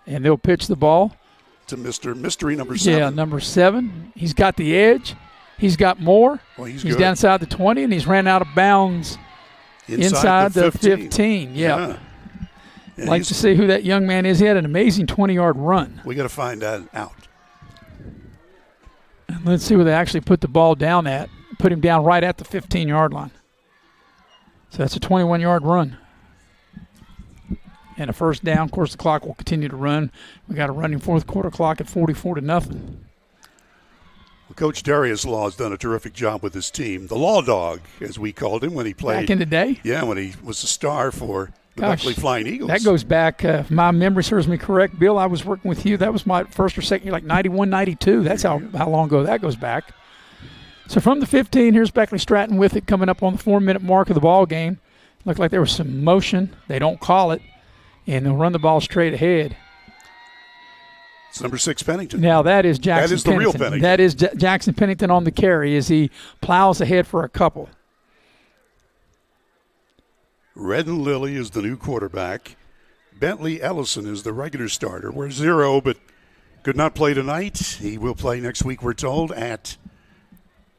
And they'll pitch the ball to Mr. Mystery, number 7. Yeah, number 7. He's got the edge. He's got more. Well, he's down inside the 20, and he's ran out of bounds inside the 15. Yeah. And like to see who that young man is. He had an amazing 20-yard run. We got to find that out. And let's see where they actually put the ball down at. Put him down right at the 15-yard line. So that's a 21-yard run. And a first down. Of course, the clock will continue to run. We got a running fourth quarter clock at 44-0. Well, Coach Darius Law has done a terrific job with his team. The Law Dog, as we called him when he played. Back in the day? Yeah, when he was a star for the Beckley Flying Eagles. That goes back, if my memory serves me correct, Bill, I was working with you. That was my first or second year, like 91, 92. That's how long ago that goes back. So from the 15, here's Beckley Stratton with it coming up on the 4-minute mark of the ball game. Looked like there was some motion. They don't call it. And they'll run the ball straight ahead. It's number 6, Pennington. Now, that is Jackson That is the Pennington. real Pennington. That is Jackson Pennington on the carry as he plows ahead for a couple. Redden-Lilly is the new quarterback. Bentley Ellison is the regular starter. We're 0, but could not play tonight. He will play next week, we're told, at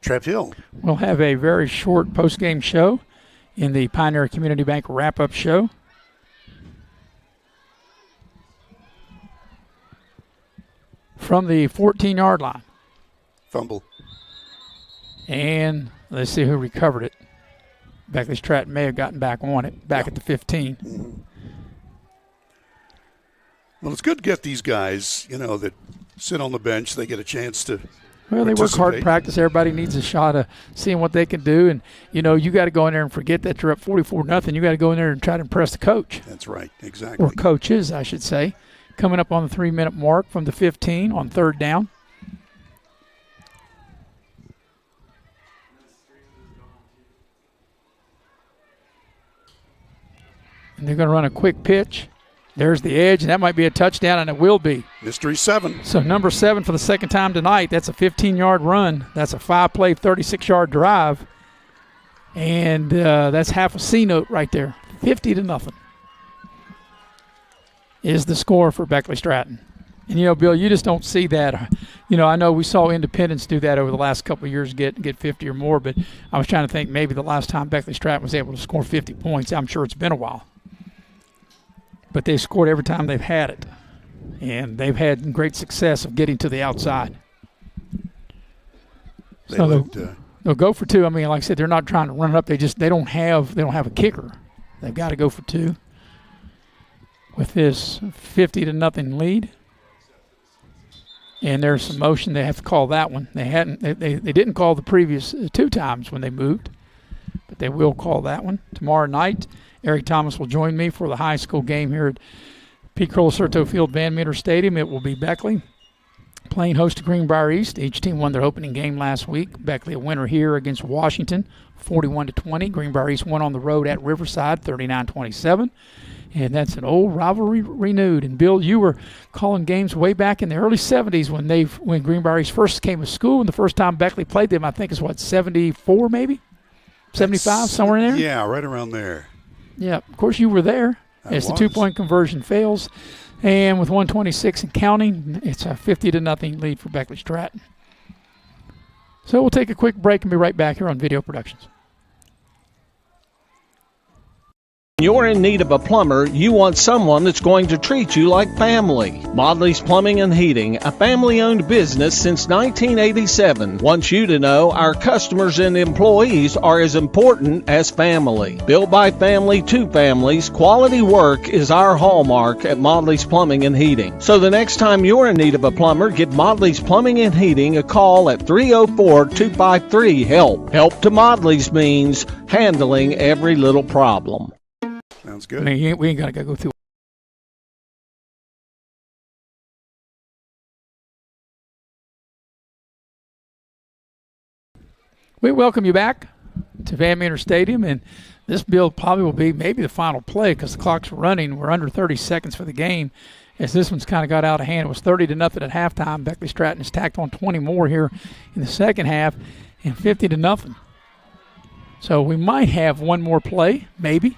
Trap Hill. We'll have a very short post-game show in the Pioneer Community Bank wrap-up show. From the 14-yard line. Fumble. And let's see who recovered it. Beckley Stratton may have gotten back on it, back at the 15. Mm-hmm. Well, it's good to get these guys, that sit on the bench. They get a chance to Well, they work hard in practice. Everybody needs a shot of seeing what they can do. And, you got to go in there and forget that you're up 44-0. You got to go in there and try to impress the coach. That's right, exactly. Or coaches, I should say. Coming up on the 3-minute mark from the 15 on third down. And they're going to run a quick pitch. There's the edge, and that might be a touchdown, and it will be. Mystery 7. So number 7 for the second time tonight. That's a 15-yard run. That's a 5-play, 36-yard drive. And that's half a C note right there. 50-0 is the score for Beckley Stratton. And, Bill, you just don't see that. I know we saw Independence do that over the last couple of years, get 50 or more, but I was trying to think maybe the last time Beckley Stratton was able to score 50 points. I'm sure it's been a while. But they've scored every time they've had it. And they've had great success of getting to the outside. They'll go for 2. I mean, like I said, they're not trying to run it up. They don't have a kicker. They've got to go for 2. With this 50-0 lead. And there's some motion. They have to call that one. They didn't call the previous 2 times when they moved, but they will call that one. Tomorrow night, Eric Thomas will join me for the high school game here at Pete Colasurto Field, Van Meter Stadium. It will be Beckley playing host to Greenbrier East. Each team won their opening game last week. Beckley a winner here against Washington, 41-20. Greenbrier East won on the road at Riverside, 39-27. And that's an old rivalry renewed. And, Bill, you were calling games way back in the early 70s when Greenbrier East first came to school, and the first time Beckley played them, I think, is, 74 maybe? 75, somewhere in there? Yeah, right around there. Yeah, of course you were there as the 2-point conversion fails. And with 1:26 and counting, it's a 50-0 lead for Beckley Stratton. So we'll take a quick break and be right back here on Video Productions. You're in need of a plumber, you want someone that's going to treat you like family. Modley's Plumbing and Heating, a family-owned business since 1987, wants you to know our customers and employees are as important as family. Built by family to families, quality work is our hallmark at Modley's Plumbing and Heating. So the next time you're in need of a plumber, give Modley's Plumbing and Heating a call at 304-253-HELP. Help to Modley's means handling every little problem. Sounds good. I mean, we ain't got to go through. We welcome you back to Van Meter Stadium, and this, Bill, probably will be maybe the final play because the clock's running. We're under 30 seconds for the game as this one's kind of got out of hand. It was 30-0 at halftime. Beckley Stratton has tacked on 20 more here in the second half and 50-0. So we might have one more play, maybe.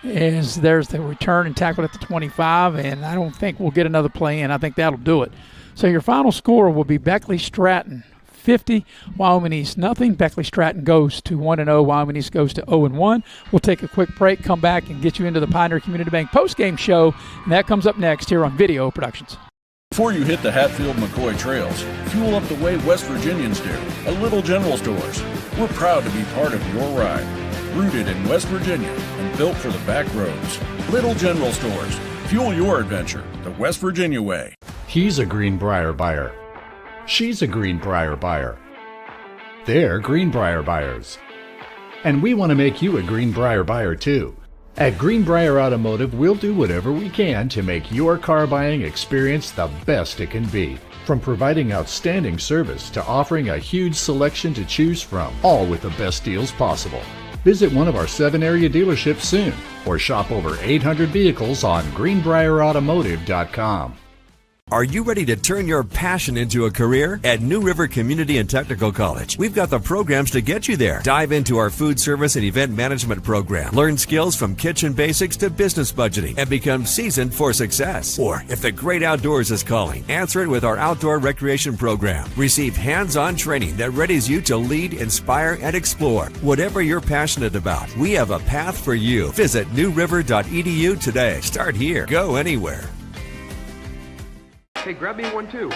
As there's the return and tackle at the 25, and I don't think we'll get another play in. I think that'll do it. So your final score will be Beckley Stratton 50, Wyoming East nothing. Beckley Stratton goes to 1-0. Wyoming East goes to 0-1. We'll take a quick break, come back, and get you into the Pioneer Community Bank postgame show, and that comes up next here on Video Productions. Before you hit the Hatfield-McCoy trails, fuel up the way West Virginians do at Little General Stores. We're proud to be part of your ride. Rooted in West Virginia and built for the back roads. Little General Stores. Fuel your adventure the West Virginia way. He's a Greenbrier buyer. She's a Greenbrier buyer. They're Greenbrier buyers. And we want to make you a Greenbrier buyer too. At Greenbrier Automotive, we'll do whatever we can to make your car buying experience the best it can be. From providing outstanding service to offering a huge selection to choose from, all with the best deals possible. Visit one of our 7 area dealerships soon or shop over 800 vehicles on greenbrierautomotive.com. Are you ready to turn your passion into a career? At New River Community and Technical College, we've got the programs to get you there. Dive into our food service and event management program. Learn skills from kitchen basics to business budgeting and become seasoned for success. Or if the great outdoors is calling, answer it with our outdoor recreation program. Receive hands-on training that readies you to lead, inspire, and explore. Whatever you're passionate about, we have a path for you. Visit newriver.edu today. Start here. Go anywhere. Hey, grab me one too.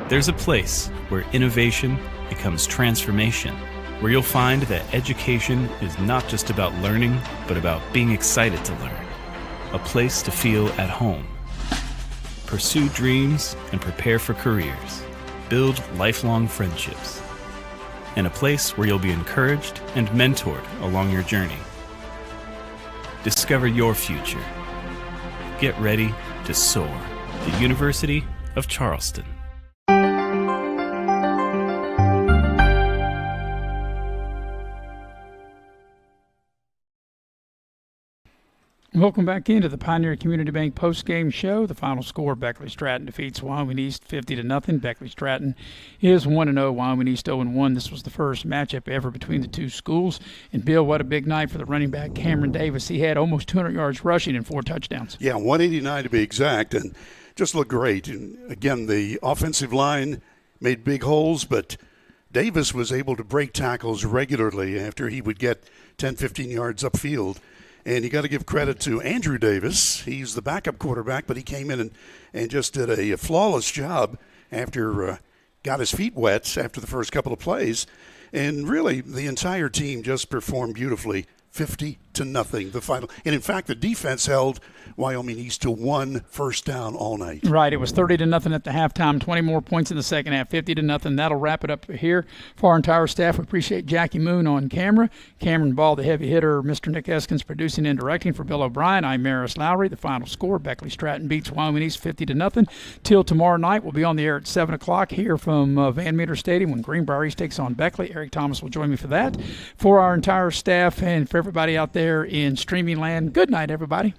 There's a place where innovation becomes transformation, where you'll find that education is not just about learning, but about being excited to learn. A place to feel at home. Pursue dreams and prepare for careers. Build lifelong friendships. And a place where you'll be encouraged and mentored along your journey. Discover your future. Get ready to soar. The University of Charleston. Welcome back into the Pioneer Community Bank postgame show. The final score, Beckley Stratton defeats Wyoming East 50-0. Beckley Stratton is 1-0, Wyoming East 0-1. This was the first matchup ever between the two schools. And, Bill, what a big night for the running back, Cameron Davis. He had almost 200 yards rushing and 4 touchdowns. Yeah, 189 to be exact, and just looked great. And, again, the offensive line made big holes, but Davis was able to break tackles regularly after he would get 10, 15 yards upfield. And you got to give credit to Andrew Davis. He's the backup quarterback, but he came in and just did a flawless job after got his feet wet after the first couple of plays. And really, the entire team just performed beautifully. 50-0, the final. And in fact, the defense held Wyoming East to 1 first down all night. Right. It was 30-0 at the halftime, 20 more points in the second half, 50-0. That'll wrap it up here for our entire staff. We appreciate Jackie Moon on camera, Cameron Ball, the heavy hitter, Mr. Nick Eskins producing and directing. For Bill O'Brien, I'm Maris Lowry. The final score, Beckley Stratton beats Wyoming East 50-0. Till tomorrow night, we'll be on the air at 7 o'clock here from Van Meter Stadium when Greenbrier East takes on Beckley. Eric Thomas will join me for that. For our entire staff and for everybody out there in streaming land, good night, everybody.